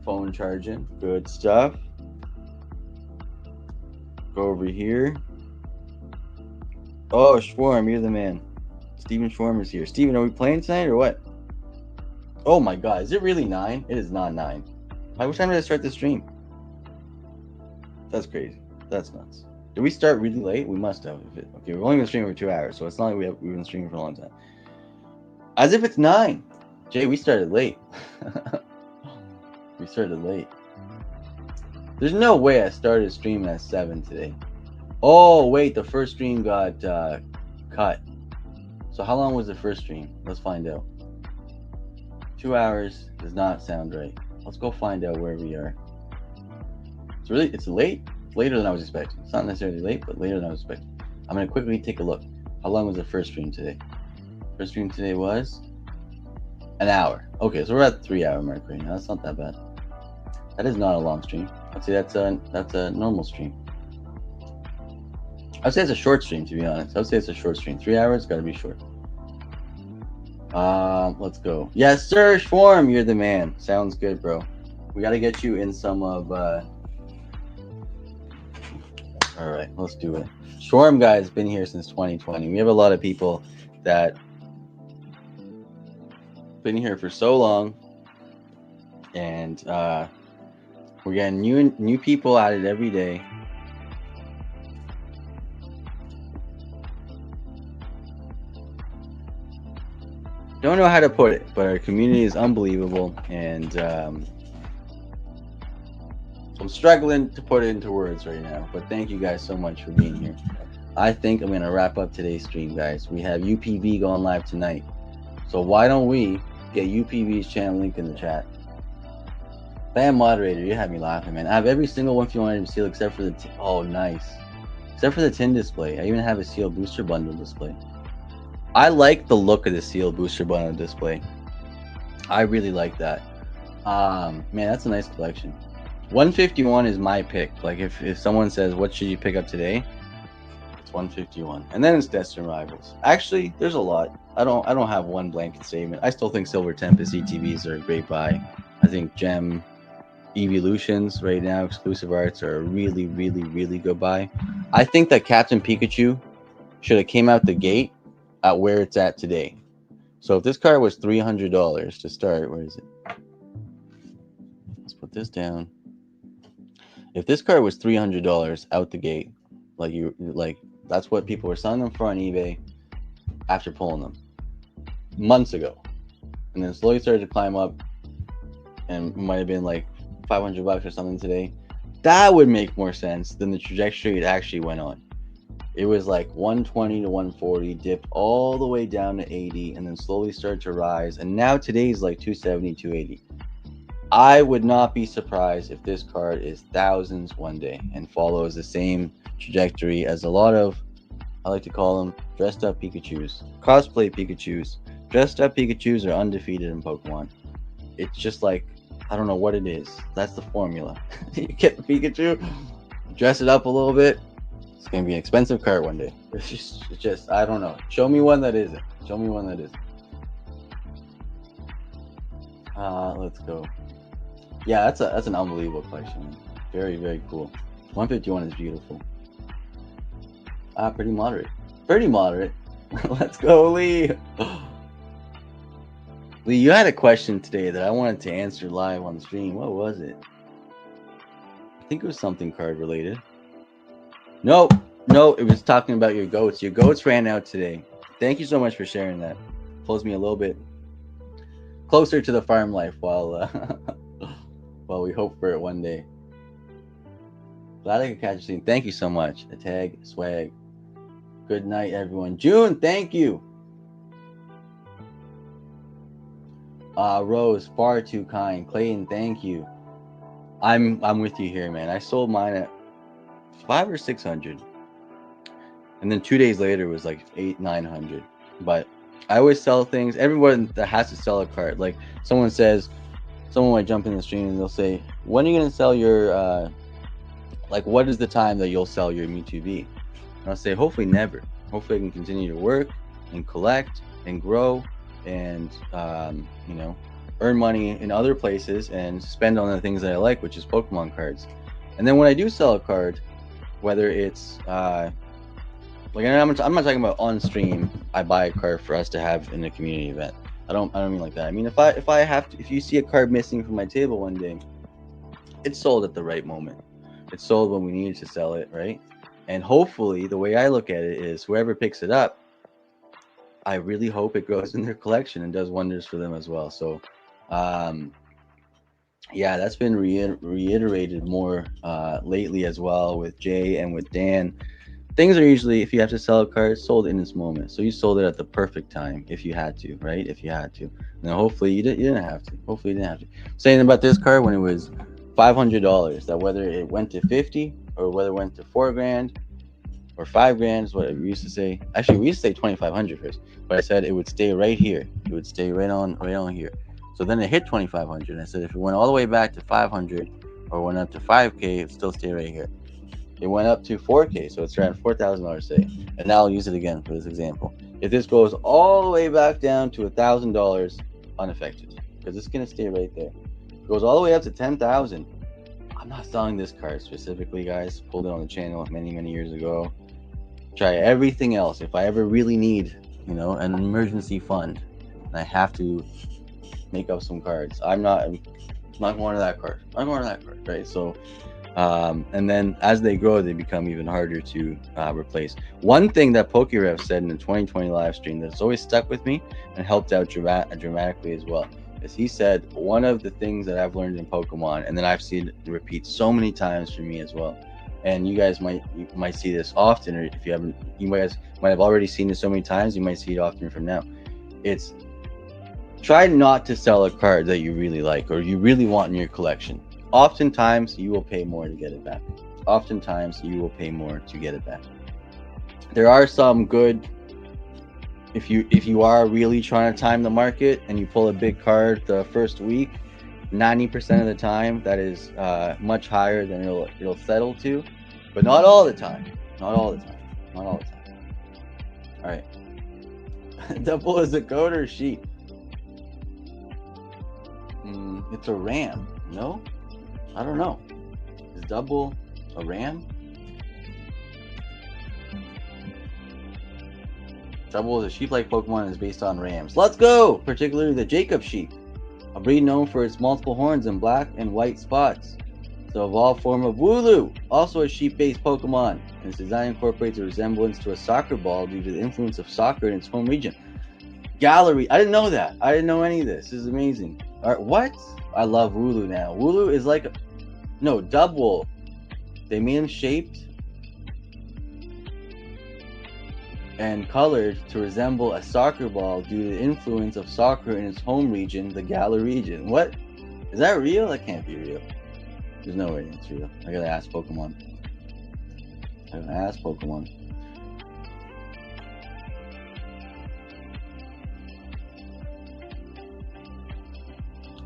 Phone charging. Good stuff. Go over here. Oh, Schwarm, you're the man. Steven Schwarm is here. Steven, are we playing tonight or what? Oh my god, is it really 9? It is not 9. What time did I start the stream? That's crazy. That's nuts. Did we start really late? We must have. Okay, we've only been streaming for 2 hours, so it's not like we've been streaming for a long time. As if it's 9. Jay, we started late. We started late. There's no way I started streaming at 7 today. Oh, wait, the first stream got cut. So how long was the first stream? Let's find out. 2 hours does not sound right. Let's go find out where we are. It's late. It's later than I was expecting. It's not necessarily late, but later than I was expecting. I'm going to quickly take a look. How long was the first stream today? First stream today was an hour. Okay, so we're at the 3 hour mark right now. That's not that bad. That is not a long stream. I'd say that's a normal stream. I'd say it's a short stream, to be honest. I'd say it's a short stream. 3 hours, gotta be short. Let's go. Yes, sir, Schwarm, you're the man. Sounds good, bro. We gotta get you in some of all right, let's do it. Schwarm guy has been here since 2020. We have a lot of people that been here for so long, and we're getting new people added every day. Don't know how to put it, but our community is unbelievable, and I'm struggling to put it into words right now. But thank you guys so much for being here. I think I'm gonna wrap up today's stream, guys. We have UPV going live tonight, so why don't we get UPV's channel link in the chat? Fan moderator, you had me laughing, man. I have every single one if you wanted to seal except for the oh nice, except for the tin display. I even have a seal booster bundle display. I like the look of the seal booster bundle display. I really like that. Man, that's a nice collection. 151 is my pick. Like if someone says what should you pick up today, it's 151, and then it's Destin Rivals. Actually, there's a lot. I don't have one blanket statement. I still think Silver Tempest ETBs are a great buy. I think Gem Evolutions right now, exclusive arts, are a really, really, really good buy. I think that Captain Pikachu should have came out the gate at where it's at today. So if this card was $300 to start, where is it? Let's put this down. If this card was $300 out the gate, like that's what people were selling them for on eBay after pulling them months ago, and then slowly started to climb up, and might have been like $500 or something today. That would make more sense than the trajectory it actually went on. It was like 120 to 140, dipped all the way down to 80, and then slowly started to rise. And now today's like 270, 280. I would not be surprised if this card is thousands one day and follows the same trajectory as a lot of, I like to call them dressed up Pikachus. Cosplay Pikachus. Dressed up Pikachus are undefeated in Pokemon. It's just like, I don't know what it is. That's the formula. You get the Pikachu, dress it up a little bit. It's going to be an expensive card one day. It's just, I don't know. Show me one that isn't. Show me one that isn't. Let's go. Yeah, that's an unbelievable collection. Very, very cool. 151 is beautiful. Pretty moderate. Pretty moderate. Let's go, Lee. Lee, you had a question today that I wanted to answer live on the stream. What was it? I think it was something card related. No, it was talking about your goats. Your goats ran out today. Thank you so much for sharing that. Pulls me a little bit closer to the farm life while while we hope for it one day. Glad I could catch you soon. Thank you so much. A tag, swag. Good night, everyone. June, thank you. Rose, far too kind. Clayton, thank you. I'm with you here, man. I sold mine at $500 or $600, and then 2 days later it was like $800-900. But I always sell things. Everyone that has to sell a card, like someone might jump in the stream and they'll say, when are you going to sell your, like, what is the time that you'll sell your Me Too V? And I'll say, hopefully never. Hopefully I can continue to work and collect and grow and, you know, earn money in other places and spend on the things that I like, which is Pokemon cards. And then when I do sell a card, whether it's, like, I'm not talking about on stream, I buy a card for us to have in a community event. I don't mean like that. I mean, if you see a card missing from my table one day, it's sold at the right moment. It's sold when we needed to sell it, right? And hopefully, the way I look at it is, whoever picks it up, I really hope it goes in their collection and does wonders for them as well. So, yeah, that's been reiterated more lately as well with Jay and with Dan. Things are usually, if you have to sell a card, sold in this moment. So you sold it at the perfect time if you had to, right? If you had to. Now, hopefully you didn't have to. Hopefully you didn't have to. Saying about this card when it was $500, that whether it went to 50 or whether it went to $4,000 or $5,000 is what we used to say. Actually, we used to say 2,500 first, but I said it would stay right here. It would stay right on here. So then it hit 2,500. And I said if it went all the way back to 500 or went up to 5K, it would still stay right here. It went up to 4K, so it's around $4,000 say. And now I'll use it again for this example. If this goes all the way back down to $1,000 unaffected, because it's gonna stay right there. If it goes all the way up to 10,000. I'm not selling this card specifically, guys. Pulled it on the channel many years ago. Try everything else. If I ever really need, you know, an emergency fund, and I have to make up some cards, I'm not going to that card. I'm going to that card, right? So. And then as they grow, they become even harder to replace. One thing that PokeRef said in the 2020 live stream that's always stuck with me and helped out dramatically as well is he said one of the things that I've learned in Pokemon, and then I've seen it repeat so many times for me as well, and you guys might see this often, or if you haven't, you guys might have already seen it so many times, you might see it often from now. It's try not to sell a card that you really like or you really want in your collection. Oftentimes you will pay more to get it back. There are some good, if you are really trying to time the market and you pull a big card the first week, 90% of the time that is much higher than it'll settle to, but not all the time. All right. Double is a goat or sheep? It's a ram. No? I don't know. Is Double a ram? Double is a sheep-like Pokemon and is based on rams. Let's go! Particularly the Jacob sheep, a breed known for its multiple horns and black and white spots. It's the evolved form of Wooloo, also a sheep-based Pokemon, and its design incorporates a resemblance to a soccer ball due to the influence of soccer in its home region. Gallery, I didn't know that. I didn't know any of this. This is amazing. All right, what? I love Wooloo now. Wooloo is like Double. They made him shaped and colored to resemble a soccer ball due to the influence of soccer in its home region, the Galar region. What? Is that real? That can't be real. There's no way that's real. I gotta ask Pokemon.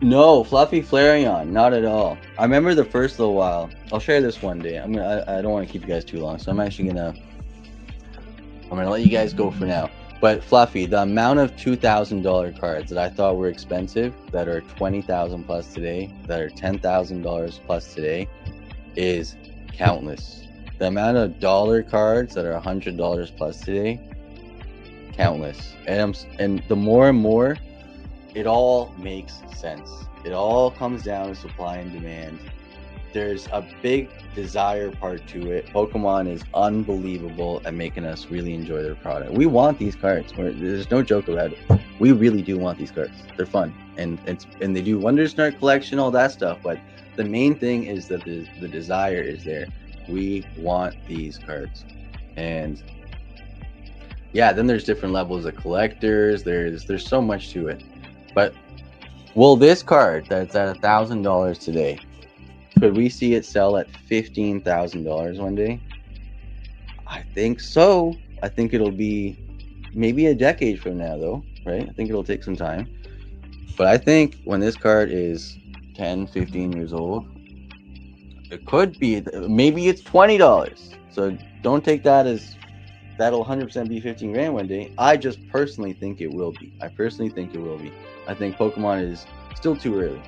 No, Fluffy Flareon, not at all. I remember the first little while. I'll share this one day. I don't want to keep you guys too long, so I'm gonna let you guys go for now. But Fluffy, the amount of $2,000 cards that I thought were expensive, that are $20,000 plus today, that are $10,000 plus today, is countless. The amount of dollar cards that are $100 plus today, countless. And the more and more, it all makes sense. It all comes down to supply and demand. There's a big desire part to it. Pokemon is unbelievable at making us really enjoy their product. We want these cards. There's no joke about it. We really do want these cards. They're fun, and they do wonders in our collection, all that stuff. But the main thing is that the desire is there. We want these cards, and yeah, then there's different levels of collectors. There's so much to it. But will this card that's at $1,000 today, could we see it sell at $15,000 one day? I think so. I think it'll be maybe a decade from now, though, right? I think it'll take some time. But I think when this card is 10, 15 years old, it could be, maybe it's $20. So don't take that as that'll 100% be 15 grand one day. I just personally think it will be. I think Pokemon is still too early.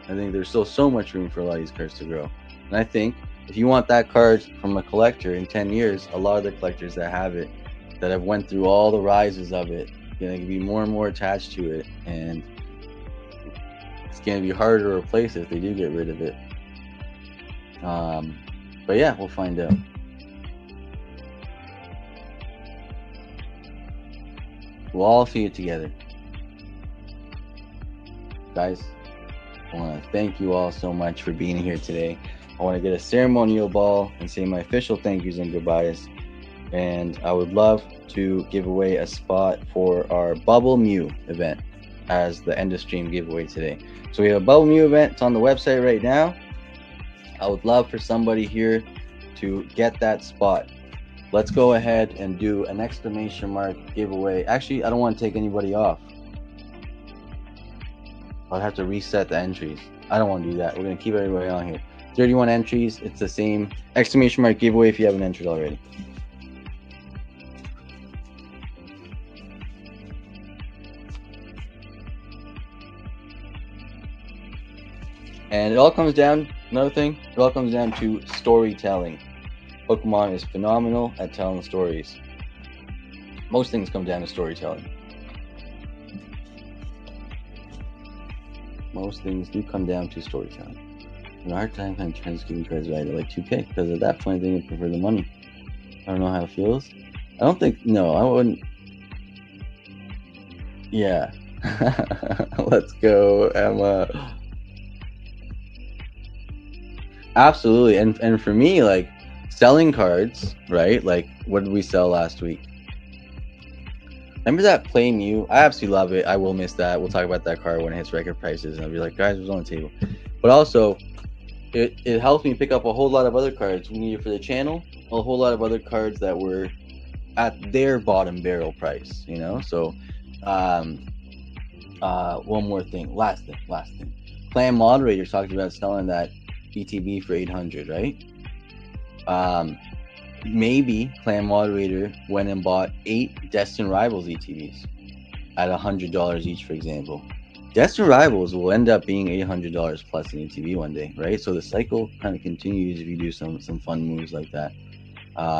I think there's still so much room for a lot of these cards to grow. And I think if you want that card from a collector in 10 years, a lot of the collectors that have it, that have went through all the rises of it, going to be more and more attached to it. And it's going to be harder to replace if they do get rid of it. But yeah, we'll find out. We'll all see it together. Guys, I want to thank you all so much for being here today. I want to get a ceremonial ball and say my official thank yous and goodbyes. And I would love to give away a spot for our Bubble Mew event as the end of stream giveaway today. So we have a Bubble Mew event. It's on the website right now. I would love for somebody here to get that spot. Let's go ahead and do an exclamation mark giveaway. Actually, I don't want to take anybody off. I'll have to reset the entries. I don't want to do that. We're going to keep everybody on here. 31 entries. It's the same exclamation mark giveaway if you haven't entered already. And it all comes down, another thing, it all comes down to storytelling. Pokemon is phenomenal at telling stories. Most things come down to storytelling. Most things do come down to storytelling. I have a hard time kind of transgiving cards valued at like 2K, because at that point they would prefer the money. I don't know how it feels. I don't think, no, I wouldn't. Yeah. Let's go, Emma. Absolutely. And for me, like, selling cards, right? Like, what did we sell last week? Remember that Play Mew? I absolutely love it. I will miss that. We'll talk about that card when it hits record prices, and I'll be like, guys, it was on the table. But also, it helps me pick up a whole lot of other cards we needed for the channel, a whole lot of other cards that were at their bottom barrel price, you know? So, one more thing. Last thing. Plan Moderator talked about selling that ETB for 800, right? Maybe Plan Moderator went and bought 8 Destined Rivals ETBs at $100 each, for example. Destined Rivals will end up being $800 plus an ETB one day, right? So the cycle kind of continues if you do some fun moves like that.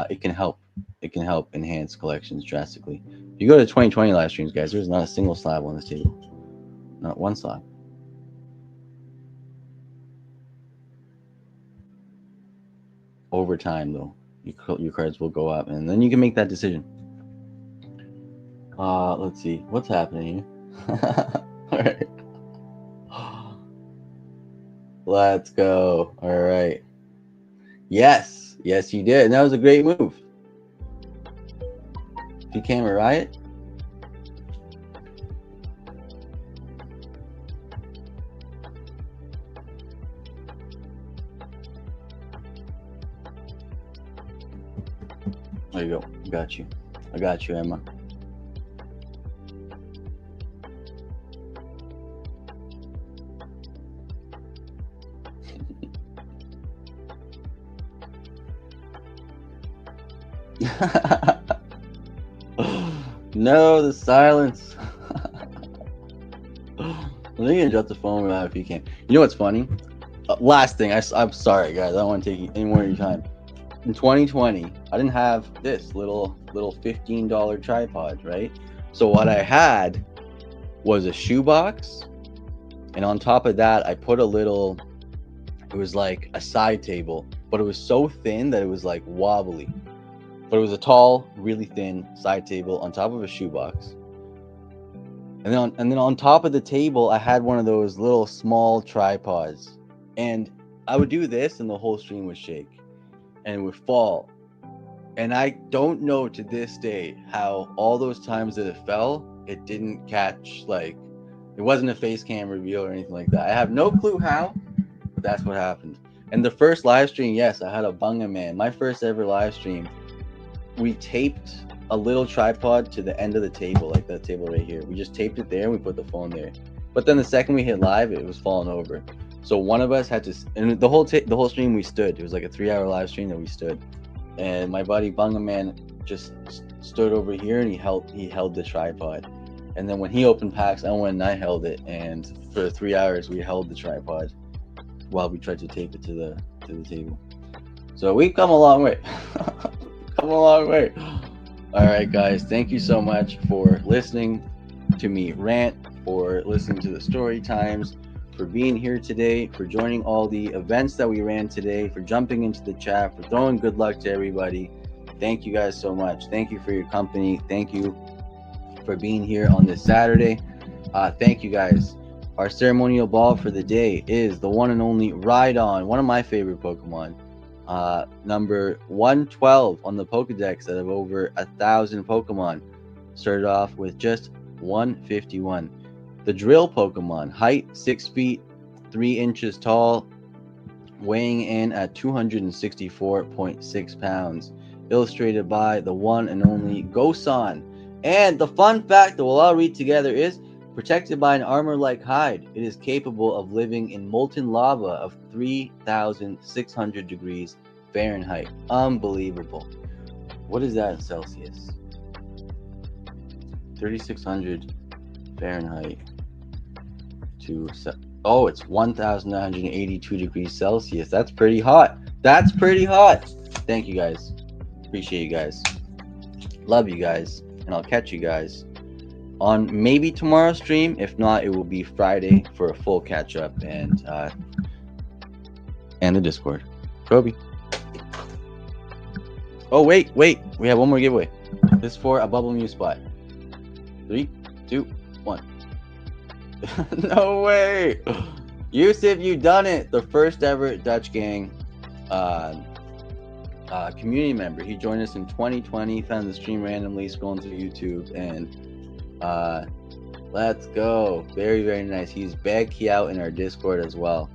It can help enhance collections drastically. If you go to 2020 live streams, guys, there's not a single slab on this table. Not one slab. Over time, though, your cards will go up, and then you can make that decision. Let's see what's happening here. All right, let's go. All right, yes, you did, and that was a great move. Became a riot. There you go. I got you, Emma. No, the silence. Let me interrupt the phone if you can. You know what's funny? Last thing, I'm sorry, guys. I don't want to take any more of your time. In 2020, I didn't have this little $15 tripod, right? So what I had was a shoebox, and on top of that, I put it was like a side table, but it was so thin that it was like wobbly. But it was a tall, really thin side table on top of a shoebox. And then on top of the table, I had one of those little small tripods. And I would do this, and the whole stream would shake. And it would fall. And I don't know to this day how all those times that it fell, it didn't catch, like, it wasn't a face cam reveal or anything like that. I have no clue how, but that's what happened. And the first live stream, yes, I had a Bunga Man. My first ever live stream, we taped a little tripod to the end of the table, like that table right here. We just taped it there and we put the phone there. But then the second we hit live, it was falling over. So one of us had to, and the whole stream we stood. It was like a 3-hour live stream that we stood. And my buddy Bunga Man just stood over here and he held the tripod. And then when he opened packs, I went and I held it. And for 3 hours, we held the tripod while we tried to tape it to the table. So we've come a long way. Come a long way. All right, guys. Thank you so much for listening to me rant, for listening to the story times, for being here today, for joining all the events that we ran today, for jumping into the chat, for throwing good luck to everybody. Thank you guys so much. Thank you for your company. Thank you for being here on this Saturday. Thank you guys. Our ceremonial ball for the day is the one and only Rhydon, one of my favorite Pokemon. Number 112 on the Pokedex out of over 1,000 Pokemon. Started off with just 151. The Drill Pokemon, height 6 feet 3 inches tall, weighing in at 264.6 pounds. Illustrated by the one and only Gosan. And the fun fact that we'll all read together is protected by an armor-like hide. It is capable of living in molten lava of 3,600 degrees Fahrenheit. Unbelievable. What is that in Celsius? 3,600 Fahrenheit to... Oh, it's 1,982 degrees Celsius. That's pretty hot. That's pretty hot. Thank you, guys. Appreciate you guys. Love you guys. And I'll catch you guys on maybe tomorrow's stream. If not, it will be Friday for a full catch up and the Discord. Kobe. Oh, wait. We have one more giveaway. This is for a Bubble Mew spot. 3, 2, 1. No way. Yusuf, you done it. The first ever Dutch Gang community member. He joined us in 2020, found the stream randomly scrolling through YouTube, and let's go. Very, very nice. He's back out in our Discord as well.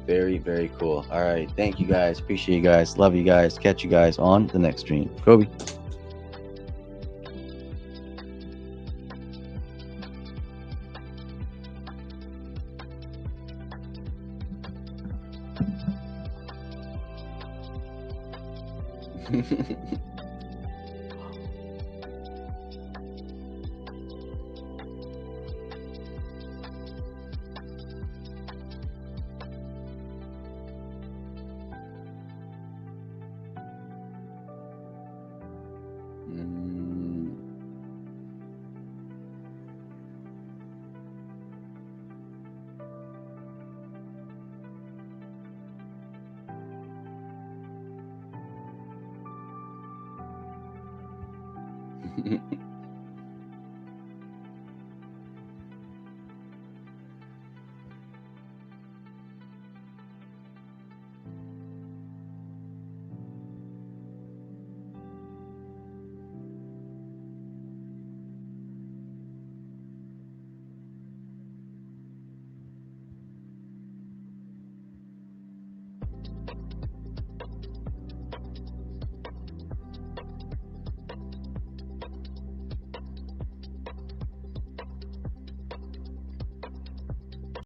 Very, very cool. All right. Thank you guys. Appreciate you guys. Love you guys. Catch you guys on the next stream. Kobe.